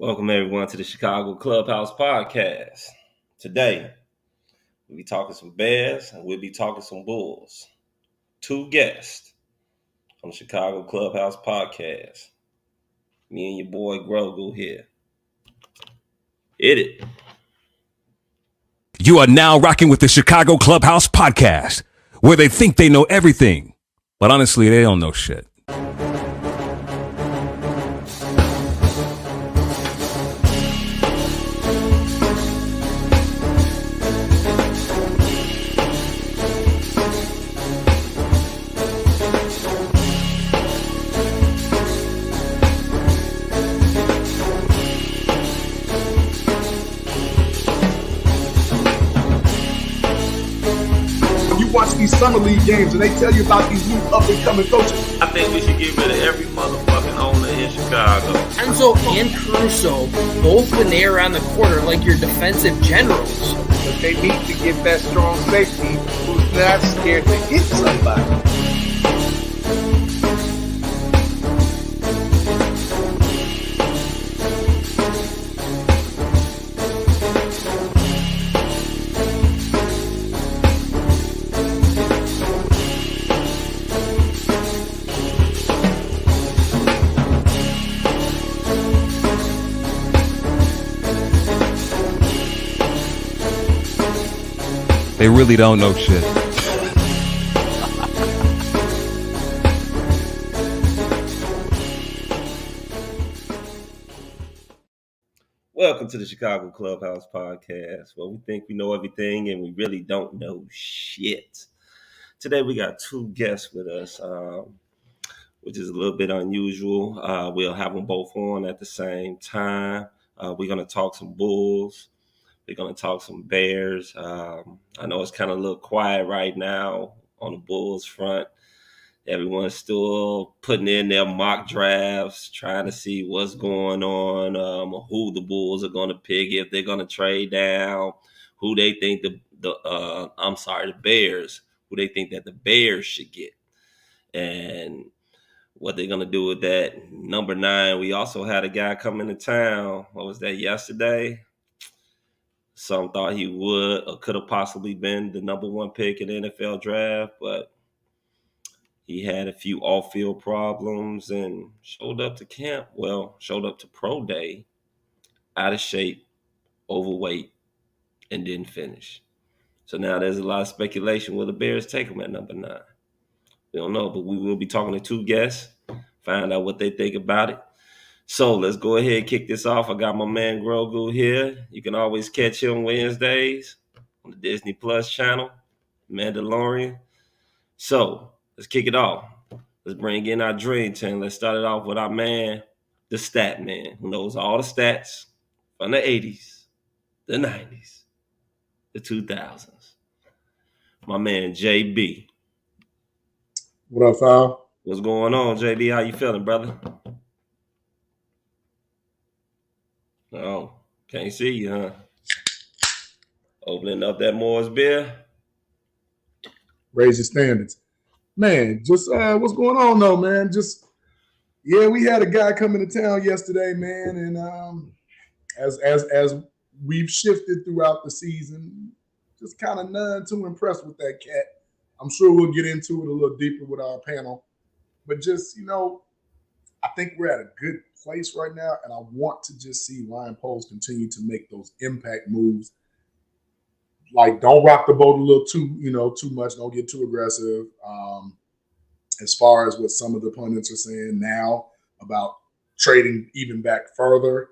Welcome everyone to the Chicago Clubhouse Podcast. Today, we'll be talking some Bears and we'll be talking some Bulls. Two guests on the Chicago Clubhouse Podcast. Me and your boy Grogu here. Hit it. You are now rocking with the Chicago Clubhouse Podcast, where they think they know everything, but honestly, they don't know shit. These summer league games and they tell you about these new up and coming coaches. I think we should get rid of every motherfucking owner in Chicago. Enzo and Caruso, both when they are on the court, are like your defensive generals. But they need to get that strong safety who's not scared to hit somebody. They really don't know shit. Welcome to the Chicago Clubhouse Podcast, where we think we know everything and we really don't know shit. Today we got two guests with us, which is a little bit unusual. We'll have them both on at the same time. We're going to talk some Bulls. We're going to talk some Bears. I know it's kind of a little quiet right now on the Bulls front. Everyone's still putting in their mock drafts, trying to see what's going on, who the Bulls are going to pick, if they're going to trade down, who they think the Bears, who they think that the Bears should get, and what they're going to do with that. Number 9, we also had a guy come into town. What was that, yesterday? Some thought he would or could have possibly been the number 1 pick in the NFL draft, but he had a few off-field problems and showed up to pro day, out of shape, overweight, and didn't finish. So now there's a lot of speculation. Will the Bears take him at number 9? We don't know, but we will be talking to two guests, find out what they think about it. So let's go ahead and kick this off. I got my man Grogu here. You can always catch him Wednesdays on the Disney Plus channel, Mandalorian. So let's kick it off. Let's bring in our dream team. Let's start it off with our man, the stat man, who knows all the stats from the 80s, the 90s, the 2000s. My man, JB. What up, Fal? What's going on, JB? How you feeling, brother? Oh, can't see you, huh? Opening up that Moore's beer. Raise your standards. Man, just what's going on though, man? We had a guy come into town yesterday, man, and as we've shifted throughout the season, just kind of none too impressed with that cat. I'm sure we'll get into it a little deeper with our panel, but just, I think we're at a good place right now, and I want to just see Ryan Poles continue to make those impact moves. Like, don't rock the boat a little too much. Don't get too aggressive. As far as what some of the pundits are saying now about trading even back further,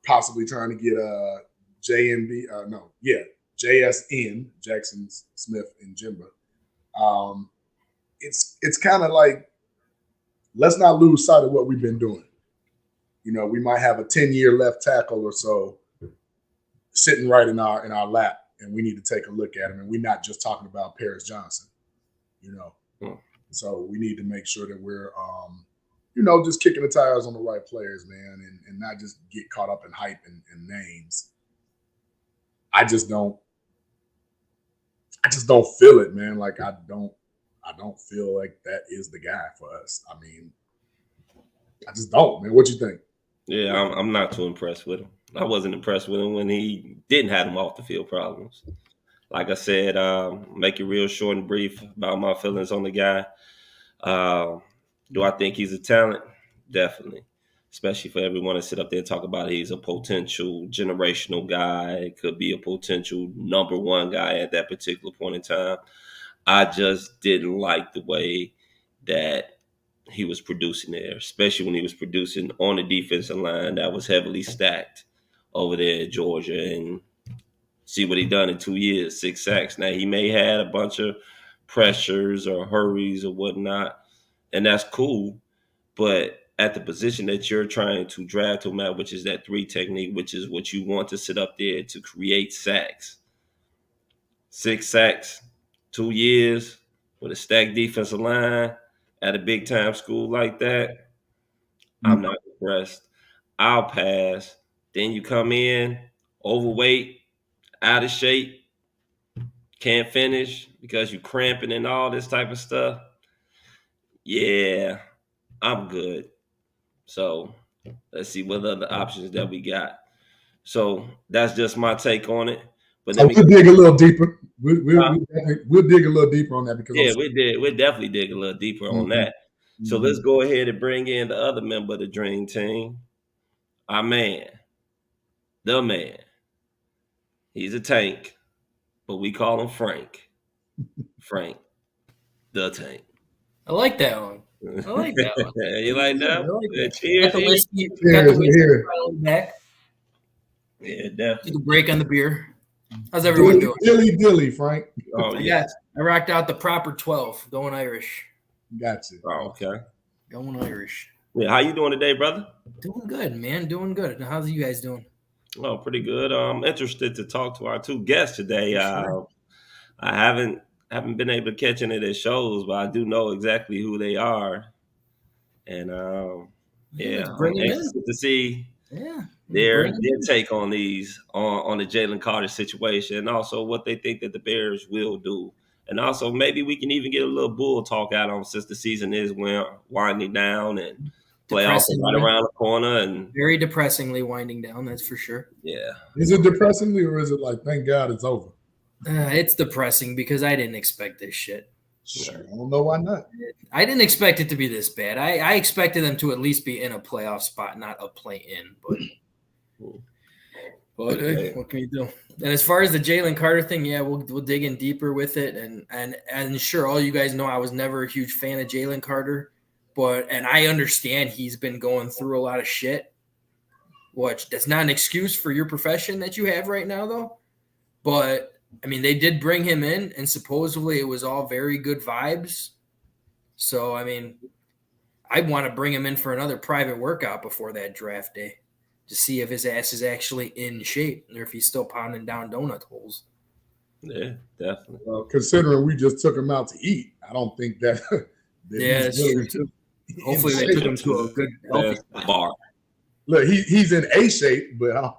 possibly trying to get JSN, Jackson Smith and Jimba. It's kind of like, let's not lose sight of what we've been doing. We might have a 10-year left tackle or so sitting right in our lap, and we need to take a look at him. And we're not just talking about Paris Johnson, So we need to make sure that we're, just kicking the tires on the right players, man, and not just get caught up in hype and names. I just don't feel it, man. Like, I don't feel like that is the guy for us. I mean, I just don't, man. What you think? Yeah, I'm not too impressed with him. I wasn't impressed with him when he didn't have them off the field problems. Like I said, make it real short and brief about my feelings on the guy. Do I think he's a talent? Definitely. Especially for everyone to sit up there and talk about he's a potential generational guy, could be a potential number one guy at that particular point in time. I just didn't like the way that he was producing there, especially when he was producing on the defensive line that was heavily stacked over there at Georgia. And see what he done in 2 years, 6 sacks. Now, he may have had a bunch of pressures or hurries or whatnot, and that's cool. But at the position that you're trying to draft him at, which is that 3 technique, which is what you want to sit up there to create sacks. 6 sacks, 2 years with a stacked defensive line at a big time school like that, I'm not impressed. I'll pass. Then you come in, overweight, out of shape, can't finish because you cramping and all this type of stuff. Yeah, I'm good. So let's see what other options that we got. So that's just my take on it. But So we'll dig a little deeper. We'll dig a little deeper on that because we'll definitely dig a little deeper on that. So let's go ahead and bring in the other member of the Dream Team, our man, the man. He's a tank, but we call him Frank. Frank, the tank. I like that one. I like that one. You like that? I like that. Cheers. Got the whiskey back. Yeah, definitely. Took a break on the beer. How's everyone doing? Dilly, Frank. Oh, yeah. I rocked out the proper 12. Going Irish. Gotcha. Oh, okay. Going Irish. Yeah, how you doing today, brother? Doing good, man. Doing good. How's you guys doing? Oh, pretty good. I'm interested to talk to our 2 guests today. Sure. I haven't been able to catch any of their shows, but I do know exactly who they are. And I'm interested to see their take on these on the Jalen Carter situation, and also what they think that the Bears will do. And also maybe we can even get a little bull talk out on since the season is winding down and playoffs are right around the corner. And very depressingly winding down, that's for sure. Yeah. Is it depressingly or is it like, thank God it's over? It's depressing because I didn't expect this shit. Sure. I don't know why not. I didn't expect it to be this bad. I expected them to at least be in a playoff spot, not a play-in. But hey, what can you do? And as far as the Jalen Carter thing, yeah, we'll dig in deeper with it. And sure, all you guys know I was never a huge fan of Jalen Carter, and I understand he's been going through a lot of shit. Which that's not an excuse for your profession that you have right now, though. But I mean, they did bring him in, and supposedly it was all very good vibes. So, I mean, I want to bring him in for another private workout before that draft day to see if his ass is actually in shape or if he's still pounding down donut holes. Yeah, definitely. Considering we just took him out to eat, I don't think that. That's true too. Hopefully, they took him to a good healthy bar. Look, he's in A shape, but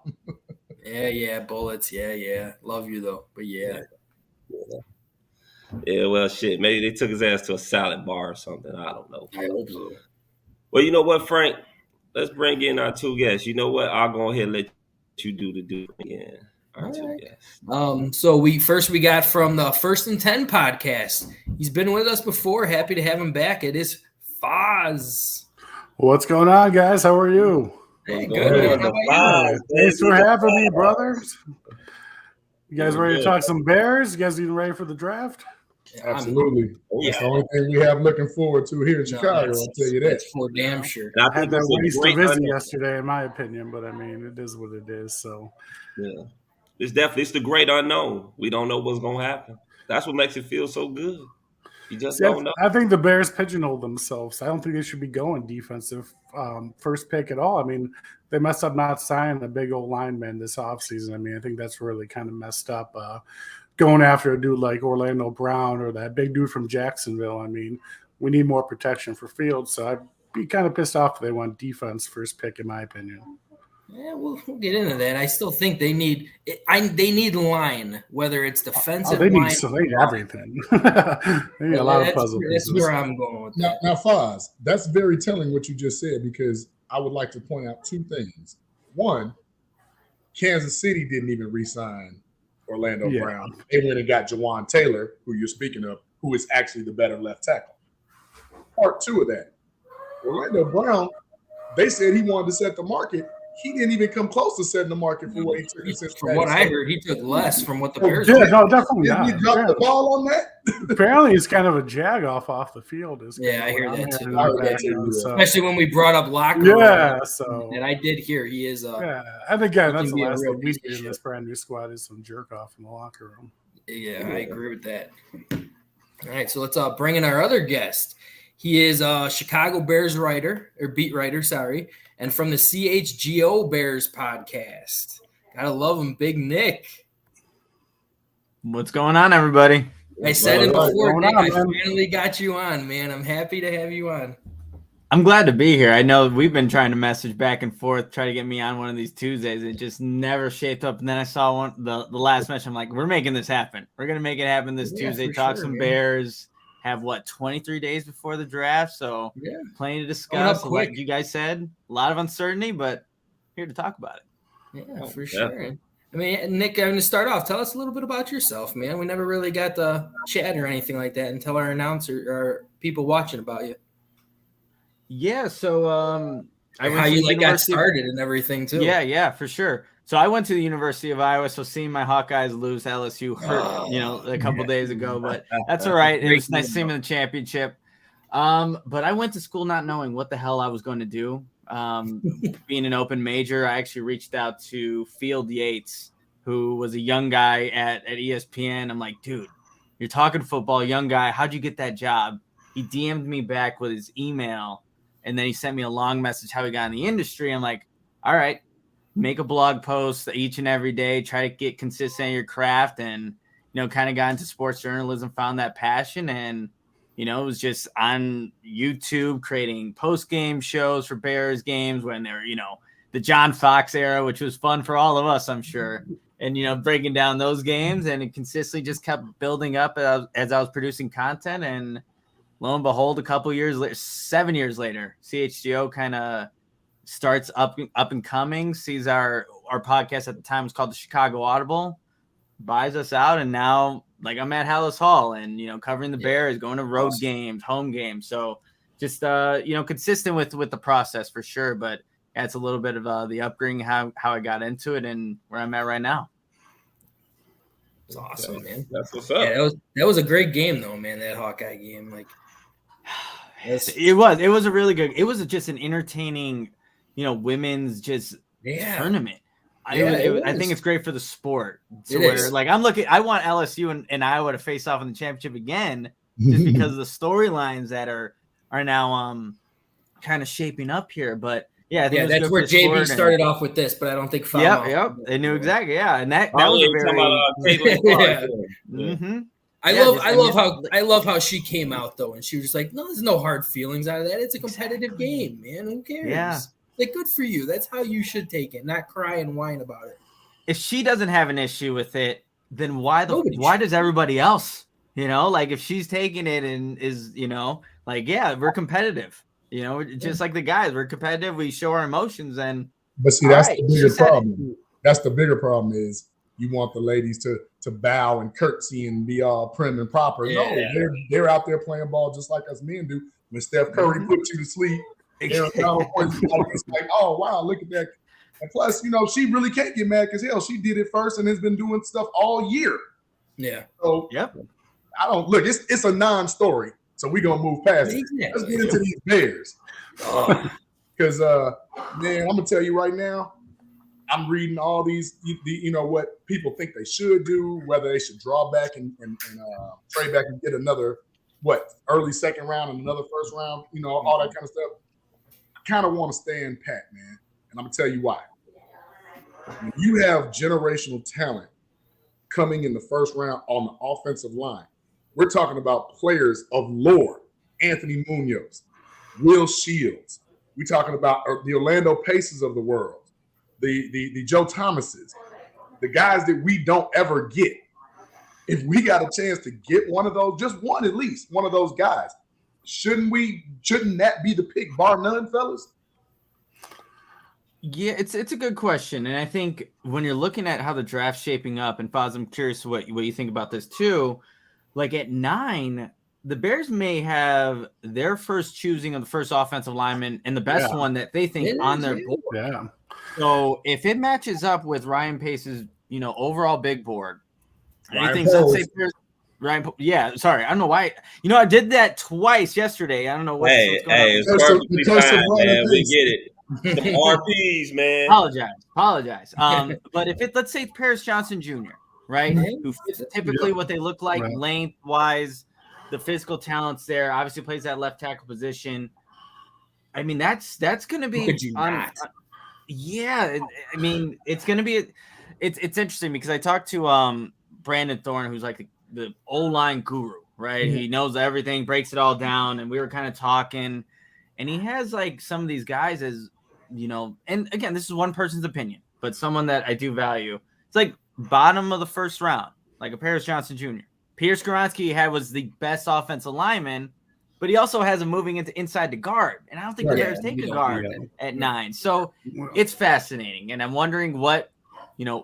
Yeah, bullets. Yeah. Love you though, but yeah. Yeah, well, shit. Maybe they took his ass to a salad bar or something. I don't know. I hope so. Well, you know what, Frank? Let's bring in our 2 guests. You know what? I'll go ahead and let you do the do again. Our 2 guests. So we got from the First and 10 podcast. He's been with us before. Happy to have him back. It is Foz. What's going on, guys? How are you? Hey, good. Thanks for having me, brothers. You guys ready to talk some Bears? You guys even ready for the draft? Absolutely. That's the only thing we have looking forward to here in Chicago, I'll tell you that. That's for damn sure. I had that waste of visit yesterday, in my opinion, but I mean, it is what it is. So, yeah, it's the great unknown. We don't know what's going to happen. That's what makes it feel so good. You just don't know. I think the Bears pigeonholed themselves. I don't think they should be going defensive first pick at all. I mean, they messed up not signing a big old lineman this offseason. I mean, I think that's really kind of messed up. Going after a dude like Orlando Brown or that big dude from Jacksonville. I mean, we need more protection for Fields. So I'd be kind of pissed off if they want defense first pick, in my opinion. Yeah, we'll get into that. I still think they need line, whether it's defensive they line. They need everything. They need a lot of puzzle pieces. That's where I'm going with that. Now, Foz, that's very telling what you just said, because I would like to point out two things. One, Kansas City didn't even re-sign Orlando Brown. They went and got Jawan Taylor, who you're speaking of, who is actually the better left tackle. Part two of that, Orlando Brown, they said he wanted to set the market. He didn't even come close to setting the market for what he took. From what I heard, he took less from what the Bears did. No, definitely not. He dropped the ball on that? Apparently, he's kind of a off the field. I hear that too. I heard that too. Especially when we brought up locker room. Yeah, so. And I did hear he is. And again, that's the last thing we need in this brand new squad is some jerk off in the locker room. Yeah, I agree with that. All right, so let's bring in our other guest. He is a Chicago Bears beat writer, and from the CHGO Bears podcast. Gotta love him, Big Nick. What's going on, everybody? I said it before, Nick. I finally got you on, man. I'm happy to have you on. I'm glad to be here. I know we've been trying to message back and forth, try to get me on one of these Tuesdays. It just never shaped up. And then I saw the last message. I'm like, we're making this happen. We're going to make it happen this Tuesday. Talk some Bears. Have 23 days before the draft, so plenty to discuss. Like you guys said, a lot of uncertainty, but here to talk about it. Yeah, for sure. I mean, Nick, I'm going to start off. Tell us a little bit about yourself, man. We never really got to chat or anything like that and tell our announcer or people watching about you. Yeah, so how you got started and everything too. Yeah, for sure. So I went to the University of Iowa, so seeing my Hawkeyes lose LSU hurt, a couple days ago, but that's all right. It was nice to see them in the championship. But I went to school not knowing what the hell I was going to do. Being an open major, I actually reached out to Field Yates, who was a young guy at ESPN. I'm like, dude, you're talking football, young guy. How'd you get that job? He DM'd me back with his email, and then he sent me a long message how he got in the industry. I'm like, all right. Make a blog post each and every day, try to get consistent in your craft, and, kind of got into sports journalism, found that passion. And, it was just on YouTube creating post-game shows for Bears games when they were, the John Fox era, which was fun for all of us, I'm sure. And, breaking down those games, and it consistently just kept building up as I was producing content. And lo and behold, a couple years later, 7 years later, CHGO kind of starts up and coming, sees our podcast at the time was called the Chicago Audible, buys us out, and now I'm at Hallis Hall and covering the Bears, going to road games, home games. So just consistent with the process for sure. But it's a little bit of the upbringing, how I got into it and where I'm at right now. It's awesome, man. That's what's up. Yeah, that was a great game though, man. That Hawkeye game, it was a really good. It was just an entertaining. Women's tournament. I think it's great for the sport. I want LSU and Iowa to face off in the championship again, just because of the storylines that are now kind of shaping up here. But I think that's where JB started off with this, but I don't think. Yep. They knew exactly. Yeah, and that was a very. I love how she came out though, and she was just like, "No, there's no hard feelings out of that. It's a competitive game, man. Who cares?" Yeah. Good for you. That's how you should take it, not cry and whine about it. If she doesn't have an issue with it, then why does everybody else? If she's taking it and is, we're competitive. Just like the guys, we're competitive. We show our emotions, but see, that's the bigger problem. That's the bigger problem is you want the ladies to bow and curtsy and be all prim and proper. Yeah. No, they're out there playing ball just like us men do. When Steph Curry puts you to sleep. It's like, oh wow, look at that. And plus, she really can't get mad because hell, she did it first and has been doing stuff all year. Yeah. So I don't look, it's a non-story. So we're gonna move past it. Let's get into these Bears. Because man, I'm gonna tell you right now, I'm reading all these what people think they should do, whether they should draw back and trade back and get another early second round and another first round, all that kind of stuff. Kind of want to stand pat, man, and I'm gonna tell you why. When you have generational talent coming in the first round on the offensive line, we're talking about players of lore: Anthony Munoz, Will Shields. We're talking about the Orlando Pacers of the world, the Joe Thomases, the guys that we don't ever get. If we got a chance to get one of those, just one at least, one of those guys, shouldn't that be the pick, bar none, fellas? Yeah, it's a good question, and I think when you're looking at how the draft's shaping up, and Foz, I'm curious what you think about this too. Like at 9, the Bears may have their first choosing of the first offensive lineman and the best one that they think on their board. Yeah. So if it matches up with Ryan Pace's, overall big board, Ryan Ryan, yeah, sorry, I don't know why. I did that twice yesterday. I don't know what's going on. It's perfectly fine, man. We get it. Some RPs, man. Apologize. But if let's say Paris Johnson Jr., right, who fits typically what they look like, length-wise, the physical talents there, obviously plays that left tackle position. I mean, that's going to be yeah. I mean, it's going to be it's interesting because I talked to Brandon Thorne, who's like the O-line guru, right? Mm-hmm. He knows everything, breaks it all down, and we were kind of talking, and he has like some of these guys as and again, this is one person's opinion, but someone that I do value. It's like bottom of the first round, like a Paris Johnson Jr. Peter Skoronski was the best offensive lineman, but he also has him moving into inside the guard, and I don't think the Bears take a guard at 9. So it's fascinating, and I'm wondering what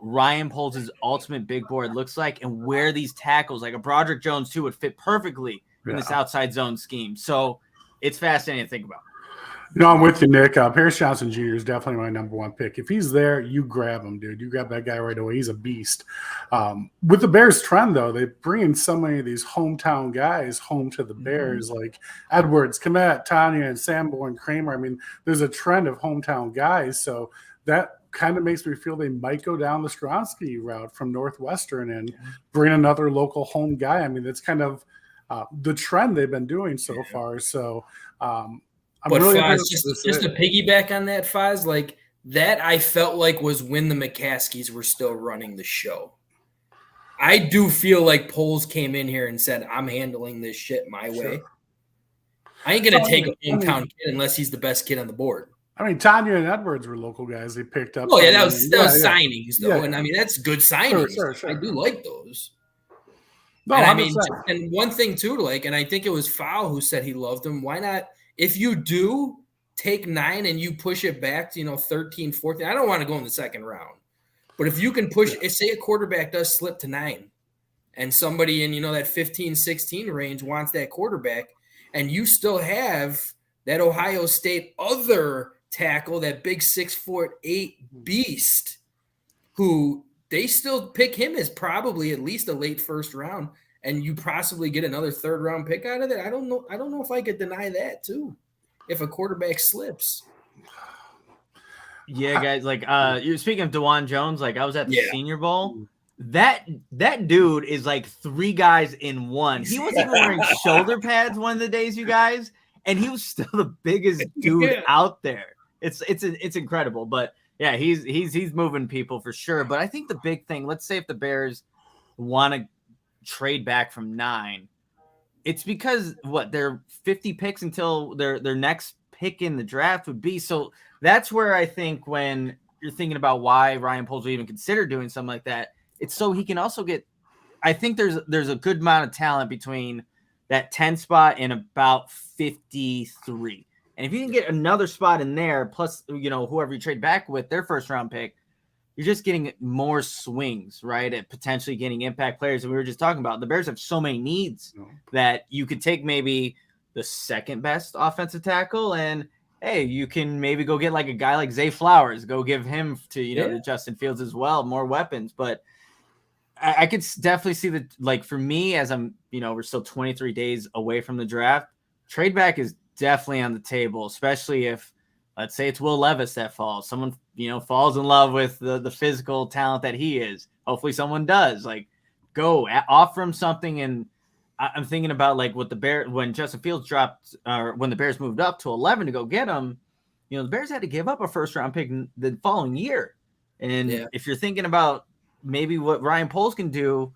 Ryan Poles' ultimate big board looks like, and where these tackles, like a Broderick Jones too, would fit perfectly in this outside zone scheme. So it's fascinating to think about. I'm with you, Nick. Paris Johnson Jr. is definitely my number 1 pick. If he's there, you grab him, dude. You grab that guy right away. He's a beast. With the Bears trend, though, they bring in so many of these hometown guys home to the Bears, like Edwards, Kmet, Tanya, and Sanborn, Kramer. I mean, there's a trend of hometown guys, so that kind of makes me feel they might go down the Skoronski route from Northwestern and bring another local home guy. I mean, that's kind of the trend they've been doing so far. So, but really Foz, just to piggyback on that, Foz, like that I felt like was when the McCaskies were still running the show. I do feel like Poles came in here and said, I'm handling this shit my way. I ain't going to take a hometown kid unless he's the best kid on the board. I mean, Tanya and Edwards were local guys they picked up. Oh, yeah, that was signings, though. Yeah. And, I mean, that's good signings. Sure. I do like those. No, and I mean, and one thing, too, like, and I think it was Fowl who said he loved him. Why not? If you do take 9 and you push it back to, 13, 14, I don't want to go in the second round. But if you can push, say a quarterback does slip to 9 and somebody in, that 15, 16 range wants that quarterback, and you still have that Ohio State other tackle, that big 6'8" beast, who they still pick him as probably at least a late first round, and you possibly get another third round pick out of it. I don't know if I could deny that too, if a quarterback slips. Yeah, guys, like you're speaking of DeJuan Jones, like I was at the Senior Bowl. That dude is like 3 guys in one. He wasn't even wearing shoulder pads one of the days, you guys, and he was still the biggest dude out there. It's incredible, but yeah, he's moving people for sure. But I think the big thing, let's say if the Bears want to trade back from 9, it's because they're 50 picks until their next pick in the draft would be. So that's where I think when you're thinking about why Ryan Poles would even consider doing something like that, it's so he can also get. I think there's a good amount of talent between that 10 spot and about 53. And if you can get another spot in there, plus whoever you trade back with their first round pick, you're just getting more swings, right? At potentially getting impact players. And we were just talking about the Bears have so many needs that you could take maybe the second best offensive tackle, and hey, you can maybe go get like a guy like Zay Flowers, go give him to to Justin Fields as well, more weapons. But I could definitely see that, like for me, as I'm we're still 23 days away from the draft, trade back is definitely on the table, especially if, let's say it's Will Levis that falls. Someone, falls in love with the physical talent that he is. Hopefully someone does. Like, go offer him something. And I'm thinking about like what when Justin Fields dropped, or when the Bears moved up to 11 to go get him, the Bears had to give up a first round pick the following year. And if you're thinking about maybe what Ryan Poles can do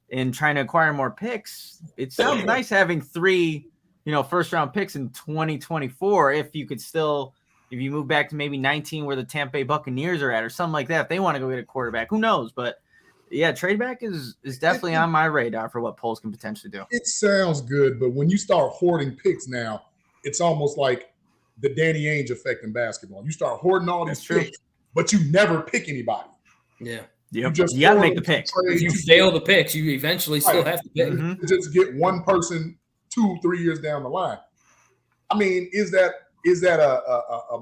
in trying to acquire more picks, it sounds nice having 3, first round picks in 2024. If you could still, if you move back to maybe 19 where the Tampa Bay Buccaneers are at or something like that, if they want to go get a quarterback, who knows? But yeah, trade back is definitely on my radar for what Poles can potentially do. It sounds good, but when you start hoarding picks now, it's almost like the Danny Ainge effect in basketball. You start hoarding all these picks, but you never pick anybody. Yeah. You got to make the pick. If you fail the picks, you eventually still have to pick. Mm-hmm. Just get one person 2-3 years down the line. I mean, is that a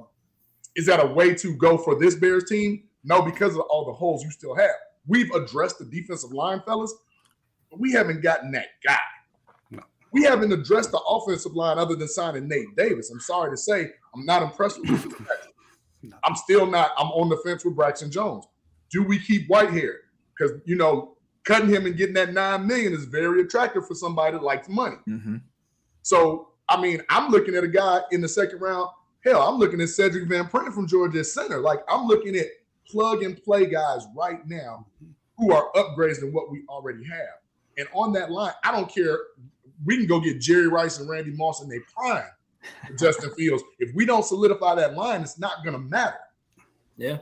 way to go for this Bears team? No, because of all the holes you still have. We've addressed the defensive line, fellas, but we haven't gotten that guy. No. We haven't addressed the offensive line other than signing Nate Davis. I'm sorry to say, I'm not impressed with you. No. I'm still not. I'm on the fence with Braxton Jones. Do we keep Whitehair? Because, cutting him and getting that $9 million is very attractive for somebody that likes money. Mm-hmm. So, I mean, I'm looking at a guy in the second round. Hell, I'm looking at Cedric Van Printen from Georgia center. Like, I'm looking at plug-and-play guys right now who are upgrades than what we already have. And on that line, I don't care. We can go get Jerry Rice and Randy Moss in their prime for Justin Fields. If we don't solidify that line, it's not going to matter. Yeah.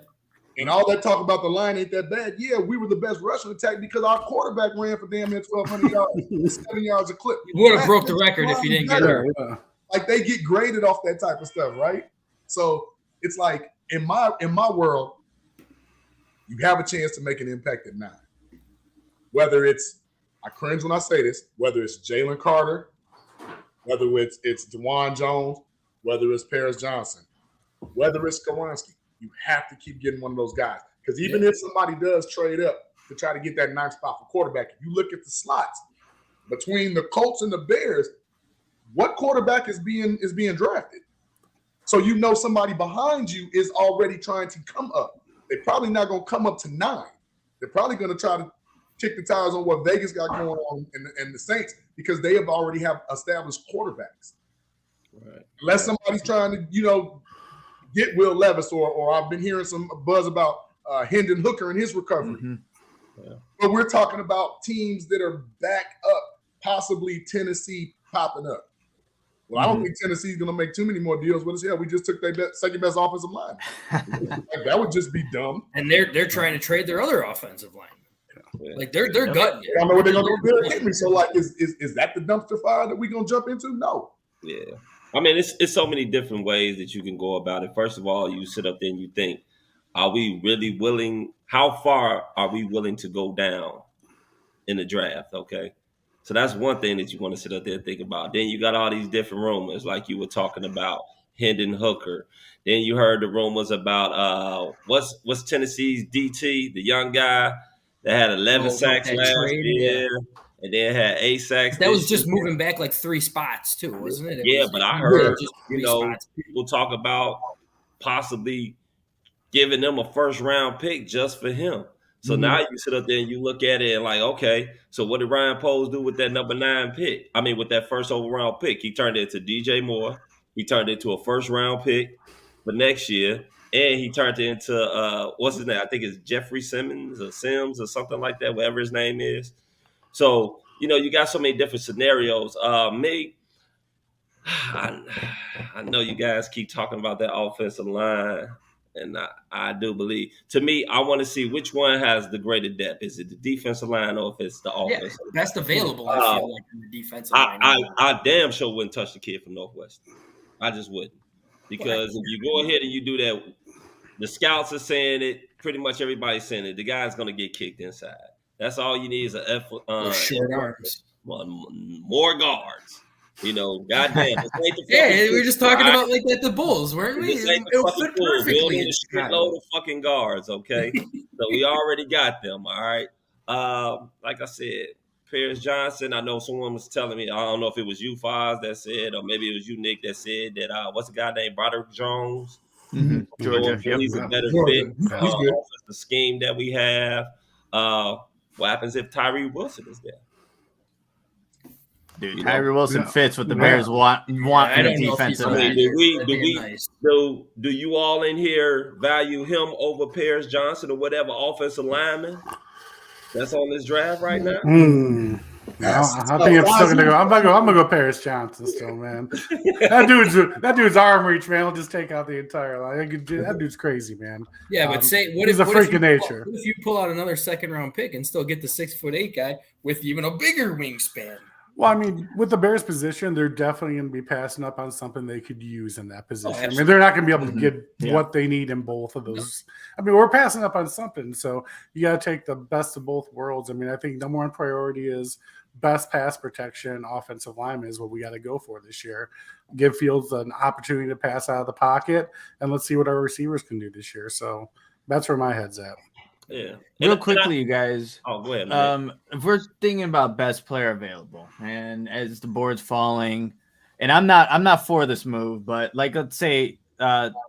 And all that talk about the line ain't that bad. Yeah, we were the best rushing attack because our quarterback ran for damn near 1,200 yards, 7 yards a clip. You would have broke the record if you didn't get hurt. Like, they get graded off that type of stuff, right? So it's like, in my world, you have a chance to make an impact at 9. Whether it's, I cringe when I say this, whether it's Jalen Carter, whether it's DeJuan Jones, whether it's Paris Johnson, whether it's Skaronski, you have to keep getting one of those guys. Because even if somebody does trade up to try to get that 9th spot for quarterback, if you look at the slots between the Colts and the Bears, what quarterback is being drafted? So somebody behind you is already trying to come up. They're probably not going to come up to 9. They're probably going to try to kick the tires on what Vegas got going on and the Saints, because they have already have established quarterbacks. Right. Unless somebody's trying to, get Will Levis, or I've been hearing some buzz about Hendon Hooker and his recovery. Mm-hmm. Yeah. But we're talking about teams that are back up, possibly Tennessee popping up. Well, I don't think Tennessee's going to make too many more deals with us. Yeah, we just took their second best offensive line. That would just be dumb. And they're trying to trade their other offensive line. Yeah. Like they're gutting it. I don't know what they're going to do. Hit me. So like, is that the dumpster fire that we're going to jump into? No. Yeah. I mean, it's so many different ways that you can go about it. First of all, you sit up there and you think, are we really willing? How far are we willing to go down in the draft? Okay. So that's one thing that you want to sit up there and think about. Then you got all these different rumors, like you were talking about Hendon Hooker. Then you heard the rumors about what's Tennessee's DT, the young guy that had 11 sacks last year. And then had 8 sacks. That was just moving back like 3 spots too, wasn't it? But I heard people talk about possibly giving them a first-round pick just for him. So now you sit up there and you look at it and like, okay, so what did Ryan Poles do with that number 9 pick? I mean, with that first overall pick, he turned it into DJ Moore. He turned it into a first-round pick for next year, and he turned it into what's his name? I think it's Jeffrey Sims or something like that, whatever his name is. So, you got so many different scenarios. I know you guys keep talking about that offensive line, and I do believe. To me, I want to see which one has the greater depth. Is it the defensive line or if it's the offensive line? Best available, I feel like, in the defensive line. I damn sure wouldn't touch the kid from Northwestern. I just wouldn't. Because if you go ahead and you do that, the scouts are saying it, pretty much everybody's saying it, the guy's going to get kicked inside. That's all you need is short arms. More guards. Goddamn. We were just talking about like that the Bulls, weren't we? It'll fit perfectly. We need a shitload of fucking guards, okay? So we already got them, all right? Like I said, Paris Johnson, I know someone was telling me, I don't know if it was you, Foz, that said, or maybe it was you, Nick, that said that, what's the guy named Broderick Jones? Mm-hmm. Georgia. He's a better fit. The scheme that we have. What happens if Tyree Wilson is there? Dude, Tyree Wilson fits what the Bears want in a defensive end. Do you all in here value him over Paris Johnson or whatever offensive lineman that's on this draft right now? I think I'm still gonna go. I'm gonna go Paris Johnson still, man. That dude's arm reach, man, will just take out the entire line. That dude's crazy, man. Yeah, but he's a freak of nature. What if you pull out another second round pick and still get the 6'8" guy with even a bigger wingspan? Well, I mean, with the Bears position, they're definitely going to be passing up on something they could use in that position. I mean, they're not going to be able to get what they need in both of those. I mean, we're passing up on something, so you got to take the best of both worlds. I mean, I think number one priority is best pass protection, offensive lineman is what we got to go for this year. Give Fields an opportunity to pass out of the pocket, and let's see what our receivers can do this year. So that's where my head's at. Yeah. Real quickly, you guys. Oh, go ahead, man. If we're thinking about best player available, and as the board's falling, and I'm not for this move, but like let's say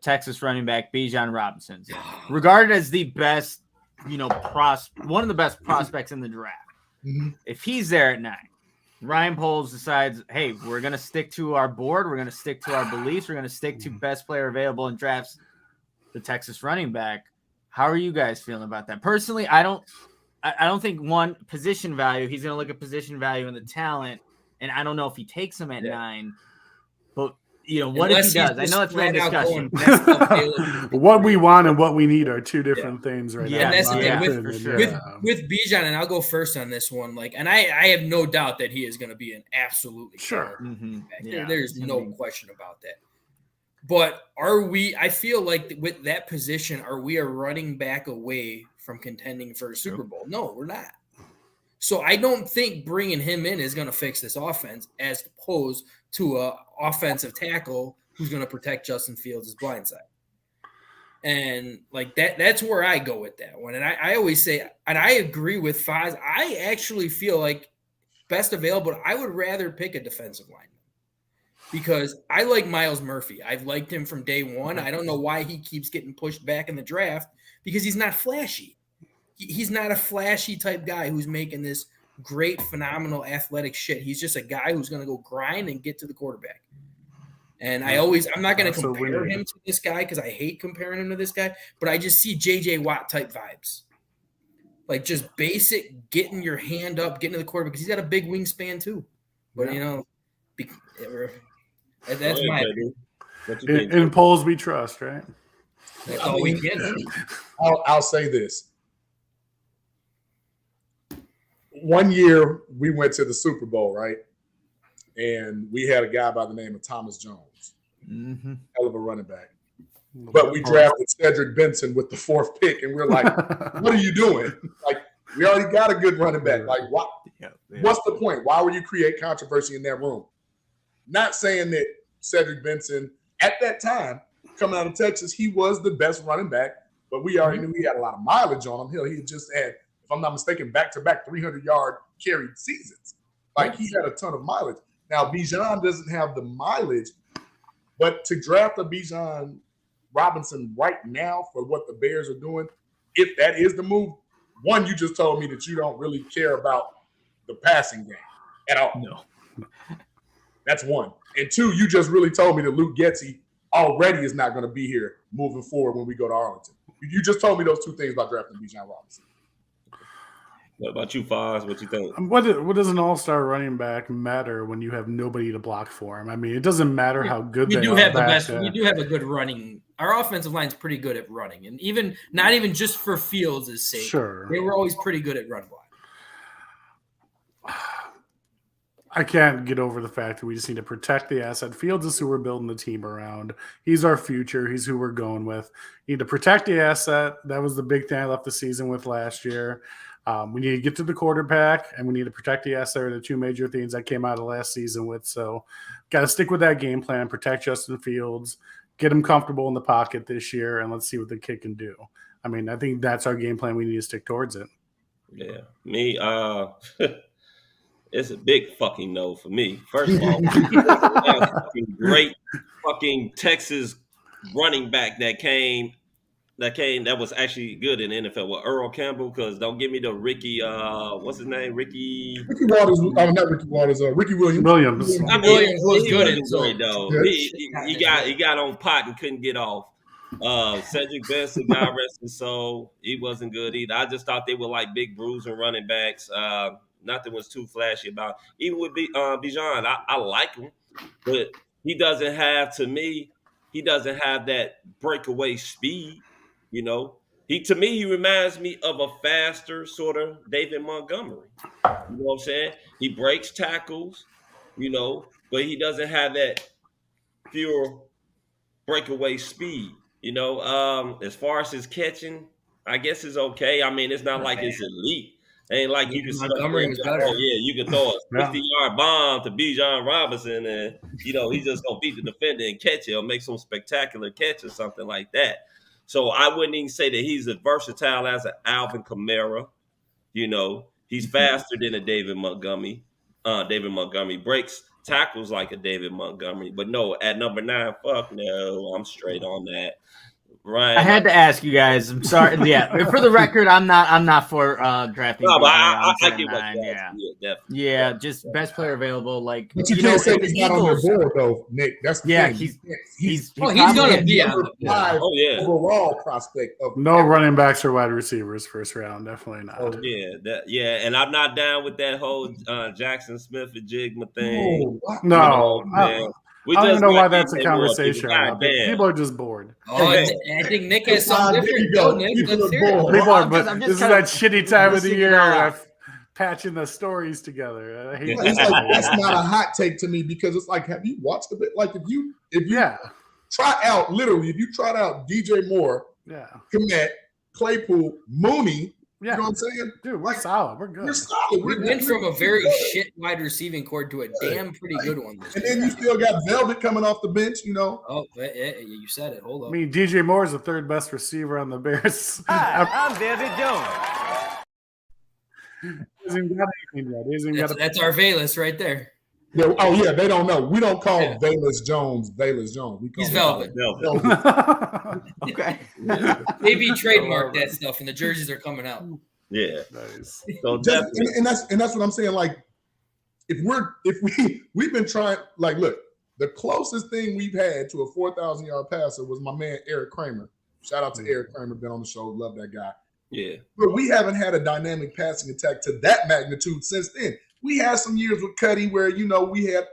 Texas running back Bijan Robinson's regarded as the best, one of the best prospects in the draft. Mm-hmm. If he's there at 9, Ryan Poles decides, hey, we're gonna stick to our board, we're gonna stick to our beliefs, we're gonna stick to best player available and drafts the Texas running back. How are you guys feeling about that? Personally, I don't think one position value. He's going to look at position value and the talent, and I don't know if he takes him at 9. But what Unless if he does? I know that's been discussion. What we want and what we need are two different things right now. And that's the thing with Bijan, and I'll go first on this one. And I have no doubt that he is going to be an absolutely sure. There's no question about that. But I feel like with that position, are we a running back away from contending for a Super Bowl? No, we're not. So I don't think bringing him in is going to fix this offense as opposed to a offensive tackle who's going to protect Justin Fields' blind side. And that's where I go with that one. And I always say, and I agree with Foz, I actually feel like best available, I would rather pick a defensive lineman. Because I like Myles Murphy. I've liked him from day one. I don't know why he keeps getting pushed back in the draft because he's not flashy. He's not a flashy type guy who's making this great, phenomenal athletic shit. He's just a guy who's going to go grind and get to the quarterback. And I'm not going to compare him to this guy because I hate comparing him to this guy, but I just see J.J. Watt type vibes. Like just basic getting your hand up, getting to the quarterback because he's got a big wingspan too. But, that's my opinion. In polls we trust, right? That's all we can. I'll say this. One year we went to the Super Bowl, right? And we had a guy by the name of Thomas Jones. Mm-hmm. Hell of a running back. But we drafted Cedric Benson with the 4th pick, and we're like, what are you doing? Like, we already got a good running back. Like, what? What's the point? Why would you create controversy in that room? Not saying that Cedric Benson, at that time, coming out of Texas, he was the best running back, but we already knew he had a lot of mileage on him. He just had, if I'm not mistaken, back-to-back 300-yard carried seasons. Like, he had a ton of mileage. Now, Bijan doesn't have the mileage, but to draft a Bijan Robinson right now for what the Bears are doing, if that is the move, one, you just told me that you don't really care about the passing game at all. No. That's one. And two, you just really told me that Luke Getsy already is not going to be here moving forward when we go to Arlington. You just told me those two things about drafting Bijan Robinson. What about you, Foz? What you think? What does an all-star running back matter when you have nobody to block for him? I mean, it doesn't matter how good we they do are. have the best. We do have a good running. Our offensive line's pretty good at running, and not even just for Fields' sake. Sure, they were always pretty good at run block. I can't get over the fact that we just need to protect the asset. Fields is who we're building the team around. He's our future. He's who we're going with. We need to protect the asset. That was the big thing I left the season with last year. We need to get to the quarterback, and we need to protect the asset are the two major things I came out of last season with. So got to stick with that game plan, protect Justin Fields, get him comfortable in the pocket this year, and let's see what the kid can do. I mean, I think that's our game plan. We need to stick towards it. Yeah. Me, it's a big fucking no for me. First of all, great fucking Texas running back that was actually good in the NFL with Earl Campbell. Because don't give me the Ricky, what's his name? Ricky Waters. Not Ricky Waters. Ricky Williams. Williams was good in great though. Yeah. He got on pot and couldn't get off. Cedric Benson, God rest his soul, he wasn't good either. I just thought they were like big bruising running backs. Nothing was too flashy about. Even with Bijan, I like him, but he doesn't have that breakaway speed. You know, To me, he reminds me of a faster sort of David Montgomery. You know what I'm saying? He breaks tackles, but he doesn't have that pure breakaway speed. As far as his catching, I guess it's okay. I mean, it's not like it's elite. It ain't like you can Montgomery was better. you can throw a 50-yard bomb to Bijan Robinson and he's just gonna beat the defender and catch it or make some spectacular catch or something like that. So I wouldn't even say that he's as versatile as an Alvin Kamara. He's faster than a David Montgomery. David Montgomery breaks tackles like a David Montgomery, but no, at number 9, fuck no, I'm straight on that. Ryan, I had to ask you guys. I'm sorry. Yeah, for the record, I'm not for drafting. No, but I get what definitely. Yeah, just best player available. Like, but you can't say he's not on your board though, Nick. That's the thing. He's gonna be on the 5 overall prospect of no running backs or wide receivers first round. Definitely not. Oh yeah, and I'm not down with that whole Jackson Smith and Jigma thing. No. I don't even know why that's a conversation. People are just bored. Oh, I think Nick has something different. Nick, let's hear it. But this is that shitty time of the year. Patching the stories together. It's like, that's not a hot take to me because it's like, have you watched a bit? Like if you try out DJ Moore, Kmet, Claypool, Mooney. You know what I'm saying? Dude, we're solid. We're good. We're solid. We went from a very shit wide receiving core to a damn pretty good one. And then you still got Velvet coming off the bench, Oh, you said it. Hold up. I mean, DJ Moore is the 3rd best receiver on the Bears. Hi, I'm David Jones. That's our Valus right there. Yeah, they don't know. We don't call Valus Jones. We call He's Velvet. Okay. Maybe trademark that stuff, and the jerseys are coming out. Yeah, nice. So and that's what I'm saying. Like, if we've been trying. Like, look, the closest thing we've had to a 4,000-yard passer was my man Eric Kramer. Shout out to Eric Kramer, been on the show, love that guy. Yeah, but we haven't had a dynamic passing attack to that magnitude since then. We had some years with Cuddy where, we had,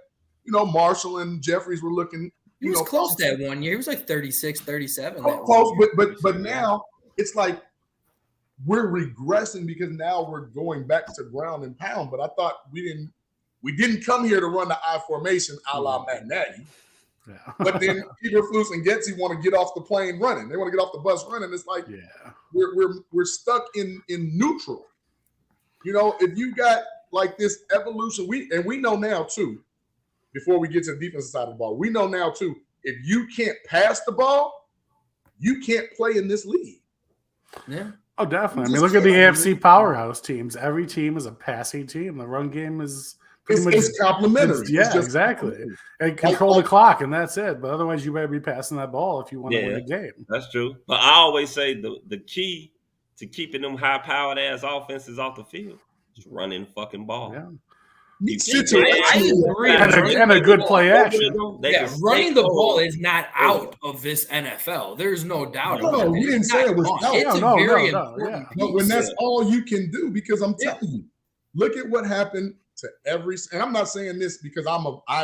Marshall and Jeffries were looking. He was close that 1 year. He was like 36, 37. Close, but now it's like we're regressing because now we're going back to ground and pound. But I thought we didn't come here to run the I formation a la Matt Nagy. Yeah. But then Eberflus and Getsy want to get off the plane running. They want to get off the bus running. It's like we're stuck in neutral. If you got like this evolution, we know now too, before we get to the defensive side of the ball, we know now too, if you can't pass the ball, you can't play in this league. Yeah. Oh, definitely. I mean, look at the AFC powerhouse teams. Every team is a passing team. The run game is it's complementary. Exactly. And control the clock, and that's it. But otherwise, you better be passing that ball if you want to win the game. That's true. But I always say the key to keeping them high-powered ass offenses off the field is running fucking ball. Yeah. I agree. And a good play action. Running the ball is not out of this NFL. There's no doubt about it. No, we didn't say it was out. It's a very important piece. But when that's all you can do, because I'm telling you, look at what happened to and I'm not saying this because I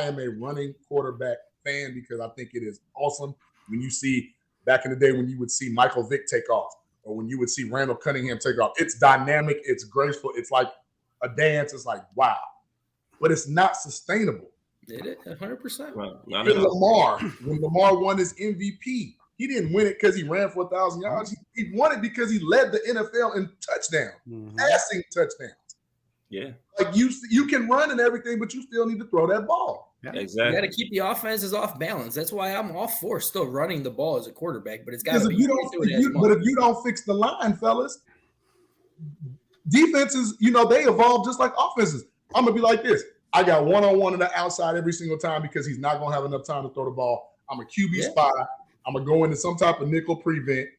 am a running quarterback fan because I think it is awesome when you see back in the day when you would see Michael Vick take off or when you would see Randall Cunningham take off. It's dynamic. It's graceful. It's like a dance. It's like, wow. But it's not sustainable. Did it 100%? When Lamar won his MVP, he didn't win it because he ran for 1,000 yards. He won it because he led the NFL in passing touchdowns. Yeah, like you can run and everything, but you still need to throw that ball. Yeah, exactly. You got to keep the offenses off balance. That's why I'm all for still running the ball as a quarterback, but it's got to be. But if you don't fix the line, fellas, defenses, they evolve just like offenses. I'm gonna be like this. I got one-on-one on the outside every single time because he's not gonna have enough time to throw the ball. I'm a QB spy. I'm gonna go into some type of nickel prevent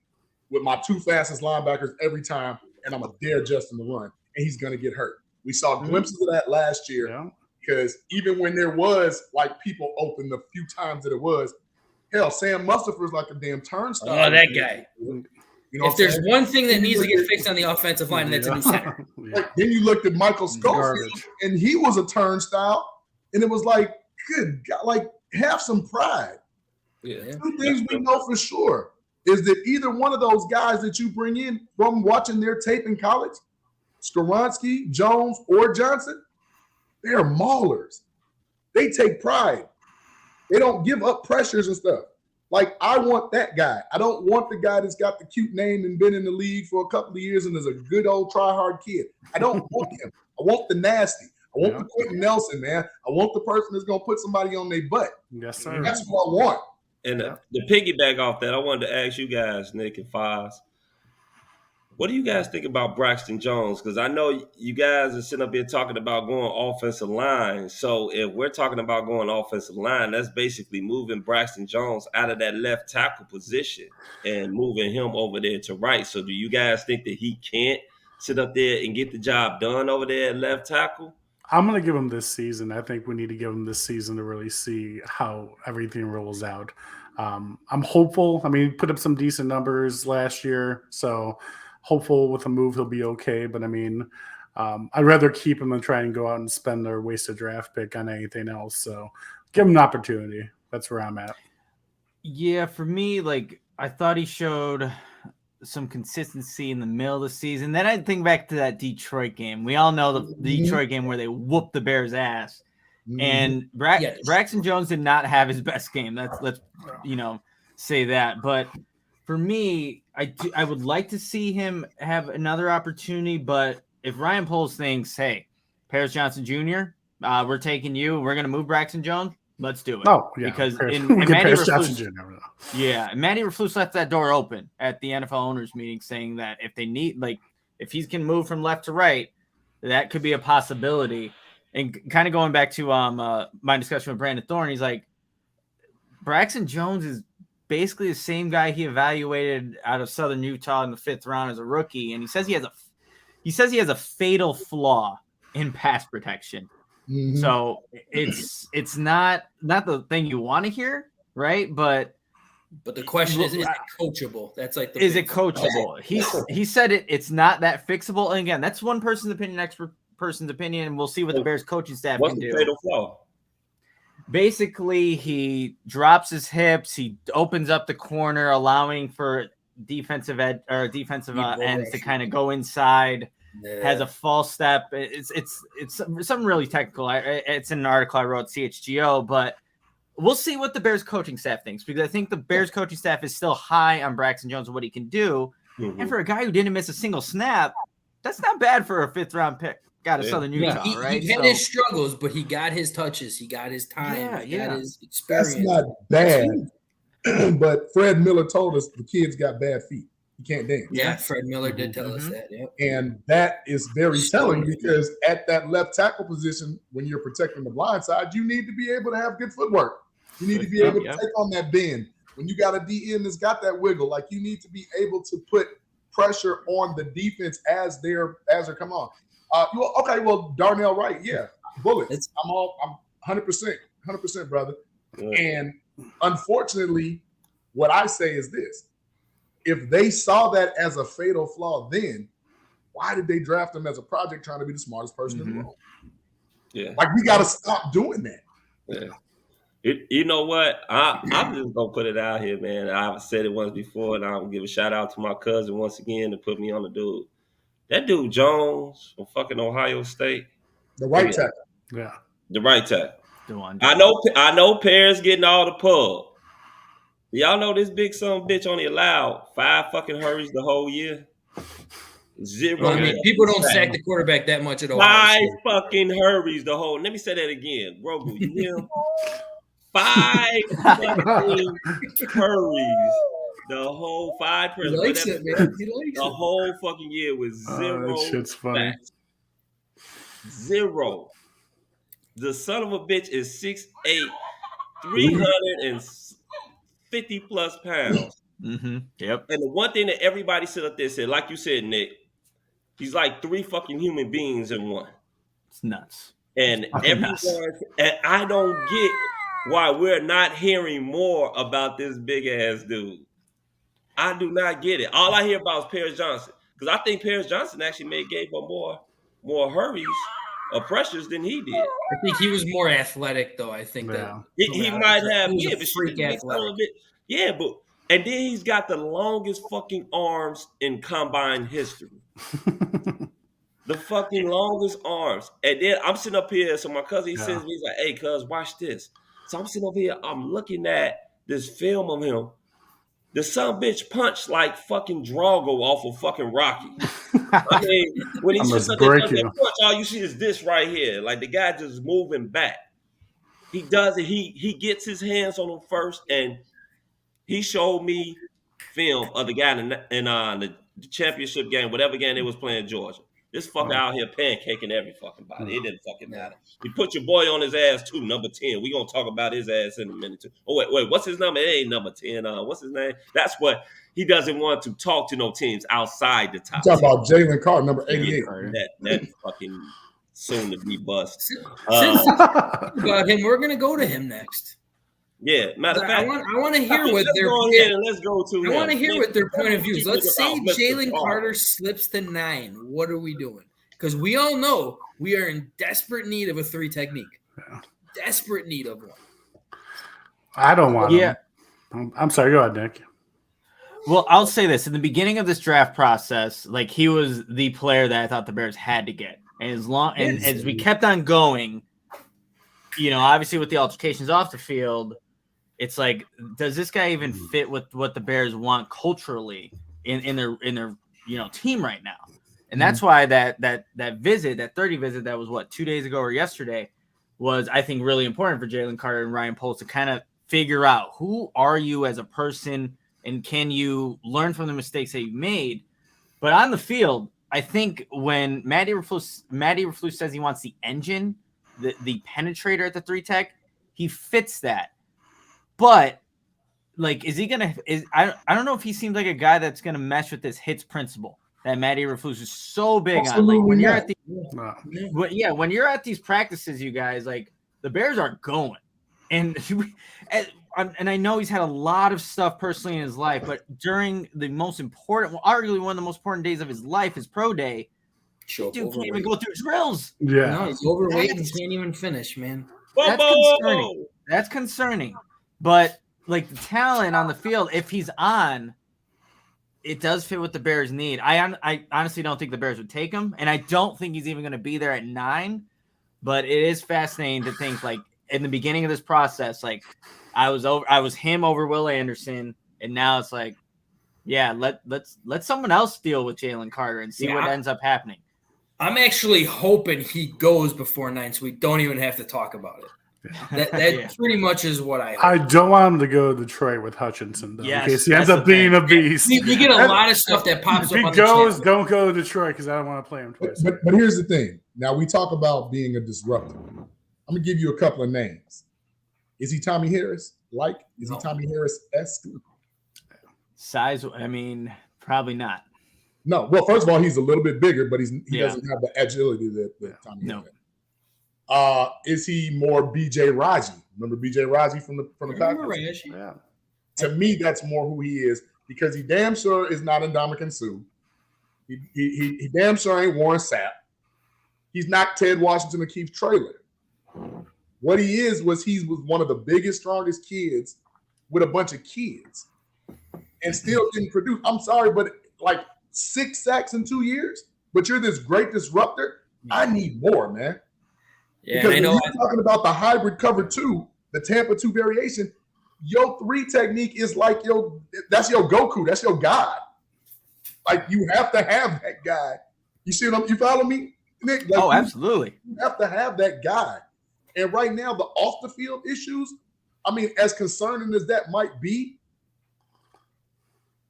with my 2 fastest linebackers every time, and I'm gonna dare Justin to run, and he's gonna get hurt. We saw glimpses of that last year because even when there was like people open the few times that it was, hell, Sam Mustipher's like a damn turnstile. Oh, that guy. If there's one thing that needs to get fixed on the offensive line, that's a new center. Like, then you looked at Michael Schofield, and he was a turnstile, and it was like, good God, like have some pride. Yeah. 2 things we know for sure. is that either one of those guys that you bring in from watching their tape in college, Skoronski, Jones, or Johnson, they're maulers. They take pride. They don't give up pressures and stuff. Like, I want that guy. I don't want the guy that's got the cute name and been in the league for a couple of years and is a good old try-hard kid. I don't want him. I want the nasty. I want the Quentin Nelson, man. I want the person that's going to put somebody on their butt. Yes, sir. That's what I want. And the piggyback off that, I wanted to ask you guys, Nick and Foz, what do you guys think about Braxton Jones? Because I know you guys are sitting up here talking about going offensive line. So if we're talking about going offensive line, that's basically moving Braxton Jones out of that left tackle position and moving him over there to right. So do you guys think that he can't sit up there and get the job done over there at left tackle? I'm going to give him this season. I think we need to give him this season to really see how everything rolls out. I'm hopeful. I mean, he put up some decent numbers last year, so hopeful with a move he'll be okay. But, I mean, I'd rather keep him than try and go out and spend or waste a draft pick on anything else. So give him an opportunity. That's where I'm at. Yeah, for me, like, I thought he showed some consistency in the middle of the season. Then I think back to that Detroit game. We all know the Detroit game where they whooped the Bears' ass. And Braxton Jones did not have his best game. Let's say that. But for me, I would like to see him have another opportunity. But if Ryan Poles thinks, hey, Paris Johnson Jr., we're taking you, we're going to move Braxton Jones, let's do it. Oh, yeah. Because Matty Eberflus left that door open at the NFL owners meeting, saying that if they need, like, if he can move from left to right, that could be a possibility. And kind of going back to my discussion with Brandon Thorne, he's like, Braxton Jones is basically the same guy he evaluated out of Southern Utah in the 5th round as a rookie, and he says he has a fatal flaw in pass protection. Mm-hmm. So it's not the thing you want to hear, right? But the question is it coachable? That's like is it coachable? He said it's not that fixable. And again, that's one person's opinion, expert person's opinion, and we'll see what the Bears coaching staff can do. What's the fatal flaw? Basically, he drops his hips, he opens up the corner, allowing for defensive ends to kind of go inside. Yeah. Has a false step. It's something really technical. It's in an article I wrote at CHGO, but we'll see what the Bears coaching staff thinks, because I think the Bears coaching staff is still high on Braxton Jones and what he can do. Mm-hmm. And for a guy who didn't miss a single snap, that's not bad for a 5th round pick. Got a Southern Utah, right? He had his struggles, but he got his touches. He got his time. He got his experience. That's not bad. But Fred Miller told us the kid's got bad feet. He can't dance. Yeah, Fred Miller did tell us that. Yep. And that is very telling, because at that left tackle position, when you're protecting the blind side, you need to be able to have good footwork. You need to be able to take on that bend. When you got a DN that's got that wiggle, like, you need to be able to put pressure on the defense as they're coming on. Darnell Wright, bullets. I'm 100%, brother. Yeah. And unfortunately, what I say is this: if they saw that as a fatal flaw, then why did they draft him as a project trying to be the smartest person in the room? Yeah, like, we got to stop doing that. Yeah. You know what? I'm just gonna put it out here, man. I've said it once before, and I'll give a shout out to my cousin once again to put me on the dude. That dude Jones from fucking Ohio State, the right tackle. Yeah, the right tackle. The one. I know. Paris getting all the pub. Y'all know this big son of a bitch only allowed 5 fucking hurries the whole year. 0. Well, I mean, people don't sack the quarterback that much at all. 5 fucking hurries the whole. Let me say that again, Grogu. You hear him? 5 fucking hurries. The whole 5 He likes it, man. He likes the whole fucking year was 0. That shit's funny. 0. The son of a bitch is 6'8", 350 plus pounds. Mm-hmm. Yep. And the one thing that everybody sit up there said, like you said, Nick, he's like 3 fucking human beings in one. It's nuts. And everyone, and I don't get why we're not hearing more about this big ass dude. I do not get it. All I hear about is Paris Johnson, because I think Paris Johnson actually gave up more hurries or pressures than he did. I think he was more athletic, though. I think that he might have, but freak athletic. But And then he's got the longest fucking arms in combine history. The fucking longest arms. And then I'm sitting up here. So my cousin, he sends me, he's like, hey, cuz, watch this. So I'm sitting up here. I'm looking at this film of him. The son bitch punched like fucking Drago off of fucking Rocky. I mean, when he's just that punch, all you see is this right here. Like the guy just moving back. He does it. He gets his hands on him first, and he showed me film of the guy in the championship game, whatever game they was playing Georgia. This fucker out here pancaking every fucking body. It didn't fucking matter. He put your boy on his ass too, number 10. We gonna talk about his ass in a minute too. Oh wait, what's his number? It ain't number 10. What's his name? That's what he doesn't want to talk to no teams outside the top. Talk about Jalen Carter, number 88. That fucking soon to be bust. Since about him, we're gonna go to him next. Yeah, matter of fact, I want to hear what their let's go to. I want to hear what their point of view is. Let's say Jalen Carter slips to 9. What are we doing? Because we all know we are in desperate need of a 3 technique. Yeah. Desperate need of one. I don't want him. I'm sorry. Go ahead, Nick. Well, I'll say this. In the beginning of this draft process, like he was the player that I thought the Bears had to get. And as we kept on going, obviously with the altercations off the field, it's like, does this guy even fit with what the Bears want culturally in their team right now? And that's why that visit, that 30 visit that was 2 days ago or yesterday, was I think really important for Jalen Carter and Ryan Poles to kind of figure out who are you as a person and can you learn from the mistakes that you've made. But on the field, I think when Matty Eberflus says he wants the engine, the penetrator at the 3 tech, he fits that. But like, is he gonna? I don't know if he seems like a guy that's gonna mesh with this hits principle that Matty Eberflus is so big on. Like when you're at when you're at these practices, you guys, like the Bears are going, and I know he's had a lot of stuff personally in his life, but during the most important, arguably one of the most important days of his life, his pro day, dude can't even go through drills. Yeah, no, he's overweight and can't even finish, man. That's concerning. That's concerning. But like the talent on the field, if he's on, it does fit what the Bears need. I honestly don't think the Bears would take him, and I don't think he's even going to be there at 9. But it is fascinating to think, like in the beginning of this process, like I was him over Will Anderson, and now it's like, yeah, let someone else deal with Jalen Carter and see what ends up happening. I'm actually hoping he goes before 9, so we don't even have to talk about it. That pretty much is what I don't want him to go to Detroit with Hutchinson, though, in case he ends up being a beast. You get a lot of stuff that pops up. If he goes, don't go to Detroit because I don't want to play him twice. But here's the thing. Now, we talk about being a disruptor. I'm going to give you a couple of names. Is he Tommy Harris? Is he Tommy Harris-esque? Size, I mean, probably not. No. Well, first of all, he's a little bit bigger, but he doesn't have the agility that Tommy Harris. Is he more BJ Raji? Remember BJ Raji from the Packers? Yeah. To me, that's more who he is because he damn sure is not Ndamukong Suh. He damn sure ain't Warren Sapp. He's not Ted Washington or Keith Traylor. What he is was he was one of the biggest, strongest kids with a bunch of kids and still didn't produce. I'm sorry, but like 6 sacks in 2 years, but you're this great disruptor. I need more, man. Yeah, because I know. When you're talking about the hybrid cover 2, the Tampa 2 variation, your 3 technique is like that's your Goku. That's your God. Like you have to have that guy. You see what you follow me, Nick? Like, absolutely. You have to have that guy. And right now, the off the field issues, I mean, as concerning as that might be,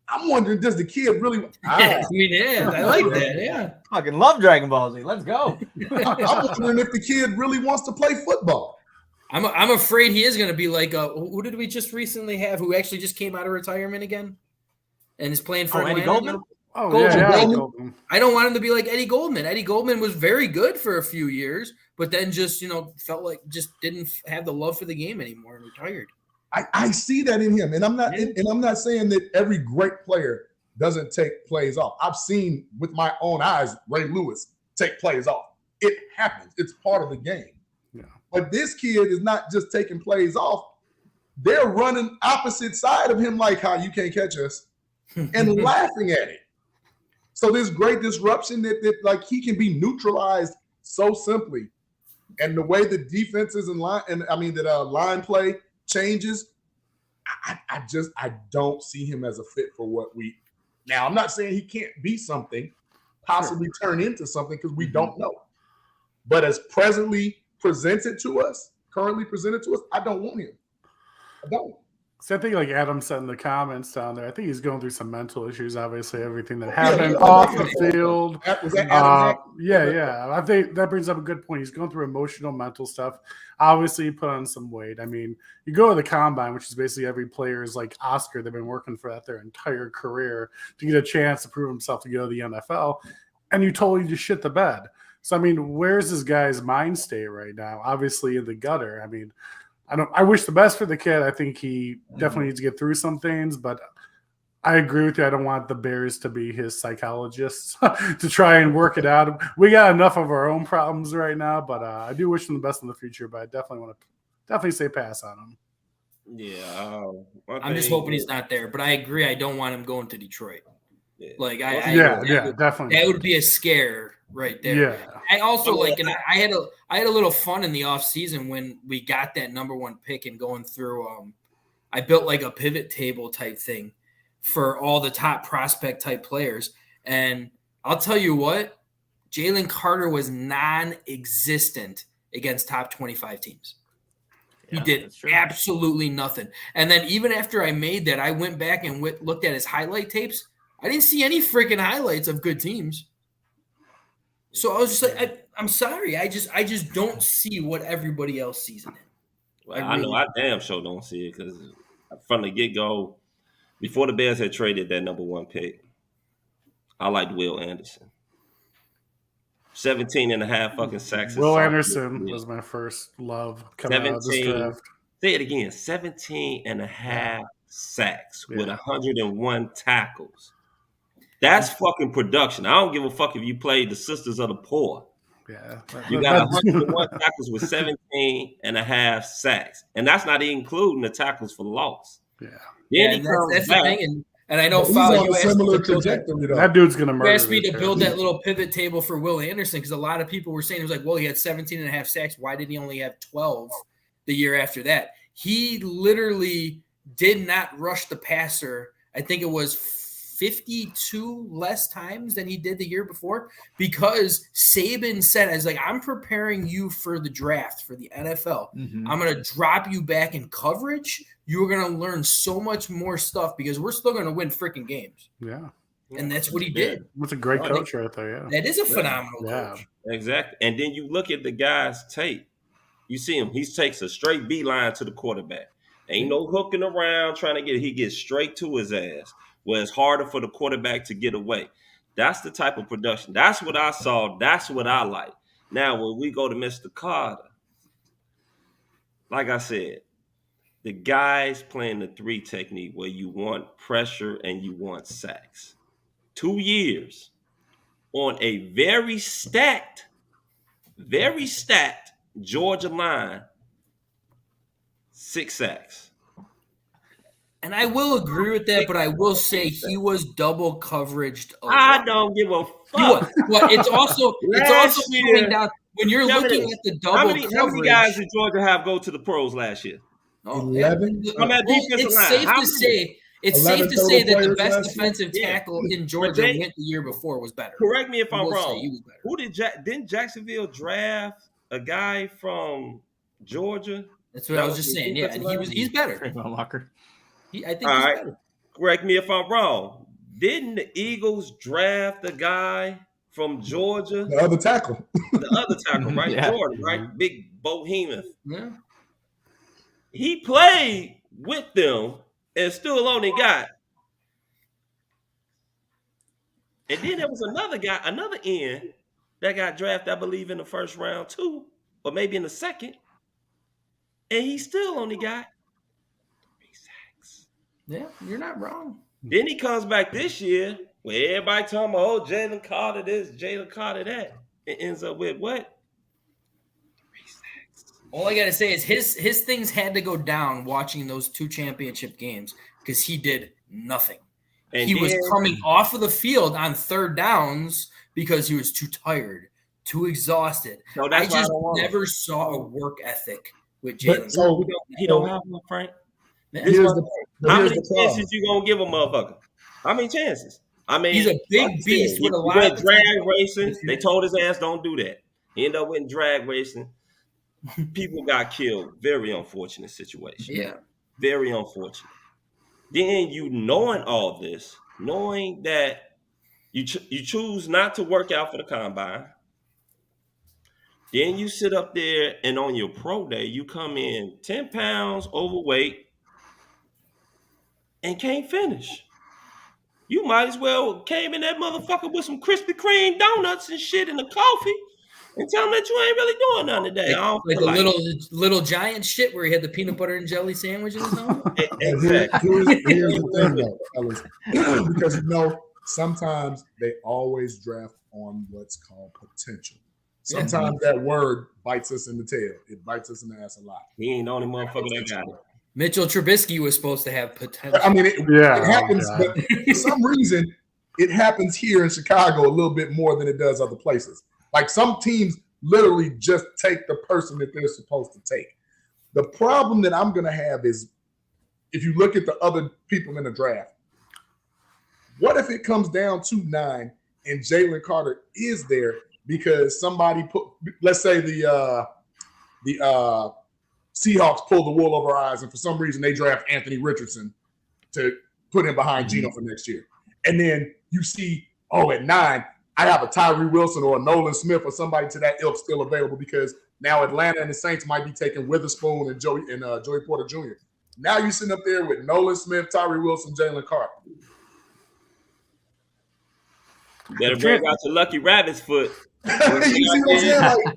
I'm wondering, does the kid really? I like that. Yeah, fucking love Dragon Ball Z. Let's go. I'm wondering if the kid really wants to play football. I'm afraid he is going to be like, who did we just recently have who actually just came out of retirement again and is playing for Eddie Goldman? Goldman. I don't want him to be like Eddie Goldman. Eddie Goldman was very good for a few years, but then just, felt like just didn't have the love for the game anymore and retired. I see that in him, and I'm not saying that every great player doesn't take plays off. I've seen with my own eyes Ray Lewis take plays off. It happens. It's part of the game. Yeah. But this kid is not just taking plays off. they're running opposite side of him like, how you can't catch us, and laughing at it. So this great disruption that like he can be neutralized so simply. And the way the defenses and line play changes, I don't see him as a fit for what we. Now I'm not saying he can't be something, possibly turn into something, because we don't know. But as currently presented to us, I don't want him. I don't. So I think, like Adam said in the comments down there, I think he's going through some mental issues. Obviously, everything that happened off the field. Was that Adam? Yeah. I think that brings up a good point. He's going through emotional, mental stuff. Obviously, he put on some weight. I mean, you go to the combine, which is basically every player's like Oscar. They've been working for that their entire career to get a chance to prove himself to go to the NFL, and you totally just shit the bed. So I mean, where's this guy's mind state right now? Obviously, in the gutter. I mean. I wish the best for the kid. I think he definitely needs to get through some things, but I agree with you. I don't want the Bears to be his psychologists to try and work it out. We got enough of our own problems right now, but I do wish him the best in the future, but I definitely want to say pass on him. Yeah. I'm just hoping he's not there, but I agree. I don't want him going to Detroit. Yeah. Like definitely. That would be a scare right there. Yeah. I also and I had a little fun in the off season when we got that number 1 pick and going through. I built like a pivot table type thing for all the top prospect type players, and I'll tell you what, Jalen Carter was non-existent against top 25 teams. He did absolutely nothing. And then even after I made that, I went back and looked at his highlight tapes. I didn't see any freaking highlights of good teams. So I was just like, I'm sorry. I just don't see what everybody else sees in him. Well, I know I damn sure don't see it, because from the get-go, before the Bears had traded that number 1 pick, I liked Will Anderson. 17 and a half fucking sacks. Will Anderson was my first love coming out of this draft. Say it again. 17 and a half sacks with 101 tackles. That's fucking production. I don't give a fuck if you played the Sisters of the Poor. Yeah. You got 101 tackles with 17 and a half sacks. And that's not including the tackles for loss. Yeah. That's the thing. And I know he's on a similar trajectory. That dude's going to murder. You asked me to build that little pivot table for Will Anderson, because a lot of people were saying, it was like, well, he had 17 and a half sacks. Why did he only have 12 the year after that? He literally did not rush the passer. I think it was 52 less times than he did the year before, because Saban said, "I was like, I'm preparing you for the draft for the NFL. I'm going to drop you back in coverage. You're going to learn so much more stuff, because we're still going to win freaking games." Yeah. And that's what he did. That's a great coach right there. Yeah. That is a phenomenal coach. Exactly. And then you look at the guy's tape. You see him. He takes a straight beeline to the quarterback. Ain't no hooking around trying to get it. He gets straight to his ass, where it's harder for the quarterback to get away. That's the type of production. That's what I saw. That's what I like. Now, when we go to Mr. Carter, like I said, the guy's playing the 3 technique, where you want pressure and you want sacks. 2 years on a very stacked Georgia line, 6 sacks. And I will agree with that, but I will say he was double coveraged. I don't give a fuck. Well, it's also coming down when you're looking at the double coverage. How many guys did Georgia have go to the pros last year? 11. It's safe to say that the best defensive tackle in Georgia went the year before was better. Correct me if I'm wrong. Who didn't Jacksonville draft a guy from Georgia? That's what I was just saying. Yeah, and he's better. Walker. I think he's better. Correct me if I'm wrong. Didn't the Eagles draft a guy from Georgia? The other tackle. Right? Yeah. Jordan, right? Big behemoth. Yeah. He played with them and still only got. And then there was another guy, another end that got drafted, I believe, in the first round too, or maybe in the second. And he still only got 3 sacks. Yeah, you're not wrong. Then he comes back this year where everybody talking about, oh, Jalen Carter this, Jalen Carter that. It ends up with what? 3 sacks All I gotta say is his things had to go down watching those 2 championship games because he did nothing. And he was coming off of the field on 3rd downs because he was too tired, too exhausted. So I just never saw a work ethic with Jalen. So he don't have one, Frank. Yeah. How many chances you gonna give a motherfucker? How many chances? I mean, he's a big beast with a lot of drag racing. They told his ass don't do that. He ended up with drag racing. People got killed. Very unfortunate situation. Yeah. Very unfortunate. Then you knowing all this, knowing that you choose not to work out for the combine. Then you sit up there and on your pro day, you come in 10 pounds overweight and can't finish. You might as well came in that motherfucker with some Krispy Kreme donuts and shit in the coffee and tell them that you ain't really doing nothing today. Like the little giant shit where he had the peanut butter and jelly sandwiches and stuff. Exactly. Here's the thing, though, fellas. Because, sometimes they always draft on what's called potential. Sometimes that word bites us in the tail. It bites us in the ass a lot. He ain't the only motherfucker that got it. Mitchell Trubisky was supposed to have potential. I mean, it happens, but for some reason, it happens here in Chicago a little bit more than it does other places. Like some teams literally just take the person that they're supposed to take. The problem that I'm going to have is if you look at the other people in the draft, what if it comes down to 9 and Jalen Carter is there because somebody let's say the Seahawks pull the wool over our eyes, and for some reason they draft Anthony Richardson to put him behind Geno for next year. And then you see, at 9, I have a Tyree Wilson or a Nolan Smith or somebody to that ilk still available because now Atlanta and the Saints might be taking Witherspoon and Joey Porter Jr. Now you're sitting up there with Nolan Smith, Tyree Wilson, Jalen Carter. You better bring out your lucky rabbit's foot. You see what I'm saying? Like,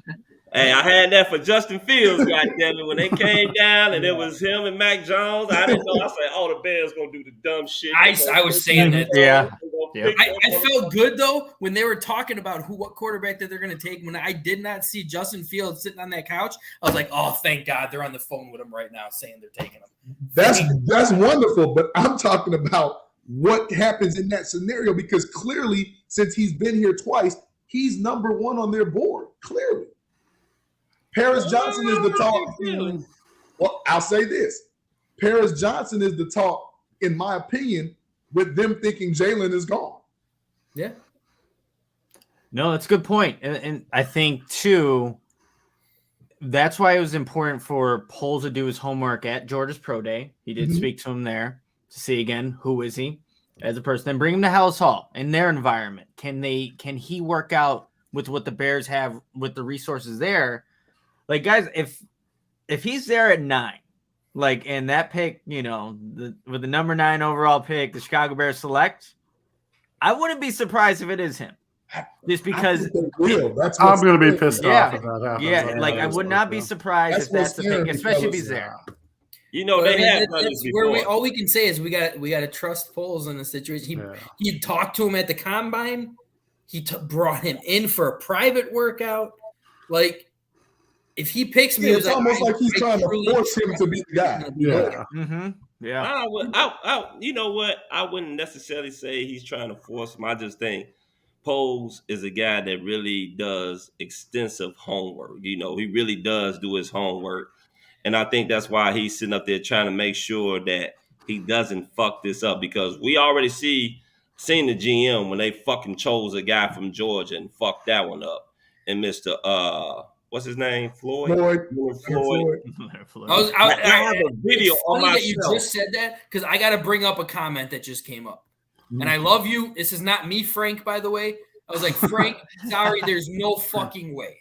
hey, I had that for Justin Fields, goddammit. When they came down and it was him and Mac Jones, I didn't know. I said, the Bears gonna do the dumb shit. I was saying that. Yeah. I felt good though when they were talking about what quarterback that they're going to take. When I did not see Justin Fields sitting on that couch, I was like, "Oh, thank God they're on the phone with him right now, saying they're taking him." That's wonderful, but I'm talking about what happens in that scenario because clearly, since he's been here twice, he's number 1 on their board. Clearly, Paris Johnson is the talk. Well, I'll say this: Paris Johnson is the talk, in my opinion, with them thinking Jalen is gone. Yeah. No, that's a good point. And I think, too, that's why it was important for Poles to do his homework at Georgia's Pro Day. He did speak to him there to see, again, who is he as a person. Then bring him to Hallis Hall in their environment. Can he work out with what the Bears have with the resources there? Like, guys, if he's there at 9, like, and that pick, with the number 9 overall pick, the Chicago Bears select, I wouldn't be surprised if it is him. Just because I'm going to be pissed off if that happens. Yeah, like, I would not be surprised if that's the pick, especially if he's there. They have done this before. All we can say is we got to trust Poles in the situation. He talked to him at the combine. He brought him in for a private workout. Like, if he picks me, it's almost like he's trying to force him to be the guy. Yeah. Mm-hmm. Yeah. You know what? I wouldn't necessarily say he's trying to force him. I just think Poles is a guy that really does extensive homework. He really does do his homework. And I think that's why he's sitting up there trying to make sure that he doesn't fuck this up, because we already seen the GM when they fucking chose a guy from Georgia and fucked that one up. And Mr. What's his name? Floyd. I have a video on my. You just said that because I got to bring up a comment that just came up, and I love you. This is not me, Frank. By the way, I was like, Frank, sorry, there's no fucking way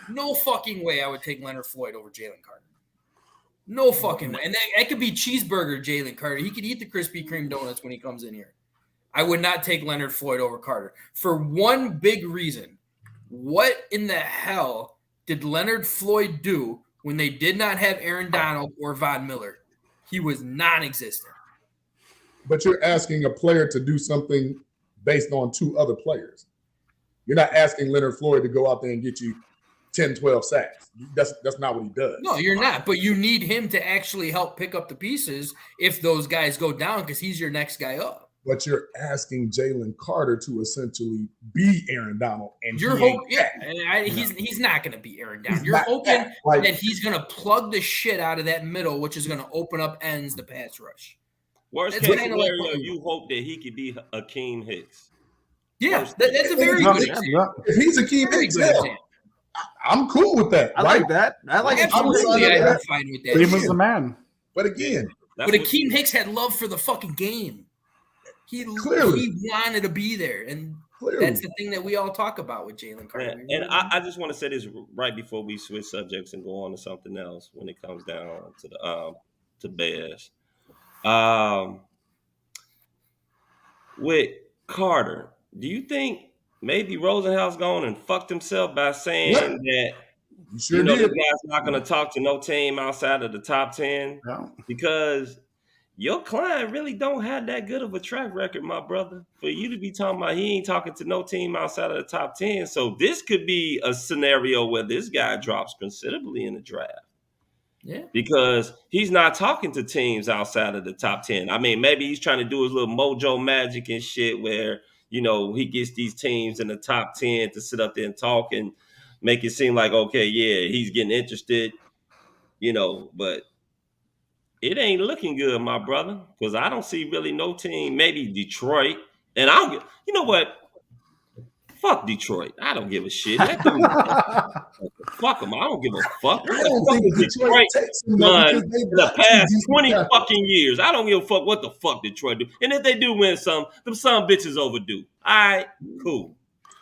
I would take Leonard Floyd over Jalen Carter. No fucking way. And that could be cheeseburger Jalen Carter. He could eat the Krispy Kreme donuts when he comes in here. I would not take Leonard Floyd over Carter for one big reason. What in the hell did Leonard Floyd do when they did not have Aaron Donald or Von Miller? He was non-existent. But you're asking a player to do something based on 2 other players. You're not asking Leonard Floyd to go out there and get you 10, 12 sacks. That's not what he does. No, you're not. But you need him to actually help pick up the pieces if those guys go down because he's your next guy up. But you're asking Jalen Carter to essentially be Aaron Donald, and you're hoping, he's not going to be Aaron Donald. You're hoping that he's going to plug the shit out of that middle, which is going to open up ends the pass rush. Worst case scenario, you hope that he could be Akeem Hicks. Yeah, that's a very good example. If he's Akeem Hicks, I'm cool with that. I like that. I like it. Absolutely, I'm fine with that. He was the man. But again, Akeem Hicks had love for the fucking game. He wanted to be there, and that's the thing that we all talk about with Jalen Carter. And I just want to say this right before we switch subjects and go on to something else when it comes down to the to Bears. With Carter, do you think maybe Rosenhaus gone and fucked himself by saying that this guy's not going to talk to no team outside of the top 10? No. Because your client really don't have that good of a track record, my brother, for you to be talking about he ain't talking to no team outside of the top 10. So this could be a scenario where this guy drops considerably in the draft. Yeah. Because he's not talking to teams outside of the top 10. I mean, maybe he's trying to do his little mojo magic and shit where, he gets these teams in the top 10 to sit up there and talk and make it seem like, okay, yeah, he's getting interested, but it ain't looking good, my brother, because I don't see really no team, maybe Detroit. And you know what? Fuck Detroit. I don't give a shit. Fuck them. I don't give a fuck. I don't think Detroit takes them the past 20 fucking years. I don't give a fuck what the fuck Detroit do. And if they do win some, them some bitches overdue. All right, cool.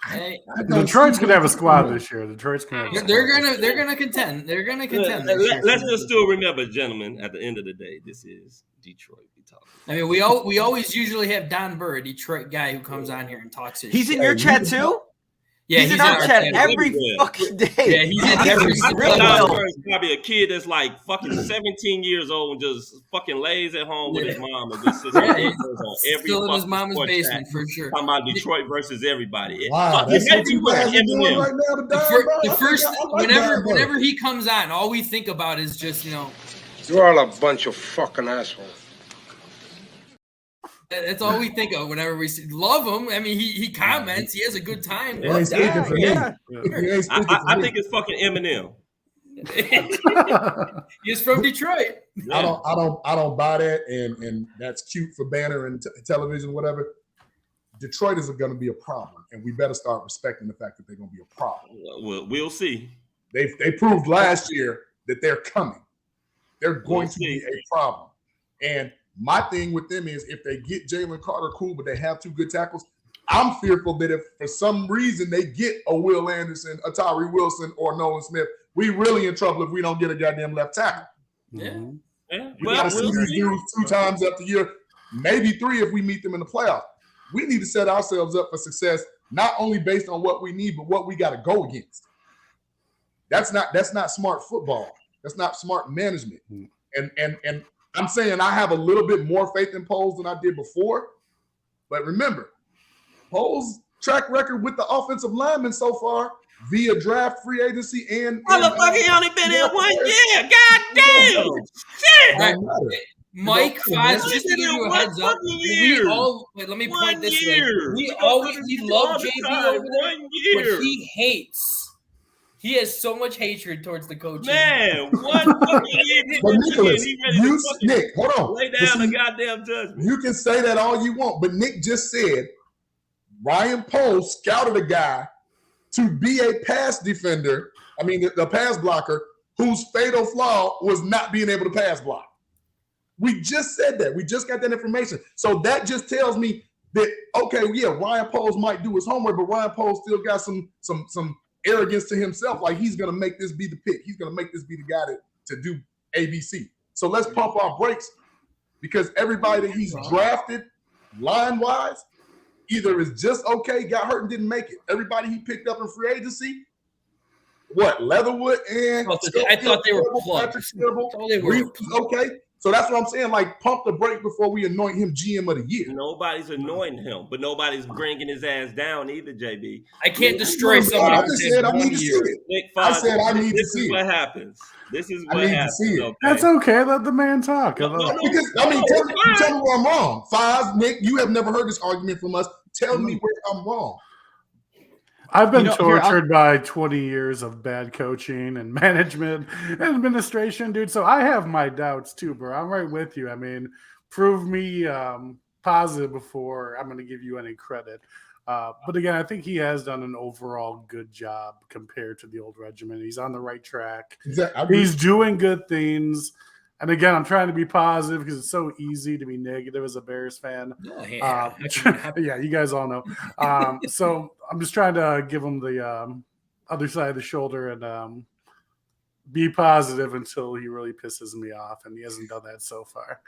Hey, Detroit's gonna have a squad this year. Detroit's gonna. They're gonna contend. They're gonna contend. Let's just still remember, gentlemen. At the end of the day, this is Detroit. We talk. I mean, we always usually have Don Burr, a Detroit guy who comes on here and talks. He's in your chat too. Yeah, he's in our chat every fucking day. Yeah, he's in every Don Burr is probably a kid that's like fucking 17 years old and just fucking lays at home with his mom and just sits on every still in his mama's basement for sure. Talking about Detroit versus everybody. Wow, that's what you guys are doing right now to the first, whenever he comes on, all we think about is just you're all a bunch of fucking assholes. That's all we think of whenever we love him. I mean, he comments. He has a good time. I think it's fucking Eminem. He's from Detroit. I don't buy that, and that's cute for banner and television, whatever. Detroit is going to be a problem, and we better start respecting the fact that they're going to be a problem. We'll see. They proved last year that they're coming. They're going to be a problem, and my thing with them is if they get Jalen Carter, cool, but they have two good tackles. I'm fearful that if for some reason they get a Will Anderson, a Tyree Wilson, or Nolan Smith, we really in trouble if we don't get a goddamn left tackle. Yeah. We got to see these dudes 2 times up the year, maybe 3 if we meet them in the playoffs. We need to set ourselves up for success, not only based on what we need, but what we got to go against. That's not smart football. That's not smart management. And I'm saying I have a little bit more faith in Poles than I did before. But remember, Poles' track record with the offensive linemen so far via draft, free agency, and motherfucker, he only been in 1 year. God damn. Shit. Right. Mike Foz, just to give you a heads up, let me point this way. We love JV over there, but he hates. He has so much hatred towards the coach. Man, what fucking year? But Nicholas, Nick, hold on. Lay down the goddamn judgment. You can say that all you want, but Nick just said Ryan Poles scouted a guy to be a pass defender. I mean, the pass blocker whose fatal flaw was not being able to pass block. We just said that. We just got that information. So that just tells me that, okay, yeah, Ryan Poles might do his homework, but Ryan Poles still got some arrogance to himself, like he's going to make this be the pick. He's going to make this be the guy to do ABC. So let's pump our brakes because everybody that he's drafted line-wise either is just okay, got hurt and didn't make it. Everybody he picked up in free agency, what, Leatherwood and I thought they were plugged. Okay. So that's what I'm saying. Like, pump the brake before we anoint him GM of the year. Nobody's anointing him, but nobody's bringing his ass down either, JB. I can't destroy someone. I just said I need to see it. Nick I said I need to see it. This is what happens. This is what I need happens. to see it. Okay? That's okay. Let the man talk. Because, I mean, tell me where I'm wrong. Five, Nick, you have never heard this argument from us. Tell me where I'm wrong. I've been tortured by 20 years of bad coaching and management and administration, dude. So I have my doubts too, bro. I'm right with you. I mean, prove me positive before I'm going to give you any credit. But again, I think he has done an overall good job compared to the old regimen. He's on the right track. Exactly. He's doing good things. And again, I'm trying to be positive because it's so easy to be negative as a Bears fan. Yeah, you guys all know. So I'm just trying to give him the other side of the shoulder and be positive until he really pisses me off. And he hasn't done that so far.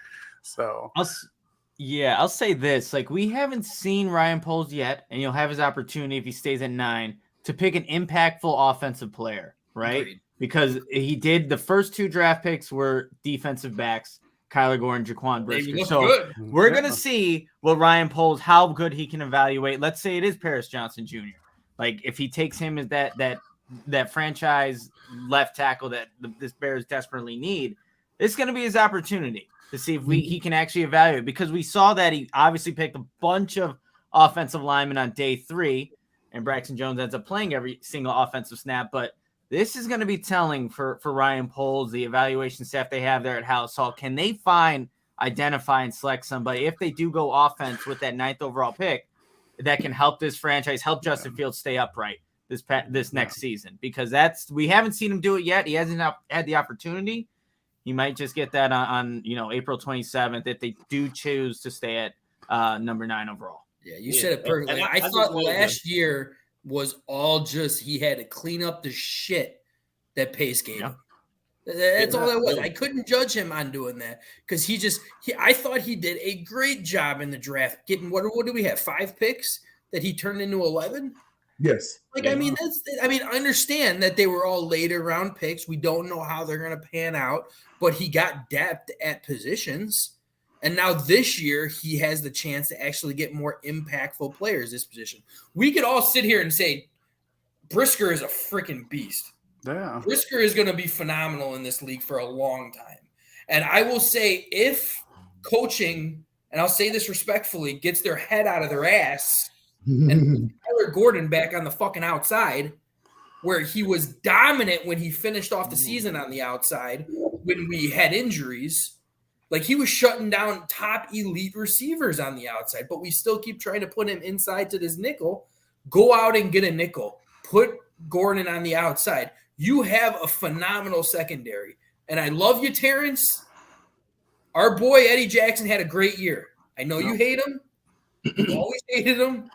So I'll say this. Like, we haven't seen Ryan Poles yet, and you'll have his opportunity if he stays at 9 to pick an impactful offensive player, right? Agreed. Because he did the first 2 draft picks were defensive backs, Kyler Gore and Jaquan Brisker. So we're going to see what Ryan Poles, how good he can evaluate. Let's say it is Paris Johnson Jr. Like, if he takes him as that franchise left tackle that this Bears desperately need, it's going to be his opportunity to see if he can actually evaluate, because we saw that he obviously picked a bunch of offensive linemen on day 3, and Braxton Jones ends up playing every single offensive snap. But this is going to be telling for Ryan Poles, the evaluation staff they have there at House Hall. Can they identify, and select somebody, if they do go offense with that 9th overall pick, that can help this franchise, help Justin Fields stay upright this next season? Because we haven't seen him do it yet. He hasn't had the opportunity. He might just get that on April 27th if they do choose to stay at number 9 overall. Yeah, you said it perfectly. I thought last year was all just he had to clean up the shit that Pace gave him. That's all that was. I couldn't judge him on doing that because I thought he did a great job in the draft. Getting what do we have? 5 picks that he turned into 11. Yes. I mean, I understand that they were all later round picks. We don't know how they're going to pan out, but he got depth at positions. And now this year, he has the chance to actually get more impactful players this position. We could all sit here and say, Brisker is a freaking beast. Yeah. Brisker is going to be phenomenal in this league for a long time. And I will say, if coaching, and I'll say this respectfully, gets their head out of their ass and Tyler Gordon back on the fucking outside, where he was dominant when he finished off the season on the outside when we had injuries. Like, he was shutting down top elite receivers on the outside, but we still keep trying to put him inside to this nickel. Go out and get a nickel. Put Gordon on the outside. You have a phenomenal secondary. And I love you, Terrence. Our boy Eddie Jackson had a great year. I know you hate him. You always hated him.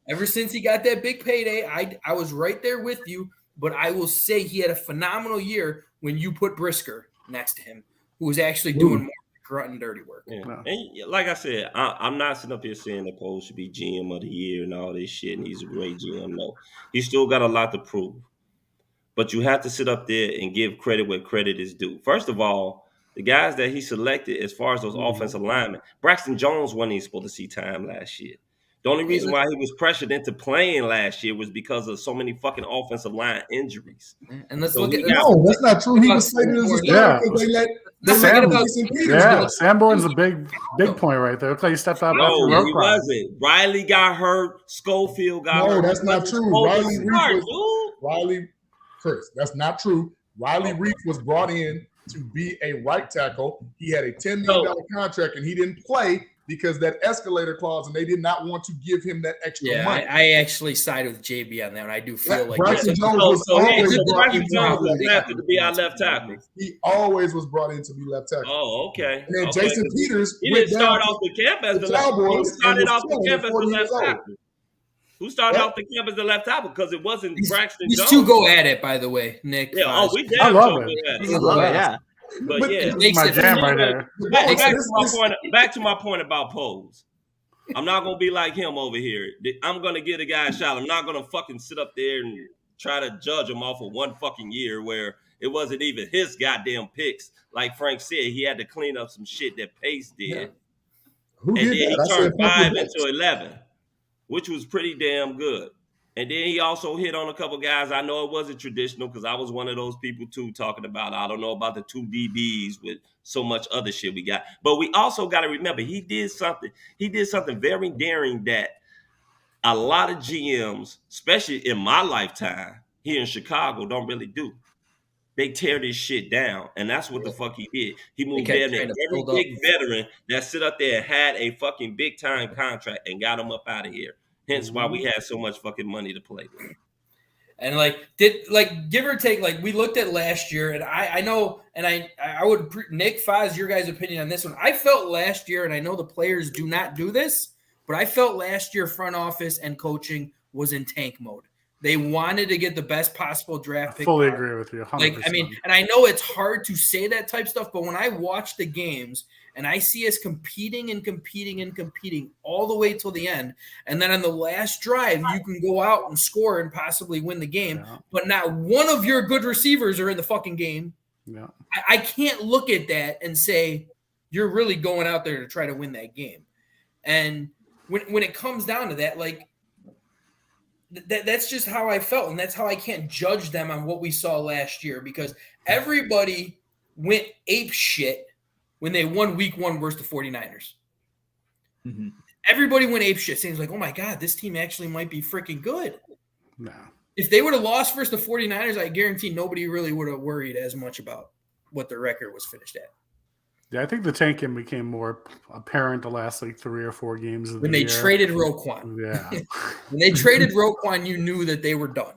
Ever since he got that big payday, I was right there with you. But I will say he had a phenomenal year when you put Brisker next to him, who was actually doing more grunt and dirty work. Yeah. And like I said, I'm not sitting up here saying that Poles should be GM of the year and all this shit, and he's a great GM. No, he's still got a lot to prove. But you have to sit up there and give credit where credit is due. First of all, the guys that he selected as far as those offensive linemen, Braxton Jones wasn't even supposed to see time last year. The only reason why he was pressured into playing last year was because of so many fucking offensive line injuries. And let's look at no, that's not true. He was slated as a starter because they let Jason Peters. Sanborn's a big point right there. Looks like he stepped up. No, he wasn't. Riley got hurt. Schofield got hurt. No, that's not true. Chris, that's not true. Riley Reef was brought in to be a right tackle. He had a $10 million contract, and he didn't play because that escalator clause, and they did not want to give him that extra money. I actually side with JB on that, and I do feel like Braxton Jones was always brought in to be our left tackle. He always was brought in to be left tackle. Oh, okay. And then Jason Peters he didn't start off the camp as the left tackle. Who started off the camp as the left tackle? Who started off the camp as the left tackle? Because it wasn't Braxton Jones. These two go at it, by the way, Nick. Yeah, we I love it. Yeah. But yeah, my jam right there. Back to my point about Poles. I'm not gonna be like him over here. I'm gonna give the guy a shot. I'm not gonna fucking sit up there and try to judge him off of one fucking year where It wasn't even his goddamn picks. Like Frank said, he had to clean up some shit that Pace did. Yeah. Who And did then he that? I turned said 5 Funky into 11, which was pretty damn good. And then he also hit on a couple guys. I know it wasn't traditional because I was one of those people too talking about, I don't know about the 2 DBs with so much other shit we got. But we also got to remember he did something very daring that a lot of GMs, especially in my lifetime here in Chicago, don't really do. They tear this shit down, and that's what the fuck he did. He moved kept down there trying to every build up. big veteran that sit up there and had a fucking big time contract and got him up out of here. Hence why we had so much fucking money to play with. And give or take, like we looked at last year, and I know, and I would Nick Foz, your guys' opinion on this one. I felt last year, and I know the players do not do this, but I felt last year front office and coaching was in tank mode. They wanted to get the best possible draft pick. I fully agree with you. 100%. Like, I mean, and I know it's hard to say that type stuff, but when I watch the games and I see us competing all the way till the end, and then on the last drive, you can go out and score and possibly win the game, but not one of your good receivers are in the fucking game. Yeah. I can't look at that and say you're really going out there to try to win that game. And when it comes down to that, like, that's just how I felt, and that's how I can't judge them on what we saw last year, because everybody went ape shit when they won week 1 versus the 49ers. Mm-hmm. Everybody went ape shit, saying like, oh my God, this team actually might be freaking good. No. If they would have lost versus the 49ers, I guarantee nobody really would have worried as much about what their record was finished at. Yeah, I think the tanking became more apparent the last 3 or 4 games of when the they year. traded Roquan. Yeah. When they traded Roquan, you knew that they were done.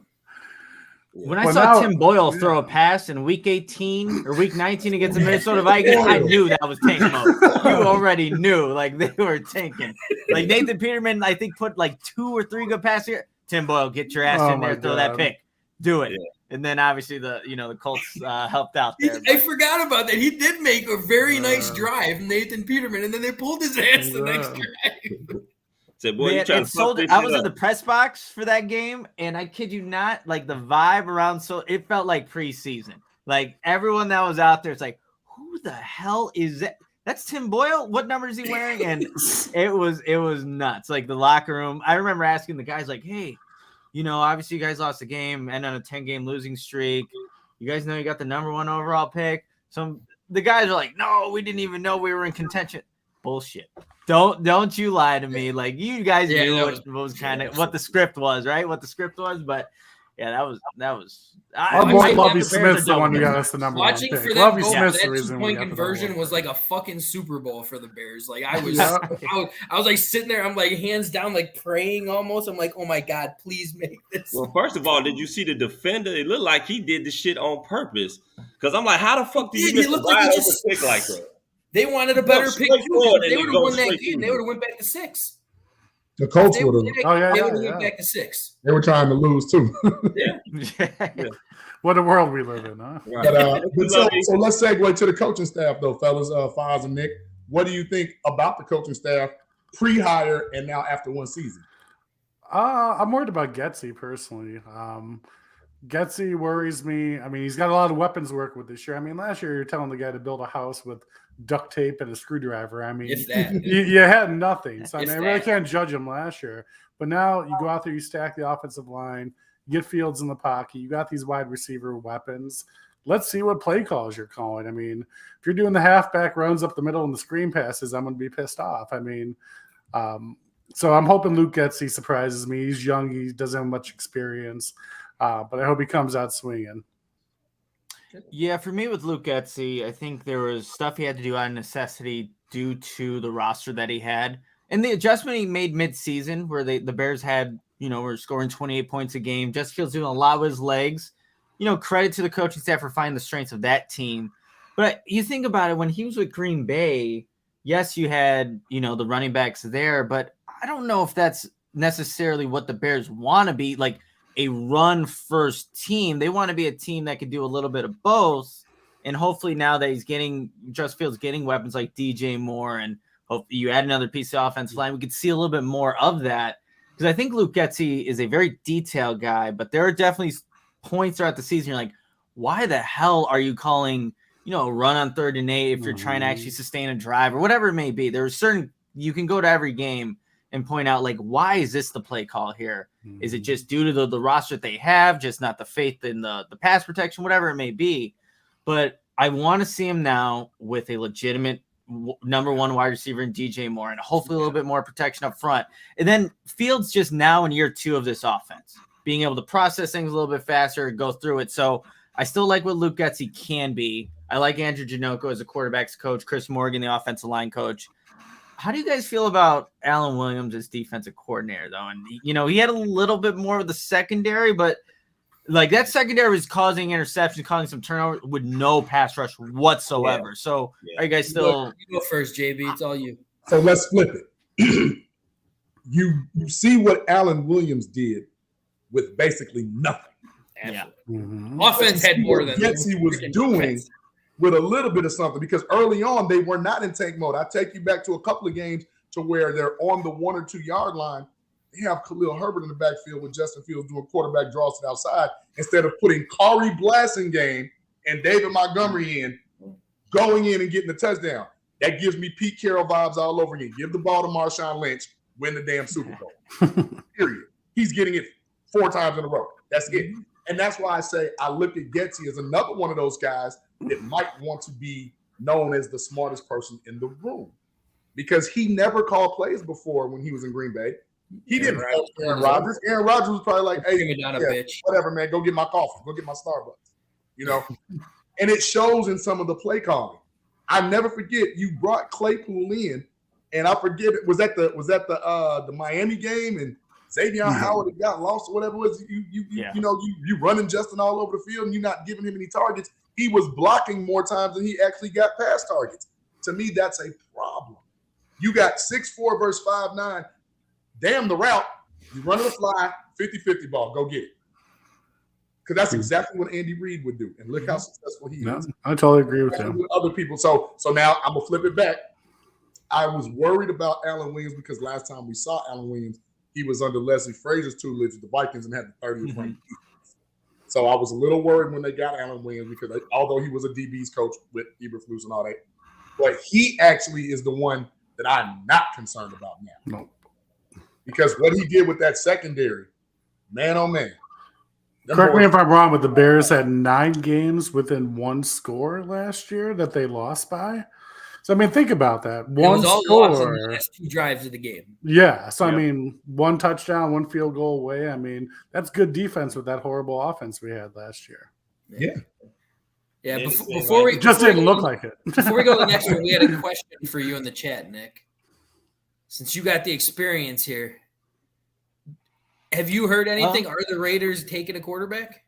When I saw Tim Boyle throw a pass in week 18 or week 19 against the Minnesota Vikings, I knew that was tank mode. You already knew, like, they were tanking. Like, Nathan Peterman, I think, put 2 or 3 good passes here. Tim Boyle, get your ass in there, throw that pick. Do it. Yeah. And then obviously the Colts helped out there. I forgot about that. He did make a very nice drive, Nathan Peterman, and then they pulled his ass the next drive. So, boy, I was in the press box for that game, and I kid you not, like, the vibe around, so it felt like preseason. Like, everyone that was out there, it's like, who the hell is that? That's Tim Boyle? What number is he wearing? And it was nuts. Like, the locker room, I remember asking the guys, like, hey, obviously you guys lost the game and on a 10-game losing streak. You guys know you got the number 1 overall pick. The guys are like, no, we didn't even know we were in contention. Bullshit. Don't you lie to me. Like, you guys knew what was kind of what the script was, right? What the script was, but yeah, that was. Our boy Lovie Smith's the one who got us the number 1 pick. For Lovie that Smith's the that reason 2-point conversion was like a fucking Super Bowl for the Bears. Like, I was like sitting there, I'm like hands down, like praying almost. I'm like, oh my God, please make this. Well, first of all, did you see the defender? It looked like he did the shit on purpose. Because I'm like, how the fuck do you miss a wide open pick like that? They wanted a better pick. They would have won that game. They would have went back to 6. The Colts would have. They would have went back to 6. They were trying to lose too. Yeah. What a world we live in, huh? Right. But so let's segue to the coaching staff, though, fellas. Foz and Nick, what do you think about the coaching staff pre-hire and now after 1 season? I'm worried about Getsy personally. Getsy worries me. I mean, he's got a lot of weapons to work with this year. I mean, last year you're telling the guy to build a house with duct tape and a screwdriver. I mean, you had nothing. So I really can't judge him last year. But now you go out there, you stack the offensive line, get Fields in the pocket. You got these wide receiver weapons. Let's see what play calls you're calling. I mean, if you're doing the halfback runs up the middle and the screen passes, I'm going to be pissed off. I mean, so I'm hoping Luke Getsy surprises me. He's young. He doesn't have much experience. But I hope he comes out swinging. Yeah, for me with Luke Getsy, I think there was stuff he had to do out of necessity due to the roster that he had. And the adjustment he made mid-season where the Bears had, were scoring 28 points a game. Justin Fields doing a lot with his legs. Credit to the coaching staff for finding the strengths of that team. But you think about it, when he was with Green Bay, yes, you had, the running backs there, but I don't know if that's necessarily what the Bears want to be. Like, a run-first team. They want to be a team that can do a little bit of both. And hopefully now that Justin Fields getting weapons like DJ Moore, and hope you add another piece of offensive line, we could see a little bit more of that. Because I think Luke Getsy is a very detailed guy, but there are definitely points throughout the season you're like, why the hell are you calling, a run on 3rd and 8 if you're trying to actually sustain a drive or whatever it may be? There's you can go to every game and point out, like, why is this the play call here? Is it just due to the roster that they have, just not the faith in the pass protection, whatever it may be? But I want to see him now with a legitimate number 1 wide receiver in DJ Moore and hopefully a little bit more protection up front. And then Fields just now in year 2 of this offense, being able to process things a little bit faster, go through it. So I still like what Luke Getsy can be. I like Andrew Janocko as a quarterback's coach, Chris Morgan, the offensive line coach. How do you guys feel about Alan Williams as defensive coordinator, though? And, he had a little bit more of the secondary, but like that secondary was causing interceptions, causing some turnovers with no pass rush whatsoever. So are you guys still? You go first, JB. It's all you. So let's flip it. You see what Alan Williams did with basically nothing. Yeah. Offense had more than Getsy was doing with a little bit of something, because early on they were not in tank mode. I take you back to a couple of games to where they're on the 1 or 2 yard line. They have Khalil Herbert in the backfield with Justin Fields doing quarterback draws to the outside instead of putting Corey Blasingame and David Montgomery in, going in and getting the touchdown. That gives me Pete Carroll vibes all over again. Give the ball to Marshawn Lynch, win the damn Super Bowl. Period. He's getting it 4 times in a row. That's it. And that's why I say I look at Getsy as another one of those guys that might want to be known as the smartest person in the room, because he never called plays before when he was in Green Bay. He didn't help Aaron Rodgers. Aaron Rodgers was probably like, hey, whatever, man, go get my coffee, go get my Starbucks, And it shows in some of the play calling. I never forget, you brought Claypool in, and I forget, was that the Miami game, and Xavier Howard had got lost or whatever it was. You running Justin all over the field and you're not giving him any targets. He was blocking more times than he actually got pass targets. To me, that's a problem. You got 6'4" versus 5'9". Damn the route. You run the fly, 50-50 ball. Go get it. Because that's exactly what Andy Reid would do. And look how successful he is. I totally agree with him. With other people. So now I'm going to flip it back. I was worried about Alan Williams because last time we saw Alan Williams, he was under Leslie Frazier's tutelage with the Vikings and had the 30th ranked defense. So I was a little worried when they got Alan Williams because although he was a DB's coach with Eberflus and all that, but he actually is the one that I'm not concerned about now. No. Because what he did with that secondary, man, oh man. Correct me if I'm wrong, but the Bears had 9 games within 1 score last year that they lost by. So, I mean, think about that. One score. Lost in the last 2 drives of the game. Yeah. So, I mean, 1 touchdown, 1 field goal away. I mean, that's good defense with that horrible offense we had last year. Yeah. Yeah. Before we just didn't look like it. Before we go to the next one, we had a question for you in the chat, Nick. Since you got the experience here, have you heard anything? Are the Raiders taking a quarterback?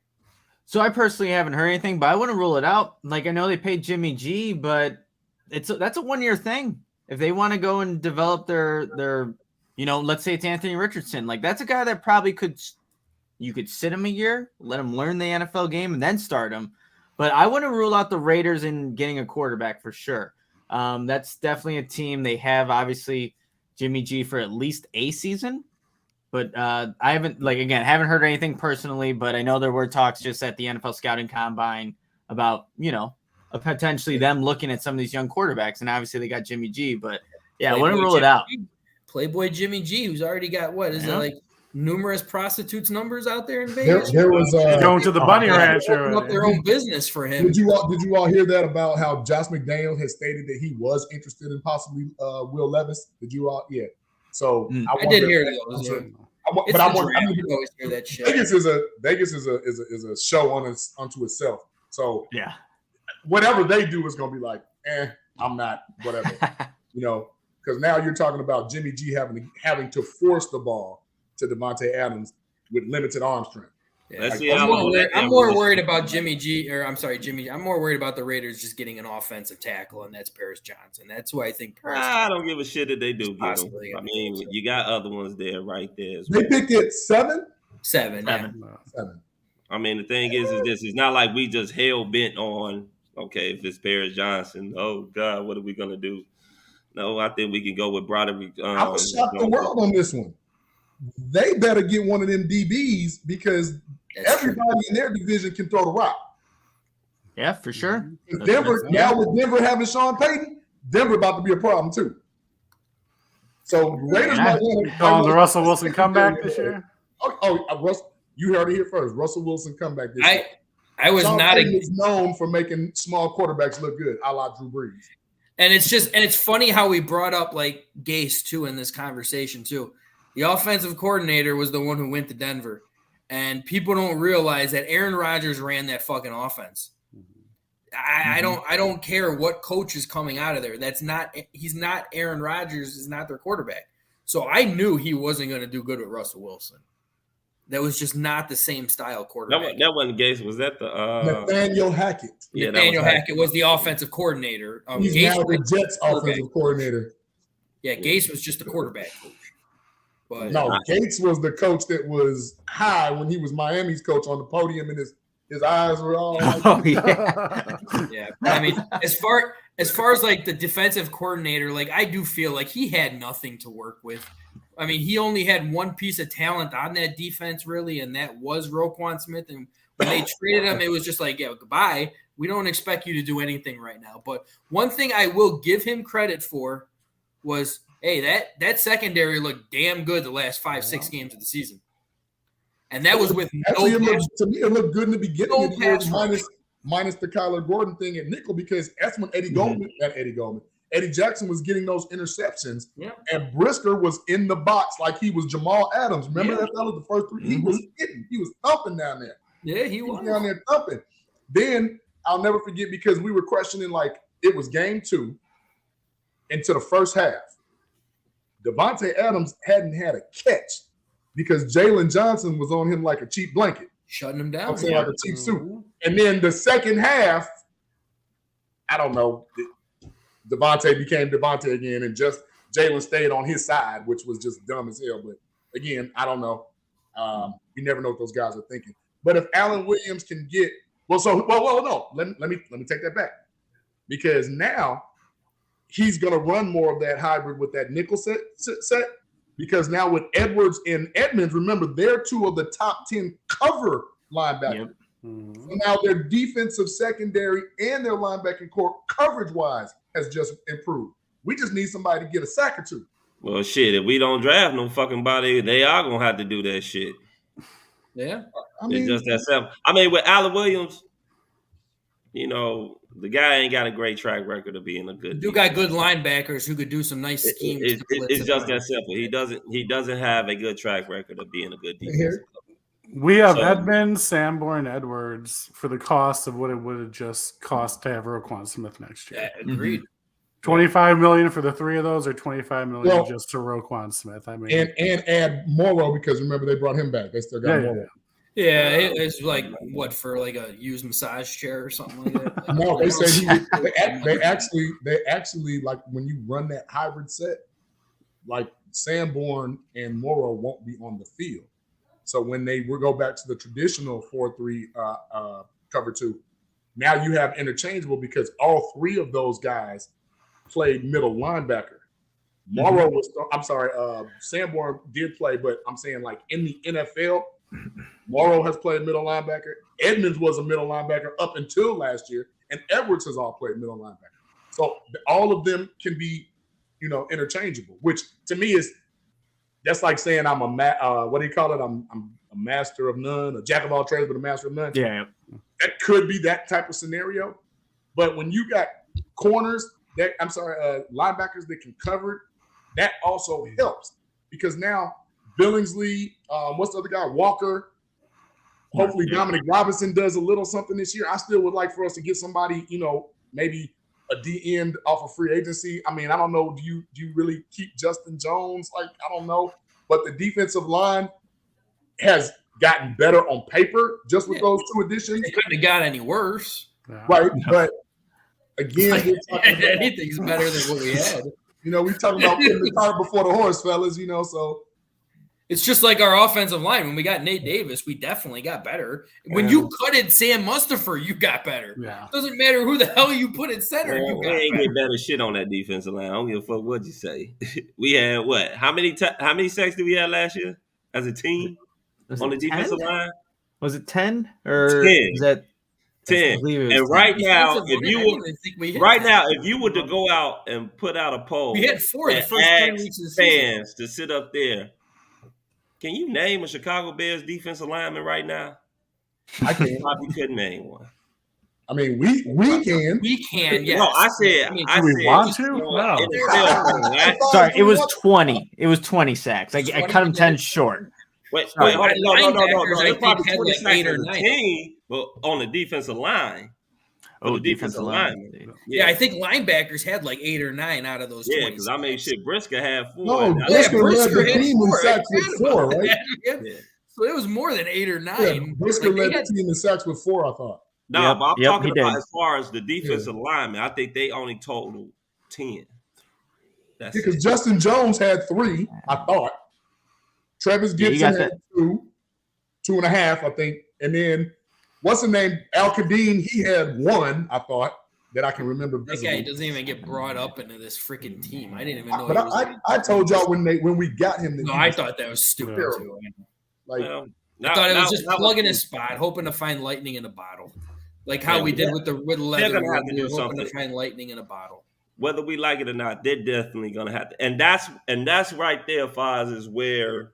So I personally haven't heard anything, but I wouldn't rule it out. Like, I know they paid Jimmy G, but that's a 1-year thing. If they want to go and develop their let's say it's Anthony Richardson, like that's a guy that probably you could sit him a year, let him learn the NFL game, and then start him. But I wouldn't rule out the Raiders in getting a quarterback for sure. That's definitely a team. They have obviously Jimmy G for at least a season. But I haven't heard anything personally, but I know there were talks just at the NFL Scouting Combine about, potentially them looking at some of these young quarterbacks. And obviously they got Jimmy G, but I wouldn't rule it out. Playboy Jimmy G, who's already got numerous prostitutes numbers out there in Vegas? There was going to the Bunny Ranch. Up their own business for him. Did you all hear that about how Josh McDaniels has stated that he was interested in possibly Will Levis? Did you all? Yeah. So I did hear that. But I want to always hear that shit. Vegas is a show unto itself. So yeah, whatever they do is going to be like, I'm not whatever, because now you're talking about Jimmy G having to force the ball to Devontae Adams with limited arm strength. Yeah. I'm more worried about Jimmy G. I'm more worried about the Raiders just getting an offensive tackle, and that's Paris Johnson. That's who I think. I don't give a shit that they do get him. I mean, you got other ones there, right there. They picked it 7. 7. I mean, the thing is this: it's not like we just hell bent on. Okay, if it's Paris Johnson, oh God, what are we gonna do? No, I think we can go with Broderick. I was shocked the world on this one. They better get one of them DBs because everybody in their division can throw the rock. Yeah, for sure. Denver, now with Denver having Sean Payton, Denver about to be a problem too. So Raiders might want to the Russell Wilson comeback this year. Russell, you heard it here first. Russell Wilson comeback this year. I was Sean not Payton is known for making small quarterbacks look good, a la Drew Brees. And it's funny how we brought up like Gase too in this conversation too. The offensive coordinator was the one who went to Denver, and people don't realize that Aaron Rodgers ran that fucking offense. I don't care what coach is coming out of there. He's not Aaron Rodgers is not their quarterback. So I knew he wasn't going to do good with Russell Wilson. That was just not the same style quarterback. That wasn't Gase. Was that the Nathaniel Hackett? Yeah, Nathaniel Hackett was the offensive coordinator. He's Gase now the Jets offensive coordinator. Yeah, Gase was just the quarterback coach. But no, Gates was the coach that was high when he was Miami's coach on the podium, and his eyes were all. Yeah. I mean, as far as like the defensive coordinator, like I do feel like he had nothing to work with. I mean, he only had one piece of talent on that defense, really, and that was Roquan Smith. And when they traded him, it was just like, yeah, goodbye. We don't expect you to do anything right now. But one thing I will give him credit for was, hey, that secondary looked damn good the last 5-6 games of the season. And that was with actually, to me, it looked good in the beginning of the year, minus the Kyler Gordon thing at nickel, because that's when Eddie Jackson was getting those interceptions, and Brisker was in the box like he was Jamal Adams. Remember that fella the first three? He was hitting. He was thumping down there. Yeah, he was down there thumping. Then I'll never forget, because we were questioning, like, it was game 2 into the first half. Devontae Adams hadn't had a catch because Jalen Johnson was on him like a cheap blanket. Shutting him down. I'm saying like a cheap suit. And then the second half, I don't know, Devontae became Devontae again, and just Jalen stayed on his side, which was just dumb as hell. But again, I don't know. You never know what those guys are thinking. But if Allen Williams can get no, let me take that back, because now he's going to run more of that hybrid with that nickel set, because now with Edwards and Edmonds, remember, they're 2 of the top 10 cover linebackers. So now their defensive secondary and their linebacking core coverage-wise has just improved. We just need somebody to get a sack or 2. Well, shit, if we don't draft no fucking body, they are going to have to do that shit. Yeah. It's just that simple. I mean, with Allen Williams, the guy ain't got a great track record of being a good. You got good linebackers who could do some nice schemes. It's just that simple. He doesn't have a good track record of being a good defensive player. We have Edmonds, Sanborn, Edwards for the cost of what it would have just cost to have Roquan Smith next year. Yeah, agreed. $25 million for the 3 of those, or $25 million just to Roquan Smith. I mean, and add Moreno, because remember they brought him back. They still got Moreno. Yeah, it's like what, for like a used massage chair or something like that. No, they said they actually like when you run that hybrid set, like Sanborn and Morrow won't be on the field. So when they will go back to the traditional 4-3 cover 2, now you have interchangeable, because all 3 of those guys played middle linebacker. Morrow was, Sanborn did play, but I'm saying like in the NFL, Morrow has played middle linebacker. Edmonds was a middle linebacker up until last year, and Edwards has all played middle linebacker. So all of them can be, interchangeable. Which to me that's like saying I'm what do you call it? I'm a master of none, a jack of all trades, but a master of none. Yeah, that could be that type of scenario. But when you got linebackers that can cover, that also helps, because now Billingsley, what's the other guy? Walker. Hopefully Dominic Robinson does a little something this year. I still would like for us to get somebody, maybe a D end off of free agency. I mean, I don't know. Do you really keep Justin Jones? Like, I don't know. But the defensive line has gotten better on paper just with those 2 additions. It couldn't have got any worse. Right. But again, anything's better than what we had. We talking about putting the cart before the horse, fellas, so. It's just like our offensive line. When we got Nate Davis, we definitely got better. When you cutted Sam Mustipher, you got better. Yeah. It doesn't matter who the hell you put at center. We ain't get better shit on that defensive line. I don't give a fuck what you say. We had what? How many sacks did we have last year as a team on the defensive line? Was it 10 or 10. Is that 10. And right now, if you were to go out and put out a poll, we had 4 the first 3 weeks of the fans to sit up there. Can you name a Chicago Bears defensive lineman right now? I can't. Probably couldn't name one. I mean, we can. We can, yes. No, I said, do we want to? No. Sorry, it was 20. It was 20 sacks. I cut him 10 short. Wait, no. It's probably 20 like 8 or sacks 9. team, but on the defensive line. Oh, the defensive lineman. Yeah, I think linebackers had like 8 or 9 out of those 20. Yeah, because I mean, shit, Brisker had 4. No, Brisker led the team in sacks with 4, right? Yeah. So it was more than 8 or 9. Yeah, Brisker led the team in sacks with 4, I thought. No, but I'm talking about as far as the defensive linemen. I think they only totaled 10. That's because Justin Jones had 3, I thought. Travis Gibson had 2.5, I think. And then, what's the name? Al Kadeen, he had 1, I thought, that I can remember. That guy doesn't even get brought up into this freaking team. I didn't even know. But I told y'all when we got him. No, I thought that was stupid too. Like, I thought it was just plugging a spot, hoping to find lightning in a bottle. Like how we did with leather. They're gonna have to do something to find lightning in a bottle. Whether we like it or not, they're definitely gonna have to. And that's right there, Foz, is where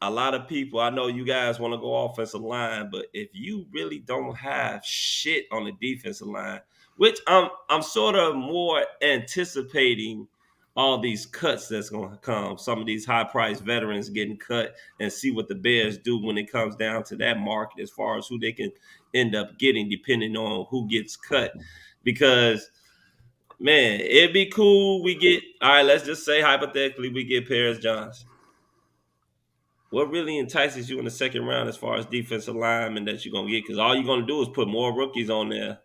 a lot of people, I know you guys want to go offensive line, but if you really don't have shit on the defensive line, which I'm sort of more anticipating all these cuts that's going to come, some of these high-priced veterans getting cut, and see what the Bears do when it comes down to that market as far as who they can end up getting depending on who gets cut. Because, man, it'd be cool we get, all right, let's just say hypothetically we get Paris Johnson. What really entices you in the second round as far as defensive linemen that you're going to get? Because all you're going to do is put more rookies on there.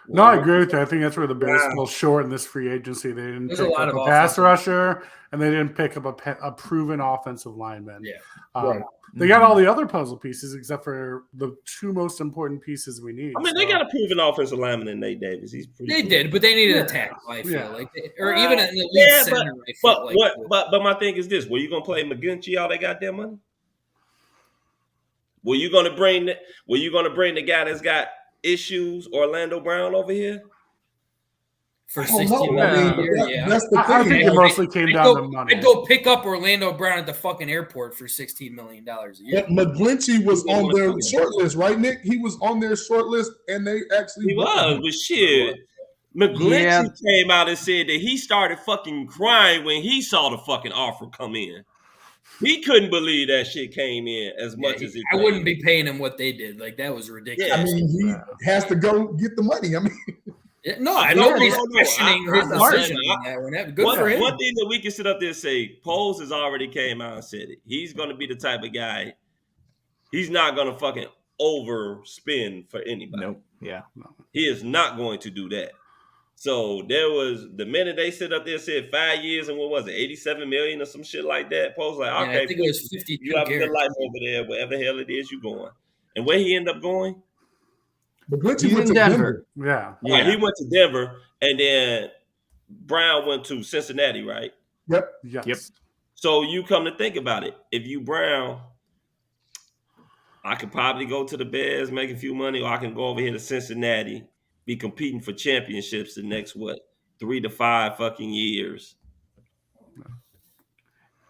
No, I agree with you. I think that's where the Bears fell short in this free agency. They didn't pick up a pass rusher, and they didn't pick up a proven offensive lineman. Yeah, They got all the other puzzle pieces except for the 2 most important pieces we need. I mean, they got a proven offensive lineman in Nate Davis. He's pretty. They did, but they needed a tackle. I feel like, or even an elite center. But my thing is this: were you gonna play McGlinchey all that goddamn money? Were you gonna bring the guy that's got issues, Orlando Brown, over here? For $16 million a year, that's the thing. I think it mostly came down to money. I'd go pick up Orlando Brown at the fucking airport for $16 million a year. But McGlinchey was on their short list, right, Nick? He was on their short list, and they actually he was. But shit, McGlinchey came out and said that he started fucking crying when he saw the fucking offer come in. He couldn't believe that shit came in as much as it. I wouldn't be paying him what they did. Like that was ridiculous. Yeah, I mean, he has to go get the money. I mean. Nobody's questioning his decision on that one. Good for him. One thing that we can sit up there and say, Poles has already came out and said it. He's going to be the type of guy. He's not going to fucking overspend for anybody. Nope. Yeah. No. He is not going to do that. So there was the minute they sit up there and said 5 years and what was it, $87 million or some shit like that. Poles like, okay, I think it was 52. You have a good life over there, wherever the hell it is you going. And where he ended up going? McGlinchey went to Denver. Yeah. Right, he went to Denver, and then Brown went to Cincinnati, right? Yep. So you come to think about it, if you Brown, I could probably go to the Bears, make a few money, or I can go over here to Cincinnati, be competing for championships the next 3 to 5 fucking years.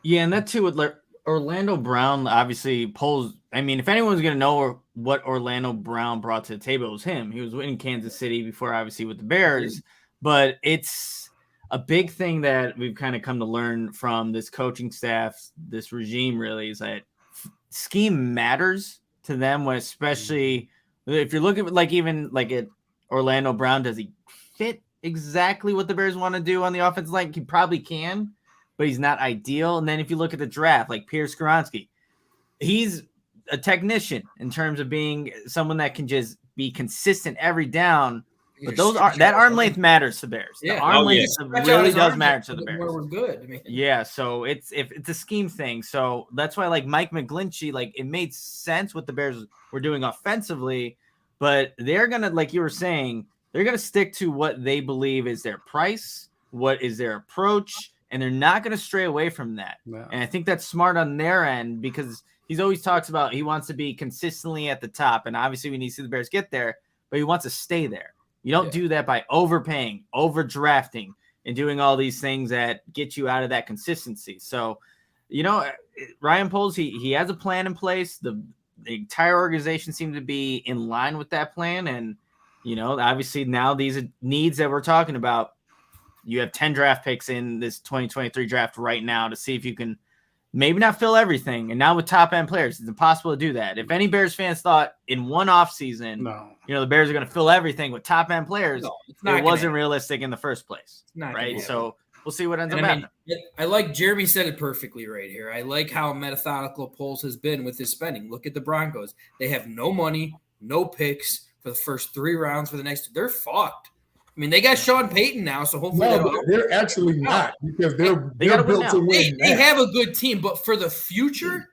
Yeah, and that too with Orlando Brown obviously pulls. I mean, if anyone's going to know what Orlando Brown brought to the table, it was him. He was in Kansas City before, obviously, with the Bears. But it's a big thing that we've kind of come to learn from this coaching staff, this regime, really, is that scheme matters to them, when especially if you're looking at Orlando Brown, does he fit exactly what the Bears want to do on the offensive line? He probably can, but he's not ideal. And then if you look at the draft, like Pierre Skoronski, he's a technician in terms of being someone that can just be consistent every down. But that arm length matters to Bears. Yeah. The arm length really does matter to the Bears. Where we're good. I mean. Yeah, so it's a scheme thing. So that's why Mike McGlinchey, it made sense what the Bears were doing offensively, but they're gonna, like you were saying, they're gonna stick to what they believe is their price, what is their approach, and they're not going to stray away from that. No. And I think that's smart on their end because he's always talks about he wants to be consistently at the top. And obviously we need to see the Bears get there, but he wants to stay there. You don't do that by overpaying, overdrafting, and doing all these things that get you out of that consistency. So, Ryan Poles, he has a plan in place. The entire organization seemed to be in line with that plan. And, obviously now these needs that we're talking about, you have 10 draft picks in this 2023 draft right now to see if you can maybe not fill everything. And now with top-end players, it's impossible to do that. If any Bears fans thought in one offseason, the Bears are going to fill everything with top-end players, it wasn't realistic in the first place, right? So we'll see what ends up happening. I like Jeremy said it perfectly right here. I like how methodical Poles has been with his spending. Look at the Broncos. They have no money, no picks for the first 3 rounds for the next. They're fucked. I mean, they got Sean Payton now, so hopefully they're actually not because they're built to win. They have a good team, but for the future,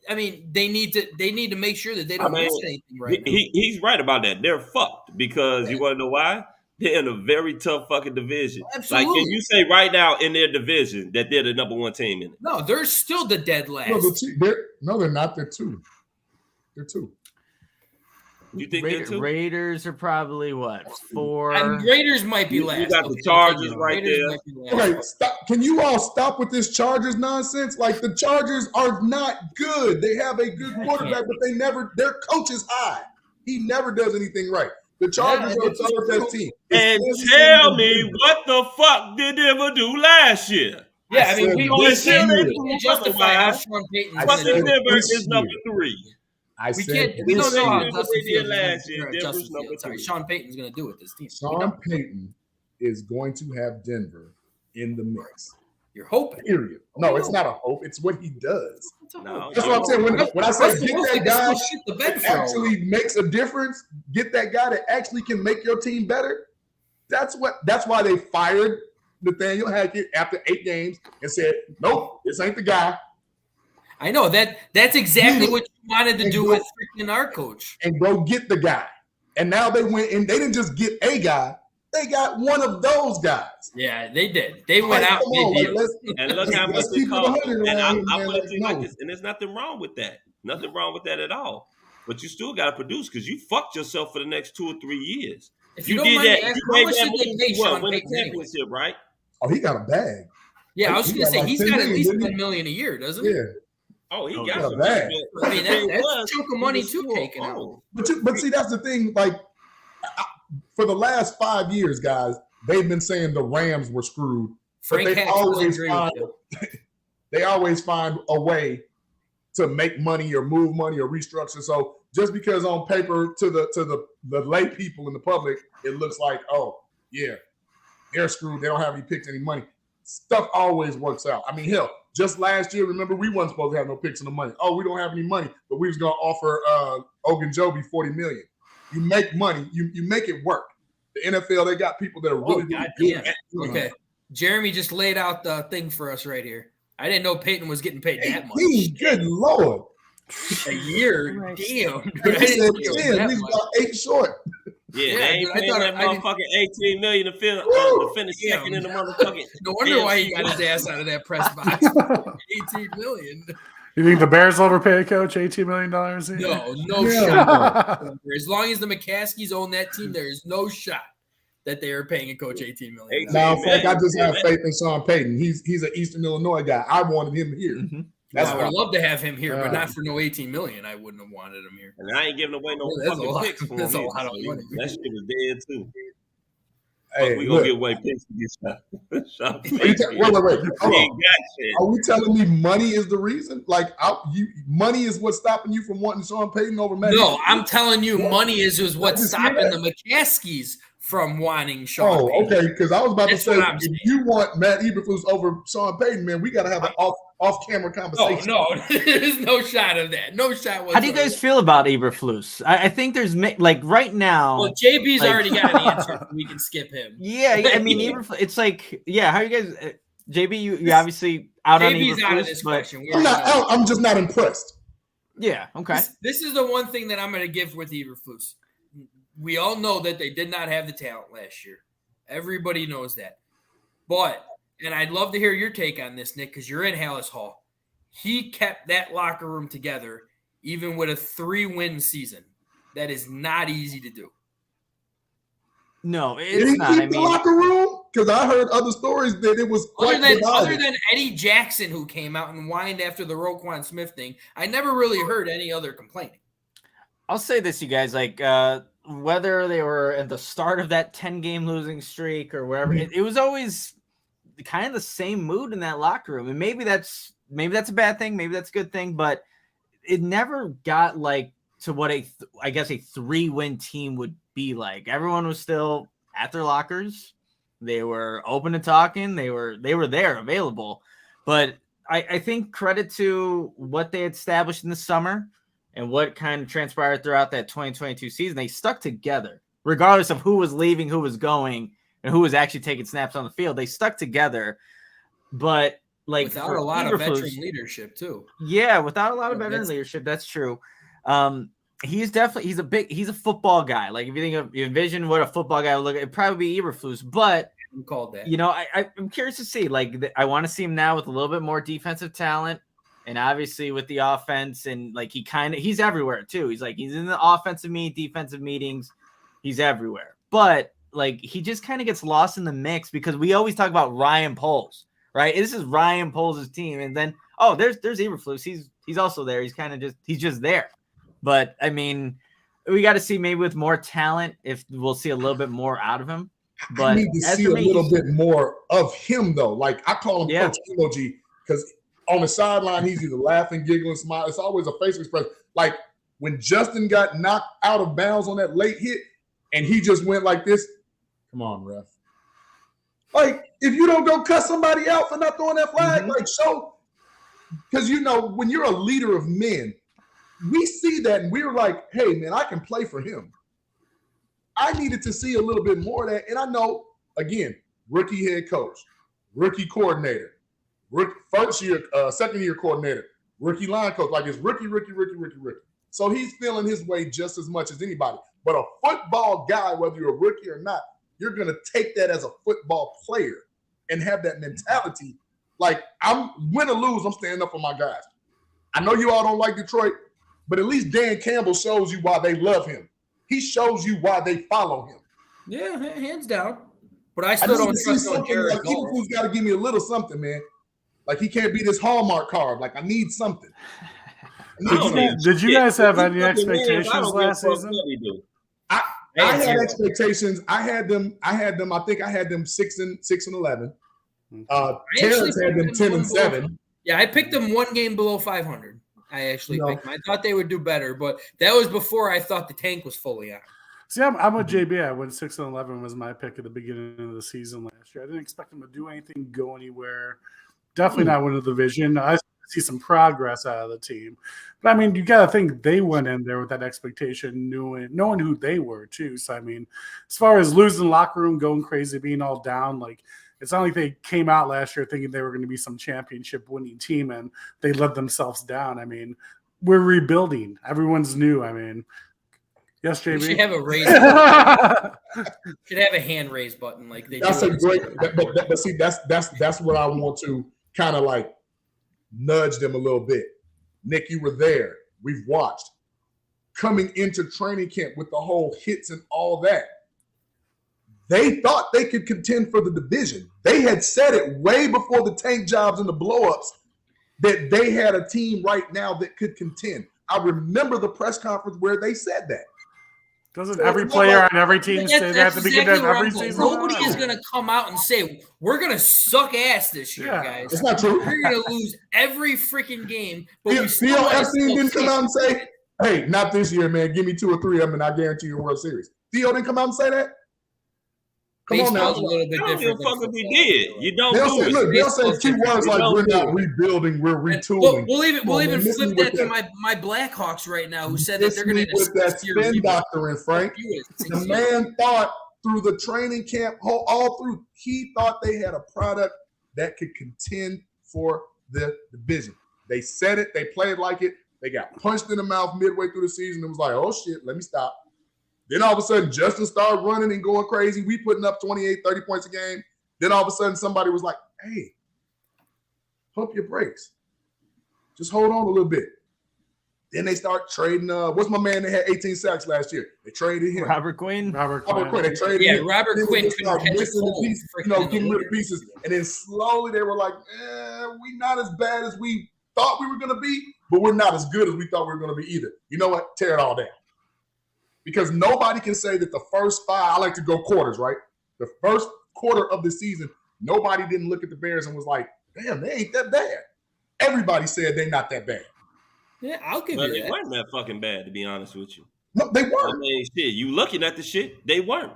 they need to make sure that they don't miss anything right now. He's right about that. They're fucked because you want to know why? They're in a very tough fucking division. Absolutely. Like, can you say right now in their division that they're the number 1 team in it? No, they're still the dead last. No, they're not. They're 2. They're 2. You think they're 2? Raiders are probably what, 4? And Raiders might be last. You got the Chargers right there. Okay, stop. Can you all stop with this Chargers nonsense? Like, the Chargers are not good. They have a good quarterback, but their coach is high. He never does anything right. The Chargers are the third best team. And tell me what the fuck did they ever do last year? Yeah, we always justify how Sean Payton is number 3. We don't know how Justin Fields last year. Sean Payton's going to do with this team. Sean Payton is going to have Denver in the mix. You're hoping. Period. No, it's not a hope. It's what he does. No, that's what I'm saying. When I say get that guy that actually makes a difference, get that guy that actually can make your team better. That's why they fired Nathaniel Hackett after 8 games and said, "Nope, this ain't the guy." I know that's exactly what you wanted to do with freaking our coach. And go get the guy. And now they went and they didn't just get a guy. They got one of those guys. Yeah, they did. They went out. And look how much it cost. And I put it to you like this. And there's nothing wrong with that. Nothing wrong with that at all. But you still got to produce because you fucked yourself for the next 2 or 3 years. If you did that, how much did they pay Sean Payton championship, right? Oh, he got a bag. Yeah, I was going to say he's got at least $10 million a year, doesn't he? Yeah. Oh, he got a bag. I mean, that's a chunk of money too taken out. But see, that's the thing. Like, for the last 5 years, guys, they've been saying the Rams were screwed. Frank they always find a way to make money or move money or restructure. So just because on paper to the lay people in the public, it looks like, oh yeah, they're screwed. They don't have any picks, any money. Stuff always works out. I mean, hell, just last year, remember, we wasn't supposed to have no picks in the money. Oh, we don't have any money, but we was going to offer Ogunjobi $40 million. You make money. You make it work. The NFL, they got people that are really good. Okay. Jeremy just laid out the thing for us right here. I didn't know Peyton was getting paid that much. Good Lord. A year? Damn. He's about 8 short. Yeah, they ain't paying that motherfucking $18 million to finish second in the motherfucking. No wonder why he got his ass out of that press box. $18 million. You think the Bears will overpay a coach $18 million? No shot. As long as the McCaskies own that team, there is no shot that they are paying a coach $18 million. Now, Frank, I just have faith in Sean Payton. He's an Eastern Illinois guy. I wanted him here. Mm-hmm. I would love to have him here, but not for no $18 million. I wouldn't have wanted him here. And I ain't giving away no fucking picks for him. That's a lot of money. That shit was dead too. Hey, we gonna give away picks to get shot. Wait. Are we telling me money is the reason? Like, money is what's stopping you from wanting Sean Payton over Matt? No, I'm telling you, money is what's stopping the McCaskies from wanting Sean Payton. Okay, because I was about to say, if you want Matt Eberflus over Sean Payton, man, we got to have an off-camera conversation. No, there's no shot of that. No shot whatsoever. How do you guys feel about Eberflus? I think there's, like, right now. Well, JB's already got an answer. We can skip him. Yeah, I mean, Eberflus, it's like, yeah, how are you guys? JB, you obviously out on Eberflus. JB's out of this question. I'm just not impressed. Yeah, okay. This is the one thing that I'm going to give with Eberflus. We all know that they did not have the talent last year. Everybody knows that. But and I'd love to hear your take on this, Nick, because you're in Hallis Hall. He kept that locker room together, even with a 3-win season. That is not easy to do. No, Did it's he not. keep the locker room? Because I heard other stories that it was quite other than Eddie Jackson, who came out and whined after the Roquan Smith thing. I never really heard any other complaining. I'll say this, you guys, like whether they were at the start of that 10-game losing streak or wherever, it was always kind of the same mood in that locker room. And maybe that's a bad thing, maybe that's a good thing, but it never got like to what I guess a 3-win team would be like. Everyone was still at their lockers. They were open to talking. They were there, available. But I think credit to what they established in the summer and what kind of transpired throughout that 2022 season. They stuck together, regardless of who was leaving, who was going, and who was actually taking snaps on the field. They stuck together, but like without a lot of veteran leadership too. Yeah, without a lot of veteran leadership, that's true. He's a football guy. Like if you envision what a football guy would look like, it'd probably be Eberflus. But called that. You know, I'm curious to see. Like I want to see him now with a little bit more defensive talent, and obviously with the offense, and like he's everywhere too. He's in the offensive defensive meetings. He's everywhere. But like he just kind of gets lost in the mix because we always talk about Ryan Poles, right? This is Ryan Poles' team, and then there's Eberflus. He's also there. He's just there. But I mean, we got to see maybe with more talent if we'll see a little bit more out of him. But I need to see a little bit more of him though. Like I call him Coach Emoji because on the sideline he's either laughing, giggling, smiling. It's always a facial expression. Like when Justin got knocked out of bounds on that late hit, and he just went like this. Come on, ref. Like if you don't go cut somebody out for not throwing that flag, like show. Because when you're a leader of men. We see that and we were like, hey, man, I can play for him. I needed to see a little bit more of that. And I know, again, rookie head coach, rookie coordinator, second-year coordinator, rookie line coach. Like it's rookie. So he's feeling his way just as much as anybody. But a football guy, whether you're a rookie or not, you're going to take that as a football player and have that mentality. Like, win or lose, I'm standing up for my guys. I know you all don't like Detroit, but at least Dan Campbell shows you why they love him. He shows you why they follow him. Yeah, hands down. But I still don't trust on Jared Goff. Eberflus got to give me a little something, man. Like he can't be this Hallmark card. Like I need something. Did you guys have any expectations last season? I had expectations. I had them. I think I had them 6-11. Terrence had them 10-7. Yeah, I picked them one game below 500. I actually picked them. I thought they would do better, but that was before I thought the tank was fully on. See, I'm with JB. I went 6-11 was my pick at the beginning of the season last year. I didn't expect them to do anything, go anywhere. Definitely not win the division. I see some progress out of the team. But, I mean, you got to think they went in there with that expectation, knowing who they were, too. So, I mean, as far as losing the locker room, going crazy, being all down, like, it's not like they came out last year thinking they were going to be some championship winning team and they let themselves down. I mean, we're rebuilding. Everyone's new. I mean, yes, JB. We should have a raise button. Should have a hand raise button like they that's do. That's a great but see, that's what I want to kind of like nudge them a little bit. Nick, you were there. We've watched. Coming into training camp with the whole hits and all that. They thought they could contend for the division. They had said it way before the tank jobs and the blowups that they had a team right now that could contend. I remember the press conference where they said that. Doesn't every player on every team say that at the beginning of every season? Nobody is going to come out and say, we're going to suck ass this year, guys. It's not true. We're going to lose every freaking game. But Theo Epstein didn't come out and say, hey, not this year, man. Give me 2 or 3 of them and I guarantee you a World Series. Theo didn't come out and say that? Come on now. A little bit different. Fuck if he did. You don't they'll do say, it. look, they'll say 2 words like we're not rebuilding, we're retooling. We'll even flip that to my Blackhawks right now, who said that they're going to with that spin doctrine, Frank. The man thought through the training camp, all through, he thought they had a product that could contend for the division. They said it. They played like it. They got punched in the mouth midway through the season. It was like, oh shit, let me stop. Then all of a sudden, Justin started running and going crazy. We putting up 28, 30 points a game. Then all of a sudden, somebody was like, hey, pump your brakes. Just hold on a little bit. Then they start trading. What's my man that had 18 sacks last year? They traded him. Robert Quinn. They traded him. Robert Quinn couldn't catch a ball. Getting rid of pieces. And then slowly they were like, we're not as bad as we thought we were going to be, but we're not as good as we thought we were going to be either. You know what? Tear it all down. Because nobody can say that the first 5, I like to go quarters, right? The first quarter of the season, nobody didn't look at the Bears and was like, damn, they ain't that bad. Everybody said they're not that bad. Yeah, I'll give you that. They weren't that fucking bad, to be honest with you. No, they weren't. I mean, shit, you looking at the shit, they weren't.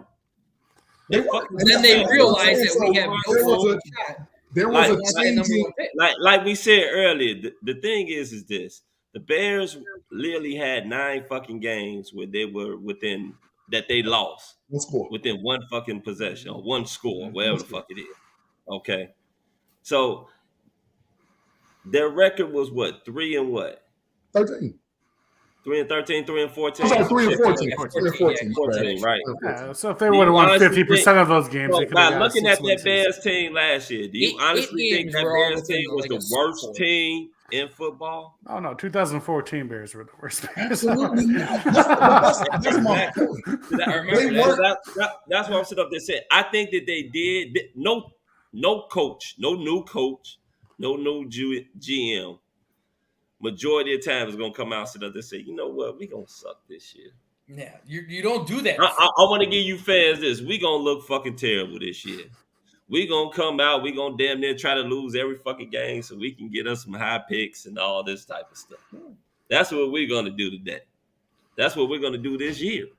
They weren't. And then they realized that we have no shot. There was a changing. Like we said earlier, the thing is this. The Bears literally had 9 fucking games where they were within, that they lost. One score. Within one fucking possession or one score, whatever the fuck it is. Okay. So their record was what? 3 and what? 13. 3 and 13, 3 and 14. I'm sorry, 3 and 14. 3 and 14. 14, right. Yeah, so if they would have won 50% of those games, they could have by looking at that Bears team last year, do you honestly think that Bears team was the worst team in football? Oh, no. 2014 Bears were the worst Bears. Absolutely not. That's my point. That's what I'm sitting up there saying. I think that they did. No coach, no new coach, no new GM. Majority of the time is going to come out and sit up there and say, you know what, we going to suck this year. Yeah, you don't do that. I want to give you fans this. We going to look fucking terrible this year. We going to come out. We going to damn near try to lose every fucking game so we can get us some high picks and all this type of stuff. That's what we're going to do today. That's what we're going to do this year.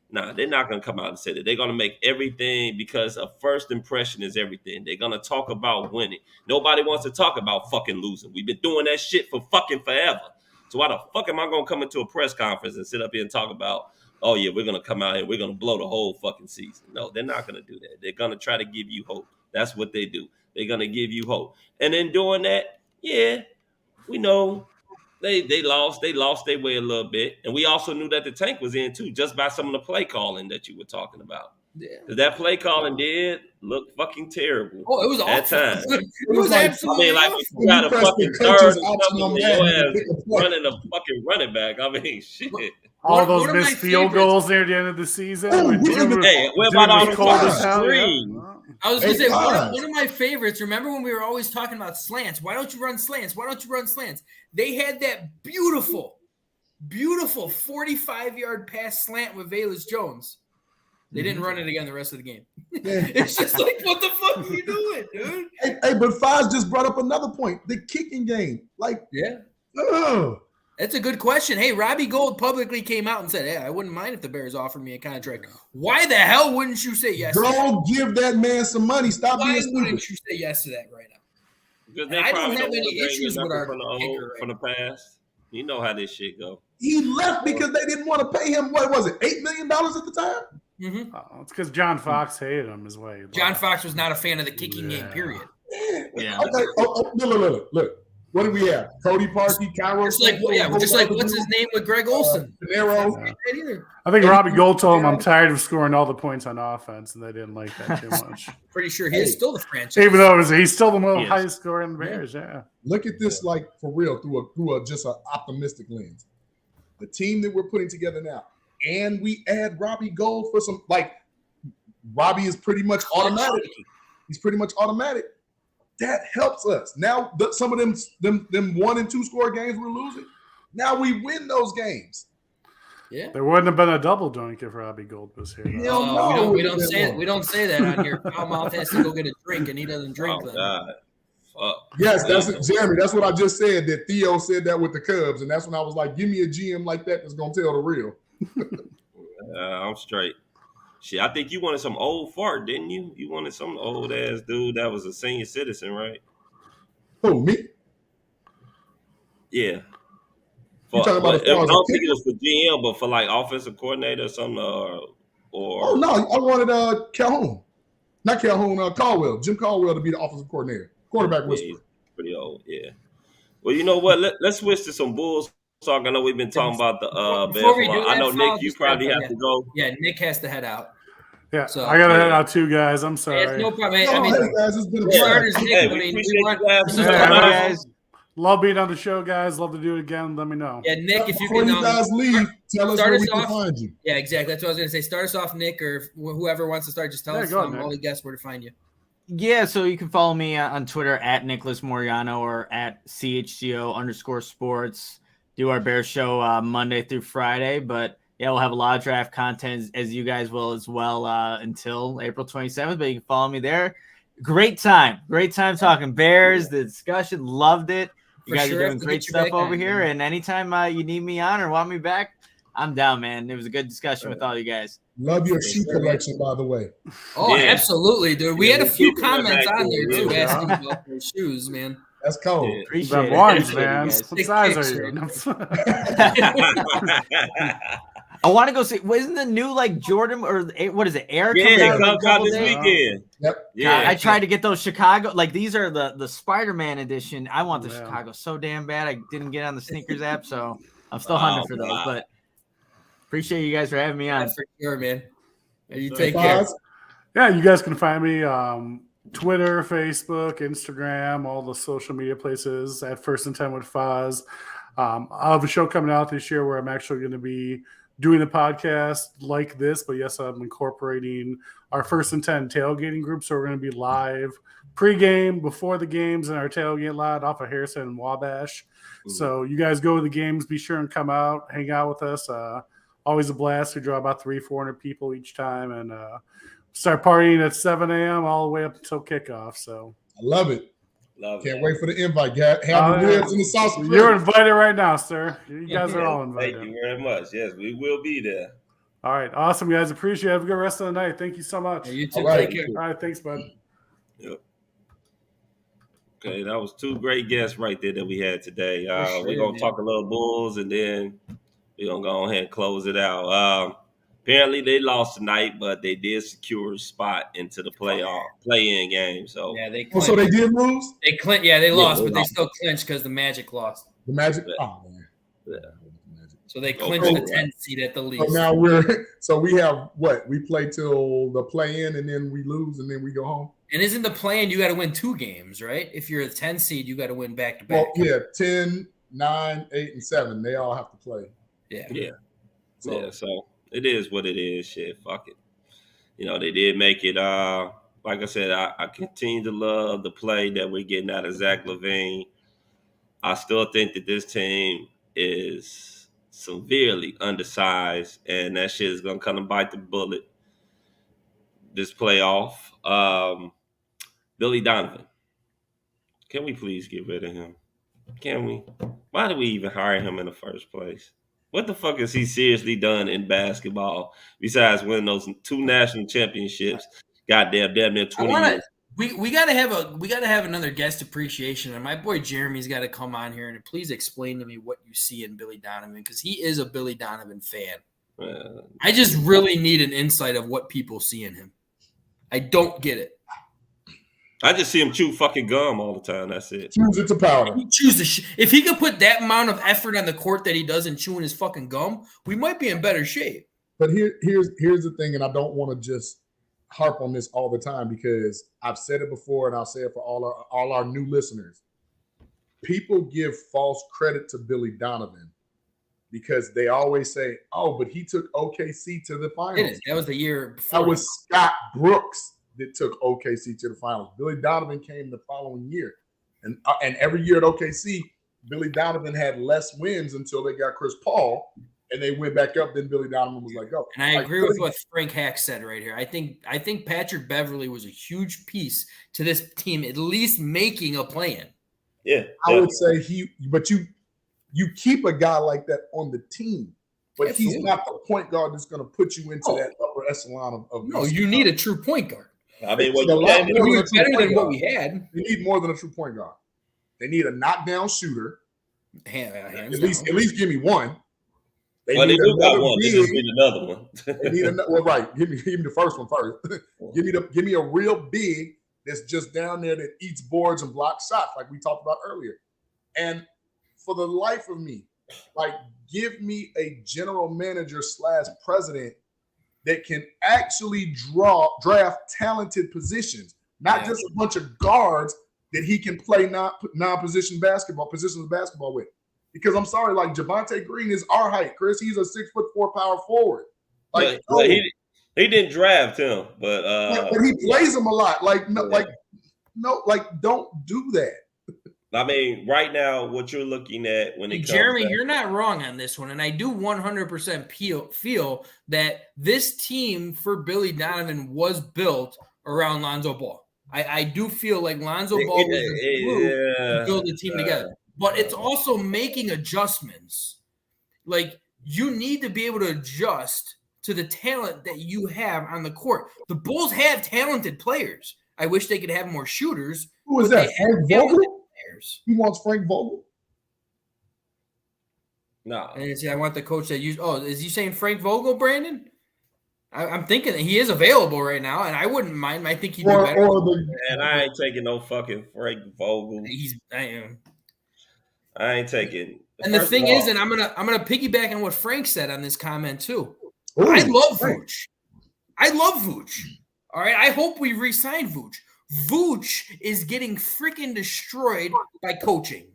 Nah, they're not going to come out and say that. They're going to make everything, because a first impression is everything. They're going to talk about winning. Nobody wants to talk about fucking losing. We've been doing that shit for fucking forever. So why the fuck am I going to come into a press conference and sit up here and talk about, oh, yeah, we're going to come out here and we're going to blow the whole fucking season? No, they're not going to do that. They're going to try to give you hope. That's what they do. They're going to give you hope. And in doing that, yeah, we know They lost their way a little bit. And we also knew that the tank was in too, just by some of the play calling that you were talking about. Yeah. That play calling did look fucking terrible. Oh, it was at awful. Times. It was absolutely awful. You got a fucking third and something, your ass running a fucking running back. I mean, shit. All those missed field goals near the end of the season. Hey, what about all the screens? I was going to say, one of my favorites, remember when we were always talking about slants? Why don't you run slants? Why don't you run slants? They had that beautiful 45-yard pass slant with Velus Jones. They didn't run it again the rest of the game. It's just like, what the fuck are you doing, dude? Hey, but Fives just brought up another point. The kicking game. That's a good question. Hey, Robbie Gould publicly came out and said, hey, I wouldn't mind if the Bears offered me a contract. Why the hell wouldn't you say yes? Go give that man some money. Stop being stupid. Why wouldn't you say yes to that right now? Because I don't have any issues with our from the past. You know how this shit go. He left because they didn't want to pay him, what was it, $8 million at the time? Mm-hmm. Oh, it's because John Fox hated him as well. John Fox was not a fan of the kicking game, period. Yeah. Okay. Look. What do we have? Cody Parkey, Cairo. Just like what's his name with Greg Olson? I think Robbie Gould told him, I'm tired of scoring all the points on offense, and they didn't like that too much. Pretty sure he is still the franchise. Even though he's still the most highest scoring Bears, yeah. Look at this like for real through just an optimistic lens. The team that we're putting together now, and we add Robbie Gould for some, like, Robbie is pretty much automatic. He's pretty much automatic. That helps us. Now, some of them 1 and 2 score games we're losing. Now we win those games. Yeah, there wouldn't have been a double doink if Robbie Gould was here. No, we don't say that on here. Foulmouth has to go get a drink, and he doesn't drink. God. Fuck. Yes, that's Jeremy. That's what I just said. That Theo said that with the Cubs, and that's when I was like, "Give me a GM like that that's gonna tell the real." I'm straight. Shit, I think you wanted some old fart, didn't you? You wanted some old ass dude that was a senior citizen, right? Who, me? Yeah. You talking about? I don't think it was for GM, but for like offensive coordinator or something, or. Oh no, I wanted Calhoun, not Calhoun, Caldwell, Jim Caldwell to be the offensive coordinator, quarterback whisperer. He's pretty old, yeah. Well, you know what? Let's switch to some Bulls talk. I know we've been talking about the. Before we do that, I know Nick, you probably have to go. Yeah, Nick has to head out. Yeah, So, I gotta head out too, guys. I'm sorry. It's no problem. No, I mean, hey guys, it's been a starters, pleasure. Nick, Hey, I we mean, appreciate we want you guys. this is Yeah, our- guys. Love being on the show, guys. Love to do it again. Let me know. Yeah, Nick, if you Before can you guys leave, tell us start where us we can off. find you. Yeah, exactly. That's what I was going to say. Start us off, Nick, or whoever wants to start. Just tell us go ahead, Nick. all the guests where to find you. Yeah, so you can follow me on Twitter at Nicholas Moreno or at CHGO_sports. Do our Bears show Monday through Friday, but yeah, we'll have a lot of draft content as you guys will as well until April 27th. But you can follow me there. Great time talking Bears. The discussion, loved it. You guys are doing great stuff over here. And anytime you need me on or want me back, I'm down, man. It was a good discussion with all you guys. Love your shoe collection, by the way. Oh, Yeah. absolutely, dude. We had a few comments on there too, Yeah. asking about their shoes, man. That's cold. Yeah. Appreciate The it. ones, Appreciate it, man. guys. What size are you? I want to go see. Wasn't the new like Jordan or what is it? Air Yeah, coming out in a come out couple this days? weekend. Yep. Yeah, I tried to get those Chicago. Like these are the Spider-Man edition. I want the Yeah. Chicago so damn bad. I didn't get on the sneakers app, so I'm still hunting for those. wow. But appreciate you guys for having me on. For sure, man. You So, take care. Foz? Yeah, you guys can find me Twitter, Facebook, Instagram, all the social media places at First and 10 with Foz. I'll have a show coming out this year where I'm actually going to be doing the podcast like this, but yes, I'm incorporating our First and 10 tailgating group. So we're going to be live pregame, before the games, in our tailgate lot off of Harrison and Wabash. So you guys go to the games, be sure and come out, hang out with us. Always a blast. We draw about 300-400 people each time, and start partying at 7 a.m. all the way up until kickoff. So I love it. Love Can't it. wait for the invite. Have the ribs and the sauce. you're invited right now, sir. You guys are all invited. Thank you very much. Yes, we will be there. All right, awesome, guys. Appreciate it. Have a good rest of the night. Thank you so much. Yeah, you too. All right. Take care. All right, thanks, bud. Yep. Okay, that was two great guests right there that we had today. sure, We're gonna man. talk a little Bulls and then we're gonna go ahead and close it out. Apparently they lost tonight, but they did secure a spot into the play-in game. So Yeah, they Oh, clinched. so they did lose? They lost, they but they lost. still clinched because the Magic lost. The Magic? Yeah. Oh, man. Yeah. So they Oh, clinched cool. the 10th seed at the So least. now we have what? We play till the play-in and then we lose and then we go home? And isn't the plan you got to win 2 games, right? If you're a 10 seed, you got to win back-to-back. Well, yeah, 10, 9, 8, and 7. They all have to play. yeah. So, So it is what it is. Shit, fuck it. They did make it. Like I said, I continue to love the play that we're getting out of Zach LaVine. I still think that this team is severely undersized, and that shit is gonna come and bite the bullet this playoff. Billy Donovan, can we please get rid of him? Can we? Why did we even hire him in the first place? What the fuck has he seriously done in basketball besides winning those 2 national championships? Goddamn, damn near 20 years. We gotta have another guest appreciation, and my boy Jeremy's got to come on here and please explain to me what you see in Billy Donovan, because he is a Billy Donovan fan. I just really need an insight of what people see in him. I don't get it. I just see him chew fucking gum all the time. That's it. choose it to powder. He chews if he could put that amount of effort on the court that he does in chewing his fucking gum, we might be in better shape. But here's the thing, and I don't want to just harp on this all the time because I've said it before and I'll say it for all our new listeners. People give false credit to Billy Donovan because they always say, "Oh, but he took OKC to the finals." That was the year before. That was Scott Brooks that took OKC to the finals. Billy Donovan came the following year, and every year at OKC, Billy Donovan had less wins until they got Chris Paul. And they went back up. Then Billy Donovan was like, "Oh." And I agree with what Frank Hack said right here. I think Patrick Beverley was a huge piece to this team, at least making a plan. Yeah, I would say but you keep a guy like that on the team, but Absolutely. he's not the point guard that's going to put you into that upper echelon of. No, you need a true point guard. I mean, It's a lot We more were than a true better point than what guard. we had. They need more than a true point guard. They need a knockdown shooter. Hands At least give me one. They well, they need do got another one. They big. just need another one. They need right. Give me the first one first. give me a real big that's just down there that eats boards and blocks shots, like we talked about earlier. And for the life of me, like, give me a general manager / president that can actually draft talented positions, not just a bunch of guards that he can play non-position positions of basketball with. Because I'm sorry, like Javonte Green is our height, Chris. He's a 6'4" power forward. Like he didn't draft him, but he plays him a lot. Don't do that. I mean, right now, what you're looking at when it comes Jeremy, you're not wrong on this one, and I do 100% feel that this team for Billy Donovan was built around Lonzo Ball. I do feel like Lonzo Ball was the glue to build the team together. But it's also making adjustments. Like, you need to be able to adjust to the talent that you have on the court. The Bulls have talented players. I wish they could have more shooters. Who is that? Frank Vogel? He wants Frank Vogel? No. And I want the coach that used. Oh, is he saying Frank Vogel, Brandon? I'm thinking that he is available right now, and I wouldn't mind. I think he'd do better. And I ain't taking no fucking Frank Vogel. I ain't taking. And the thing is, and I'm gonna piggyback on what Frank said on this comment too. I love Vooch. All right, I hope we re-sign Vooch. Vooch is getting freaking destroyed by coaching,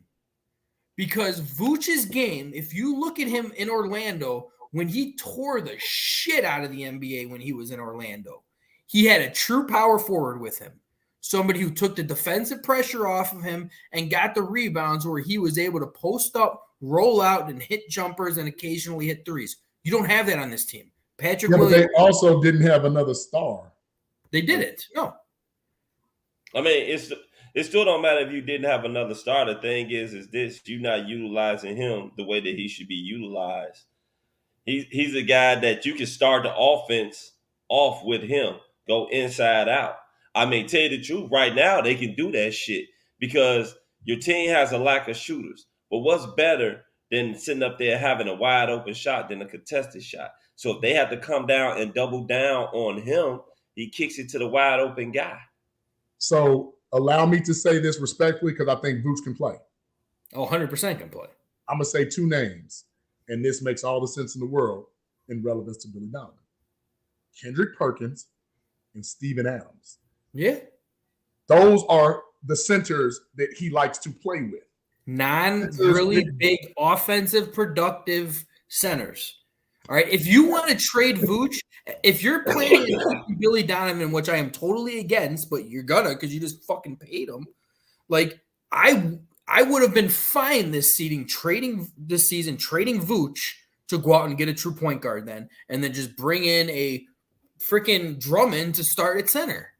because Vooch's game, if you look at him in Orlando, when he tore the shit out of the NBA when he was in Orlando, he had a true power forward with him. Somebody who took the defensive pressure off of him and got the rebounds where he was able to post up, roll out, and hit jumpers and occasionally hit threes. You don't have that on this team. Patrick Williams. But they also didn't have another star. They didn't. No. I mean, it still don't matter if you didn't have another star. The thing is this: you're not utilizing him the way that he should be utilized. He's a guy that you can start the offense off with him, go inside out. I mean, tell you the truth, right now they can do that shit because your team has a lack of shooters. But what's better than sitting up there having a wide open shot than a contested shot? So if they have to come down and double down on him, he kicks it to the wide open guy. So allow me to say this respectfully because I think Vooch can play. Oh, 100% can play. I'm going to say two names, and this makes all the sense in the world in relevance to Billy Donovan. Kendrick Perkins and Steven Adams. Yeah. Those are the centers that he likes to play with. Really big offensive productive centers. All right. If you want to trade Vooch, if you're planning on Billy Donovan, which I am totally against, but you're gonna because you just fucking paid him. Like I would have been fine this season trading Vooch to go out and get a true point guard and then just bring in a freaking Drummond to start at center.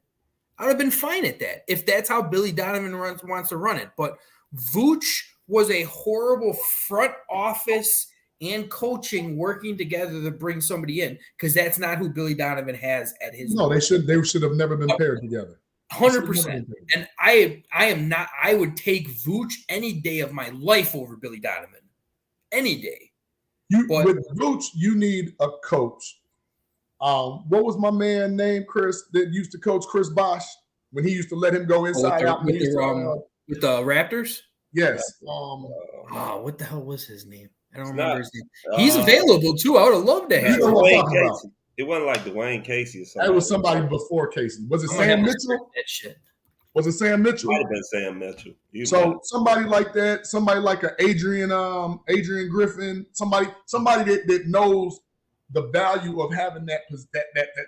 I would have been fine at that if that's how Billy Donovan wants to run it. But Vooch was a horrible front office and coaching working together to bring somebody in because that's not who Billy Donovan has at his. No, they should have never been paired together. 100%. And I am not. I would take Vooch any day of my life over Billy Donovan. Any day. With Vooch, you need a coach. What was my man named Chris that used to coach Chris Bosh when he used to let him go inside out with the Raptors? Yes. What the hell was his name? I don't remember his name. He's available too. I would have loved to have him. It wasn't like Dwayne Casey or something. That was somebody before Casey. Was it Sam Mitchell? That shit. Was it Sam Mitchell? Might have been Sam Mitchell. Somebody like that, somebody like a Adrian Griffin, somebody that knows the value of having that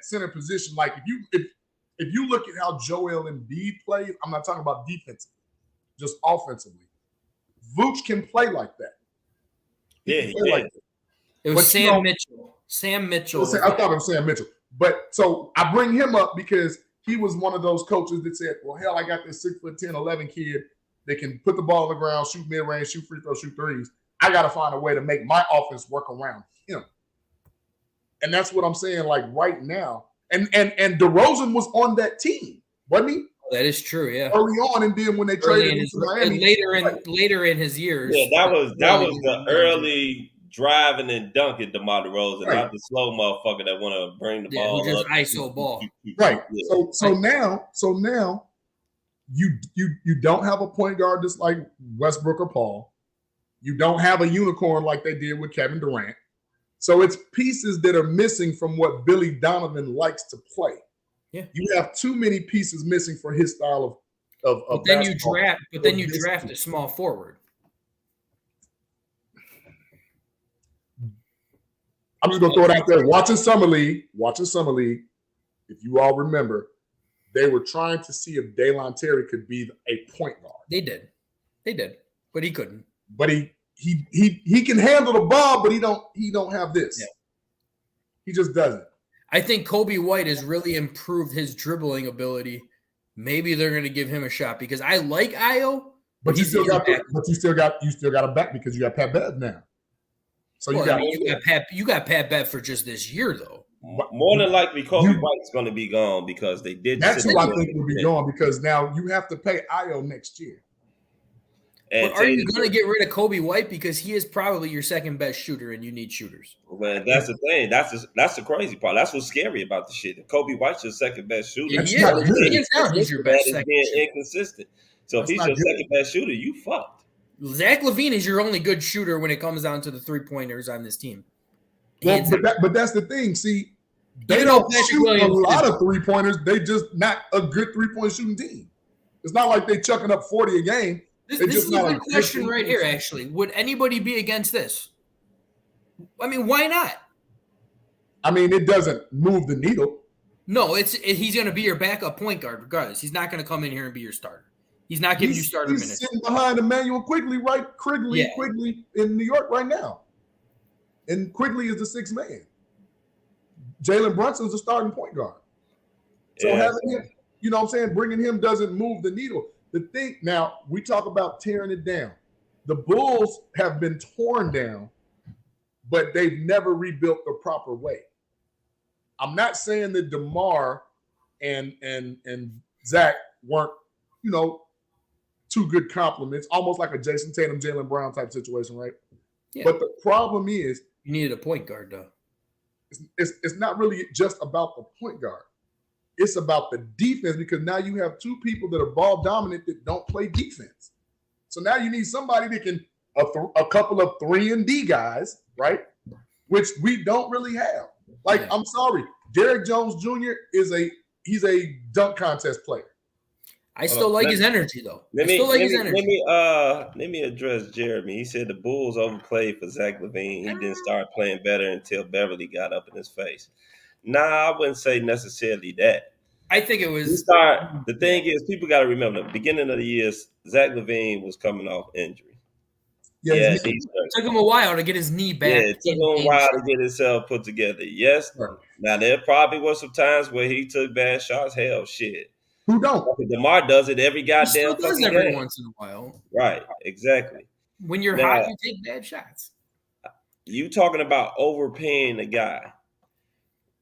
center position. Like if you look at how Joel Embiid plays, I'm not talking about defensively, just offensively. Vooch can play like that. It was Sam Mitchell. Sam Mitchell. I thought it was Sam Mitchell. But so I bring him up because he was one of those coaches that said, well, hell, I got this 6'10", 11 kid that can put the ball on the ground, shoot mid-range, shoot free throws, shoot threes. I got to find a way to make my offense work around him. And that's what I'm saying, like right now. And DeRozan was on that team, wasn't he? That is true, yeah. Early on, and then when they traded him to Miami, later in his years. Yeah, that was the early driving and dunking DeMar DeRozan, not the slow motherfucker that want to bring the ball who just up. ISO ball. Right. Yeah. So now you don't have a point guard that's like Westbrook or Paul. You don't have a unicorn like they did with Kevin Durant. So it's pieces that are missing from what Billy Donovan likes to play. Yeah. You have too many pieces missing for his style of But then basketball. you draft a small forward. I'm just gonna throw it out there. Watching Summer League, if you all remember, they were trying to see if Daylon Terry could be a point guard. They did, but he couldn't. But he can handle the ball, but he don't have this. Yeah. He just doesn't. I think Kobe White has really improved his dribbling ability. Maybe they're going to give him a shot because I like Ayo, but you still got a back because you got Pat Bev now. So you got Pat Bev for just this year though. More than likely, Kobe White's going to be gone because they did. That's who I think will be gone because now you have to pay Ayo next year. But are you going to get rid of Kobe White because he is probably your second best shooter and you need shooters? Well, that's the thing. That's the crazy part. That's what's scary about the shit. Kobe White's your second best shooter. Yeah, he's your best second being inconsistent. So if he's your second best shooter, you fucked. Zach LaVine is your only good shooter when it comes down to the 3-pointers on this team. Well, but that's the thing. See, they don't shoot a lot of 3-pointers. They just not a good 3-point shooting team. It's not like they chucking up 40 a game. This is a good question right here, actually. Would anybody be against this? I mean, why not? I mean, it doesn't move the needle. No, he's going to be your backup point guard regardless. He's not going to come in here and be your starter. He's not giving you starter minutes. He's sitting behind Emmanuel Quigley in New York right now. And Quigley is the sixth man. Jalen Brunson's the starting point guard. So having him, you know what I'm saying, bringing him doesn't move the needle. The thing now, we talk about tearing it down. The Bulls have been torn down, but they've never rebuilt the proper way. I'm not saying that DeMar and Zach weren't, two good compliments, almost like a Jason Tatum, Jaylen Brown type situation, right? Yeah. But the problem is you needed a point guard, though. It's not really just about the point guard. It's about the defense because now you have two people that are ball dominant that don't play defense. So now you need somebody that can a couple of 3-and-D guys, right? Which we don't really have. I'm sorry, Derrick Jones Jr. he's a dunk contest player. I still like his energy though. Let me address Jeremy. He said the Bulls overplayed for Zach LaVine. He didn't start playing better until Beverly got up in his face. Nah, I wouldn't say necessarily that. I think it was. The thing is, people got to remember the beginning of the year, Zach LaVine was coming off injury. Yeah, it took him a while to get his knee back. Yeah, it took him a while to get himself put together. Yes. Sure. Now, there probably was some times where he took bad shots. Hell, shit. Who don't? DeMar does it every goddamn does every once in a while. Right, exactly. When you're hot, you take bad shots. You talking about overpaying the guy.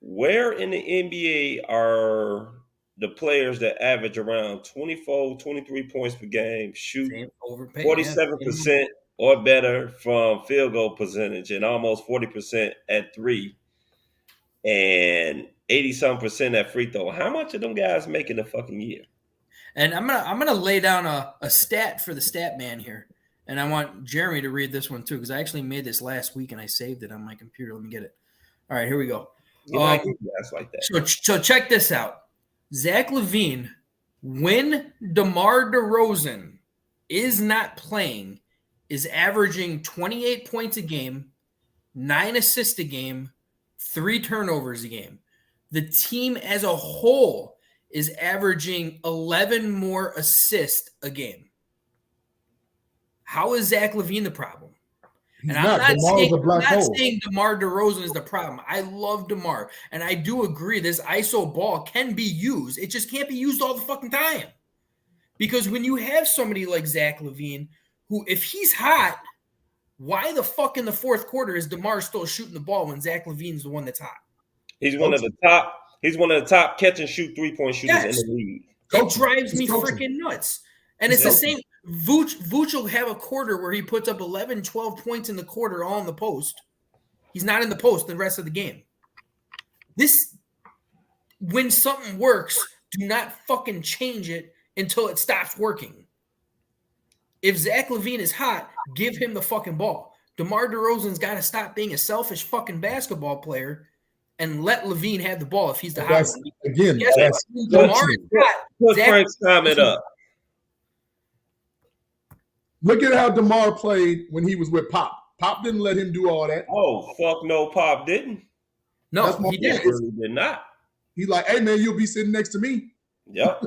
Where in the NBA are the players that average around 24, 23 points per game, shoot 47% or better from field goal percentage and almost 40% at 3 and 80-some% at free throw? How much of them guys make in a fucking year? And I'm gonna lay down a stat for the stat man here. And I want Jeremy to read this one too, because I actually made this last week and I saved it on my computer. Let me get it. All right, here we go. Like that. So check this out. Zach LaVine, when DeMar DeRozan is not playing, is averaging 28 points a game, 9 assists a game, 3 turnovers a game. The team as a whole is averaging 11 more assists a game. How is Zach LaVine the problem? And I'm not saying DeMar DeRozan is the problem. I love DeMar, and I do agree this ISO ball can be used. It just can't be used all the fucking time. Because when you have somebody like Zach LaVine, who, if he's hot, why the fuck in the fourth quarter is DeMar still shooting the ball when Zach LaVine's the one that's hot? He's one of the top catch and shoot 3-point shooters in the league. It drives me freaking nuts. And it's the same. Vooch will have a quarter where he puts up 11, 12 points in the quarter all in the post. He's not in the post the rest of the game. When something works, do not fucking change it until it stops working. If Zach LaVine is hot, give him the fucking ball. DeMar DeRozan's got to stop being a selfish fucking basketball player and let LaVine have the ball if he's the hot one. Again, put Frank's comment up. Look at how DeMar played when he was with Pop. Pop didn't let him do all that. Oh, fuck no, Pop didn't. No, he didn't. He did not. He's like, hey, man, you'll be sitting next to me. Yep.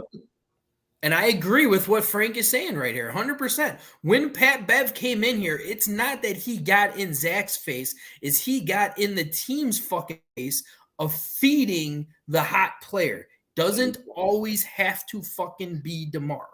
And I agree with what Frank is saying right here, 100%. When Pat Bev came in here, it's not that he got in Zach's face, is he got in the team's fucking face of feeding the hot player. Doesn't always have to fucking be DeMar.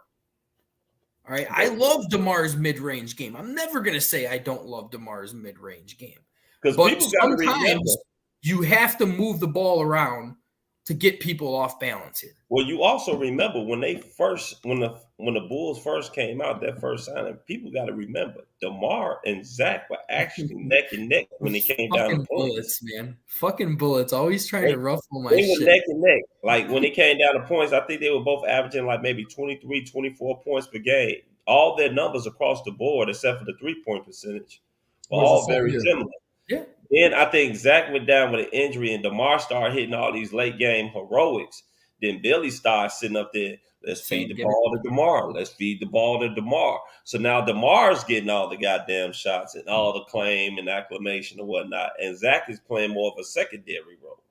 All right, I love DeMar's mid-range game. I'm never going to say I don't love DeMar's mid-range game. But sometimes you have to move the ball around to get people off balance here. Well, you also remember when the Bulls first came out, that first signing, people got to remember DeMar and Zach were actually neck and neck when it came down to bullets, man. Fucking bullets, always trying to ruffle my shit. They were neck and neck. Like when it came down to points, I think they were both averaging like maybe 23, 24 points per game. All their numbers across the board, except for the 3-point percentage, were all very similar. Yeah. Then I think Zach went down with an injury and DeMar started hitting all these late game heroics. Then Billy started sitting up there. Let's feed the ball to DeMar. Let's feed the ball to DeMar. So now DeMar's getting all the goddamn shots and all the claim and acclamation and whatnot. And Zach is playing more of a secondary role.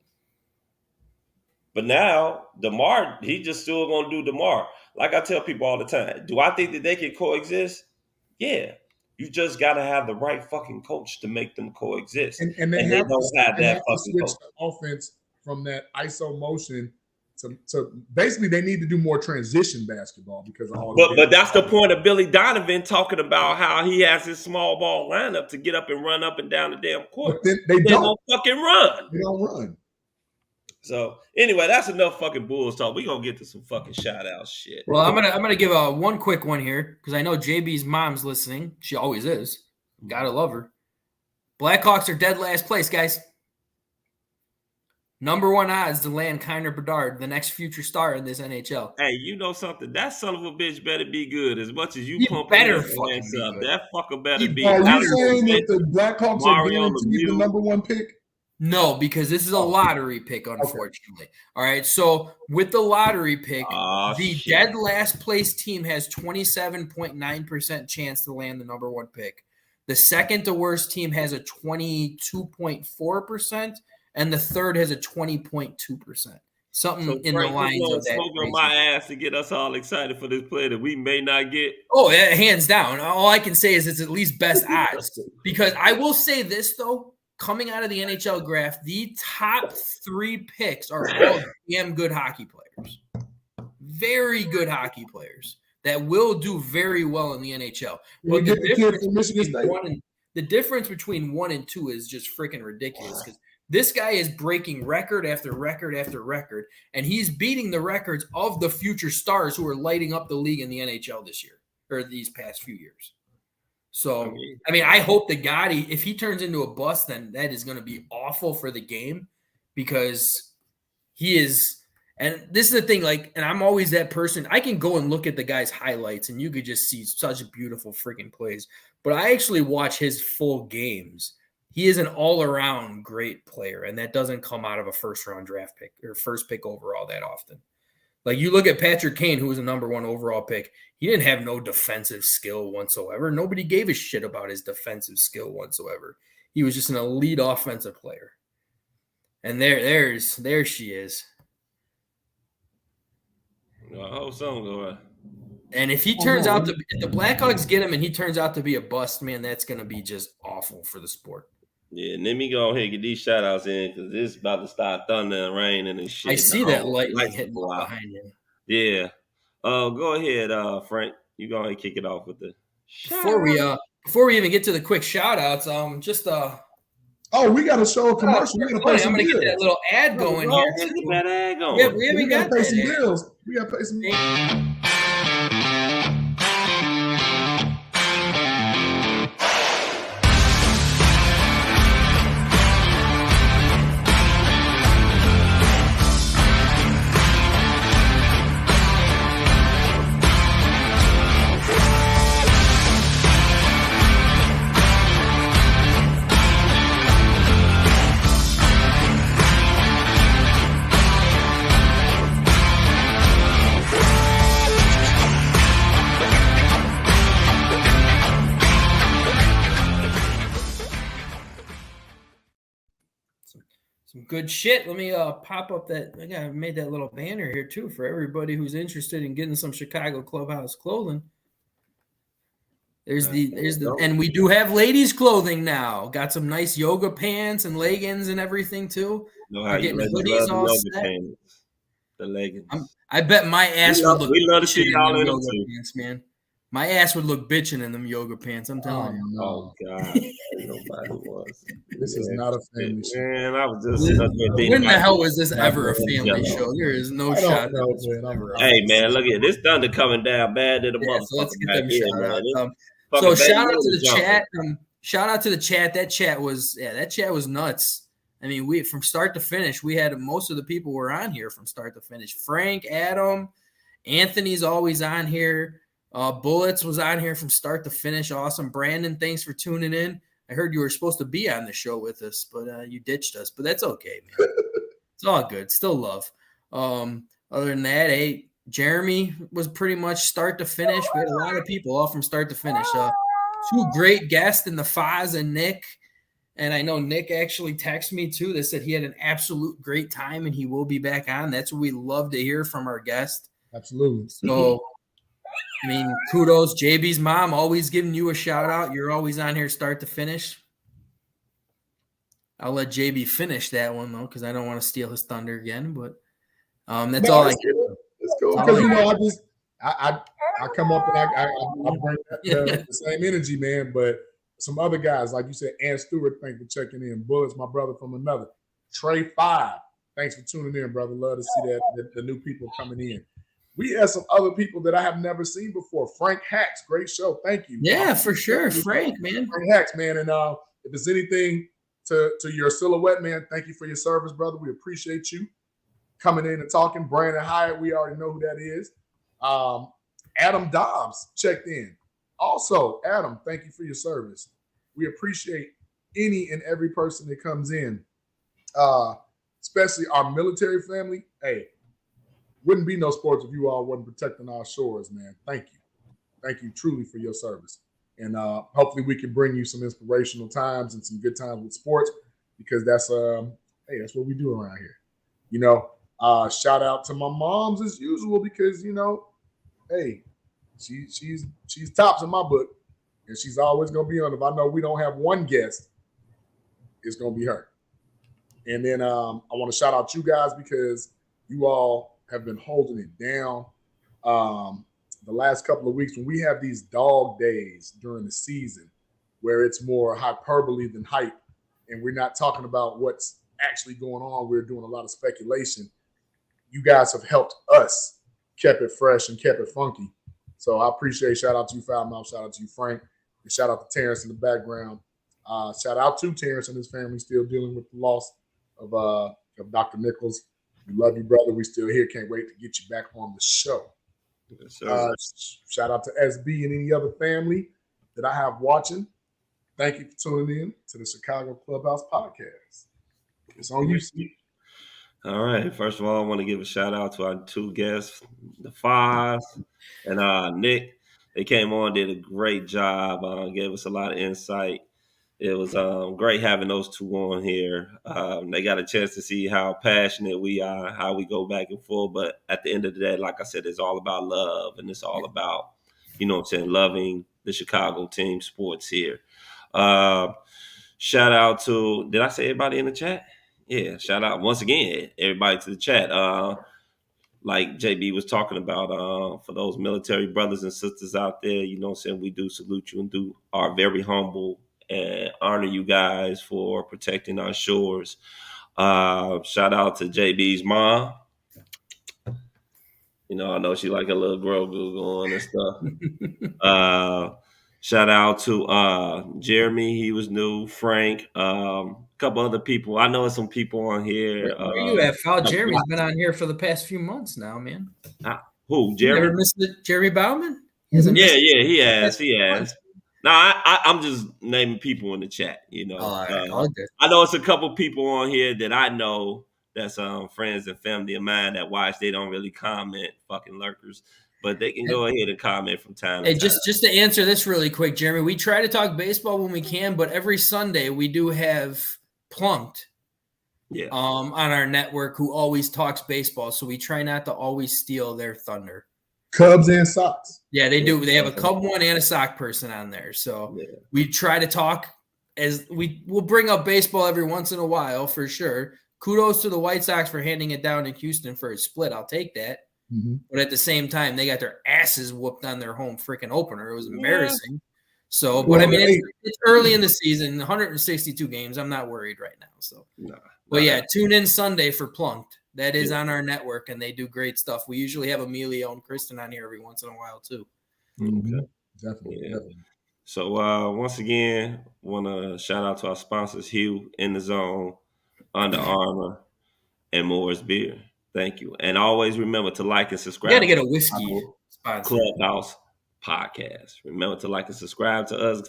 But now DeMar, he just still going to do DeMar. Like I tell people all the time, do I think that they can coexist? Yeah. You just got to have the right fucking coach to make them coexist. And they don't have that fucking switch the offense from that ISO motion to basically they need to do more transition basketball because of all but that's the point of Billy Donovan talking about how he has his small ball lineup to get up and run up and down the damn court. But they don't fucking run. They don't run. So anyway, that's enough fucking Bulls talk. We're gonna get to some fucking shout out shit. Well, I'm gonna give one quick one here because I know JB's mom's listening. She always is. Gotta love her. Blackhawks are dead last place, guys. Number 1 odds to land Kiner Bedard, the next future star in this NHL. Hey, you know something? That son of a bitch better be good. As much as you pump better fucking up, that fucker better be. Are you saying that the Blackhawks are guaranteed the number 1 pick? No, because this is a lottery pick, unfortunately. Okay. All right, so with the lottery pick, dead last place team has 27.9% chance to land the number 1 pick. The second to worst team has a 22.4%, and the third has a 20.2%. Something in the lines of that. Smoking my ass to get us all excited for this play that we may not get. Oh, yeah, hands down. All I can say is it's at least best odds. Because I will say this, though. Coming out of the NHL draft, the top 3 picks are all damn good hockey players. Very good hockey players that will do very well in the NHL. But the difference between 1 and 2 is just freaking ridiculous because this guy is breaking record after record after record, and he's beating the records of the future stars who are lighting up the league in the NHL this year or these past few years. So, I mean, I hope that Gotti, if he turns into a bust, then that is going to be awful for the game because he is – and this is the thing, like, and I'm always that person. I can go and look at the guy's highlights, and you could just see such beautiful freaking plays. But I actually watch his full games. He is an all-around great player, and that doesn't come out of a first-round draft pick or first pick overall that often. Like, you look at Patrick Kane, who was a number 1 overall pick. He didn't have no defensive skill whatsoever. Nobody gave a shit about his defensive skill whatsoever. He was just an elite offensive player. And there she is. I hope something go right. And if he turns out to – if the Blackhawks get him and he turns out to be a bust, man, that's going to be just awful for the sport. Yeah, let me go ahead and get these shout-outs in because it's about to start thunder and raining and shit. I see that lightning hitting behind you. Yeah. Go ahead, Frank. You go ahead and kick it off with the before we even get to the quick shout-outs, just we got to show a commercial. I'm going to get that little ad going here. Get that ad going. Yeah, we haven't got pay some bills. We got to pay some bills. Good shit. Let me pop up that. I made that little banner here too for everybody who's interested in getting some Chicago Clubhouse clothing. There's the and we do have ladies clothing now. Got some nice yoga pants and leggings and everything too. Know how you love the pants, the leggings. I bet my ass would look. We love to see y'all in them too, pants, man. My ass would look bitching in them yoga pants. I'm telling you. No. Oh God, nobody was. This is not a family show. Man, I was just when the hell was this ever a family show? There is no shot. Hey man, look at this thunder coming down bad to the motherfucker. So let's get them shout out. So shout out to the chat. Shout out to the chat. That chat was nuts. I mean, we from start to finish, we had most of the people were on here from start to finish. Frank, Adam, Anthony's always on here. Bullets was on here from start to finish. Awesome. Brandon, thanks for tuning in. I heard you were supposed to be on the show with us, but you ditched us. But that's okay, man. It's all good. Still love. Other than that, hey, Jeremy was pretty much start to finish. We had a lot of people all from start to finish. Two great guests in the Foz and Nick. And I know Nick actually texted me too that said he had an absolute great time and he will be back on. That's what we love to hear from our guest. Absolutely. So, I mean, kudos. JB's mom always giving you a shout out. You're always on here start to finish. I'll let JB finish that one though, because I don't want to steal his thunder again. But that's all I can. It's cool because I come up and I bring the same energy, man. But some other guys, like you said, Ann Stewart, thanks for checking in. Bullets, my brother from another. Trey 5, thanks for tuning in, brother. Love to see that the new people coming in. We have some other people that I have never seen before. Frank Hacks, great show. Thank you. Yeah, for sure. Frank, man. Frank Hacks, man. And if there's anything to your silhouette, man, thank you for your service, brother. We appreciate you coming in and talking. Brandon Hyatt, we already know who that is. Adam Dobbs checked in. Also, Adam, thank you for your service. We appreciate any and every person that comes in, especially our military family. Hey, wouldn't be no sports if you all wasn't protecting our shores, man. Thank you. Thank you truly for your service. And hopefully we can bring you some inspirational times and some good times with sports because that's what we do around here. You know, shout out to my moms as usual because, you know, hey, she's tops in my book, and she's always gonna be on. If I know we don't have one guest, it's gonna be her. And then I want to shout out you guys because you all have been holding it down the last couple of weeks when we have these dog days during the season where it's more hyperbole than hype, and we're not talking about what's actually going on. We're doing a lot of speculation. You guys have helped us kept it fresh and kept it funky. So I appreciate. Shout out to you, Foulmouth. Shout out to you, Frank. And shout out to Terrence in the background. Shout out to Terrence and his family still dealing with the loss of Dr. Nichols. We love you, brother. We still here. Can't wait to get you back on the show. Yes, shout out to SB and any other family that I have watching. Thank you for tuning in to the Chicago Clubhouse Podcast. It's on you, Steve. All right. First of all, I want to give a shout out to our two guests, the Foz and Nick. They came on, did a great job, gave us a lot of insight. It was great having those two on here. They got a chance to see how passionate we are, how we go back and forth. But at the end of the day, like I said, it's all about love, and it's all about, you know what I'm saying, loving the Chicago team sports here. Shout out to, did I say everybody in the chat? Yeah, shout out once again, everybody to the chat. Like JB was talking about, for those military brothers and sisters out there, you know what I'm saying, we do salute you and are very humble and honor you guys for protecting our shores. Shout out to JB's mom. You know, I know she like a little Grogu going and stuff. Shout out to Jeremy. He was new. Frank. Couple other people. I know some people on here. Where you at, Foul? Jeremy's been on here for the past few months now, man. Who? Jeremy? You never missed it? Jeremy Bauman? Yeah, he has. He has. No, I'm just naming people in the chat. You know, I know it's a couple people on here that I know that's friends and family of mine that watch. They don't really comment, fucking lurkers. But they can go ahead and comment from time to time. Just to answer this really quick, Jeremy, we try to talk baseball when we can, but every Sunday we do have Plunked. on our network who always talks baseball. So we try not to always steal their thunder. Cubs and Sox. Yeah, they do. They have a Cub one and a Sox person on there. So we try to talk as we'll bring up baseball every once in a while for sure. Kudos to the White Sox for handing it down in Houston for a split. I'll take that. Mm-hmm. But at the same time, they got their asses whooped on their home freaking opener. It was embarrassing. Yeah. So, but I mean, it's early in the season, 162 games. I'm not worried right now. So, but yeah, tune in Sunday for Plunked. That is on our network, and they do great stuff. We usually have Emilio and Kristen on here every once in a while too. Okay, definitely. So once again, want to shout out to our sponsors: Hugh, In the Zone, Under Armour, and Moore's Beer. Thank you, and always remember to like and subscribe. You got to get a whiskey sponsor. Clubhouse Podcast. Remember to like and subscribe to us,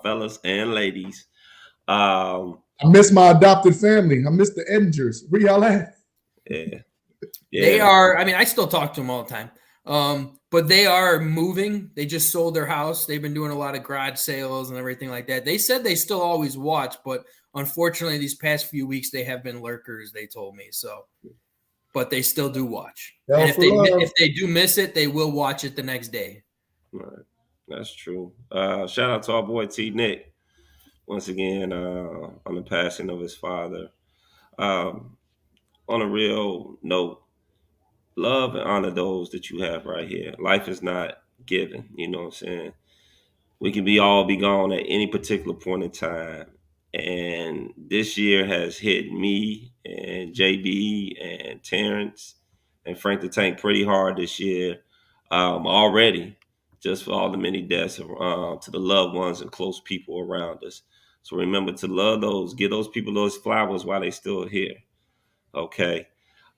fellas and ladies. I miss my adopted family. I miss the Edingers. Where y'all at? Yeah. They are. I mean, I still talk to them all the time. But they are moving. They just sold their house. They've been doing a lot of garage sales and everything like that. They said they still always watch, but unfortunately, these past few weeks they have been lurkers. They told me so. But they still do watch. And if they do miss it, they will watch it the next day. Right. That's true. Shout out to our boy T. Nick once again on the passing of his father. On a real note, love and honor those that you have right here. Life is not given, you know what I'm saying? We can all be gone at any particular point in time. And this year has hit me and JB and Terrence and Frank the Tank pretty hard this year already, just for all the many deaths to the loved ones and close people around us. So remember to love those, give those people those flowers while they still here. Okay.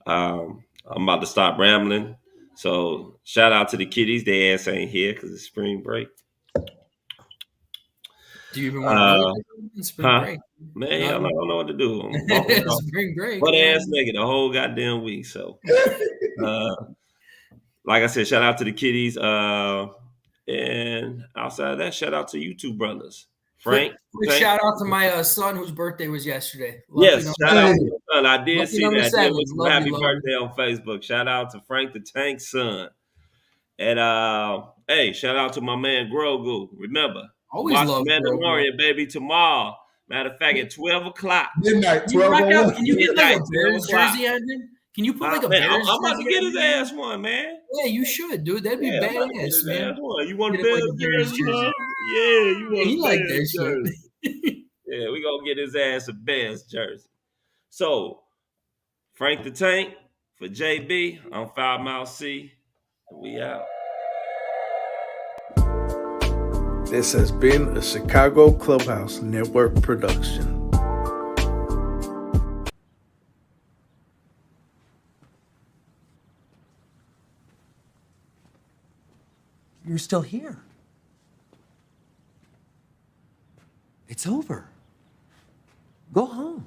I'm about to stop rambling. So shout out to the kiddies. Their ass ain't here because it's spring break. Do you even want to go spring break? Man, I don't know what to do. Spring break. Butt ass nigga the whole goddamn week. So like I said, shout out to the kiddies. And outside of that, shout out to you two brothers. Frank. Quick shout out to my son whose birthday was yesterday. Yes, shout out to your son. I did see that. There was some happy birthday on Facebook. Shout out to Frank the Tank's son. And hey, shout out to my man Grogu. Remember, always watch love Mandalorian, baby, tomorrow. Matter of fact, at 12 o'clock. Midnight, 12 Can you get like a Bears jersey on him? Can you put like a Bears jersey? I'm about to get his ass one, man. Yeah, you should, dude. That'd be badass, man. You want a Bears jersey? Yeah, you want he like that shit. Yeah, we gonna get his ass a Bears jersey. So, Frank the Tank for JB. I'm 5 Mile C. We out. This has been a Chicago Clubhouse Network production. You're still here. It's over. Go home.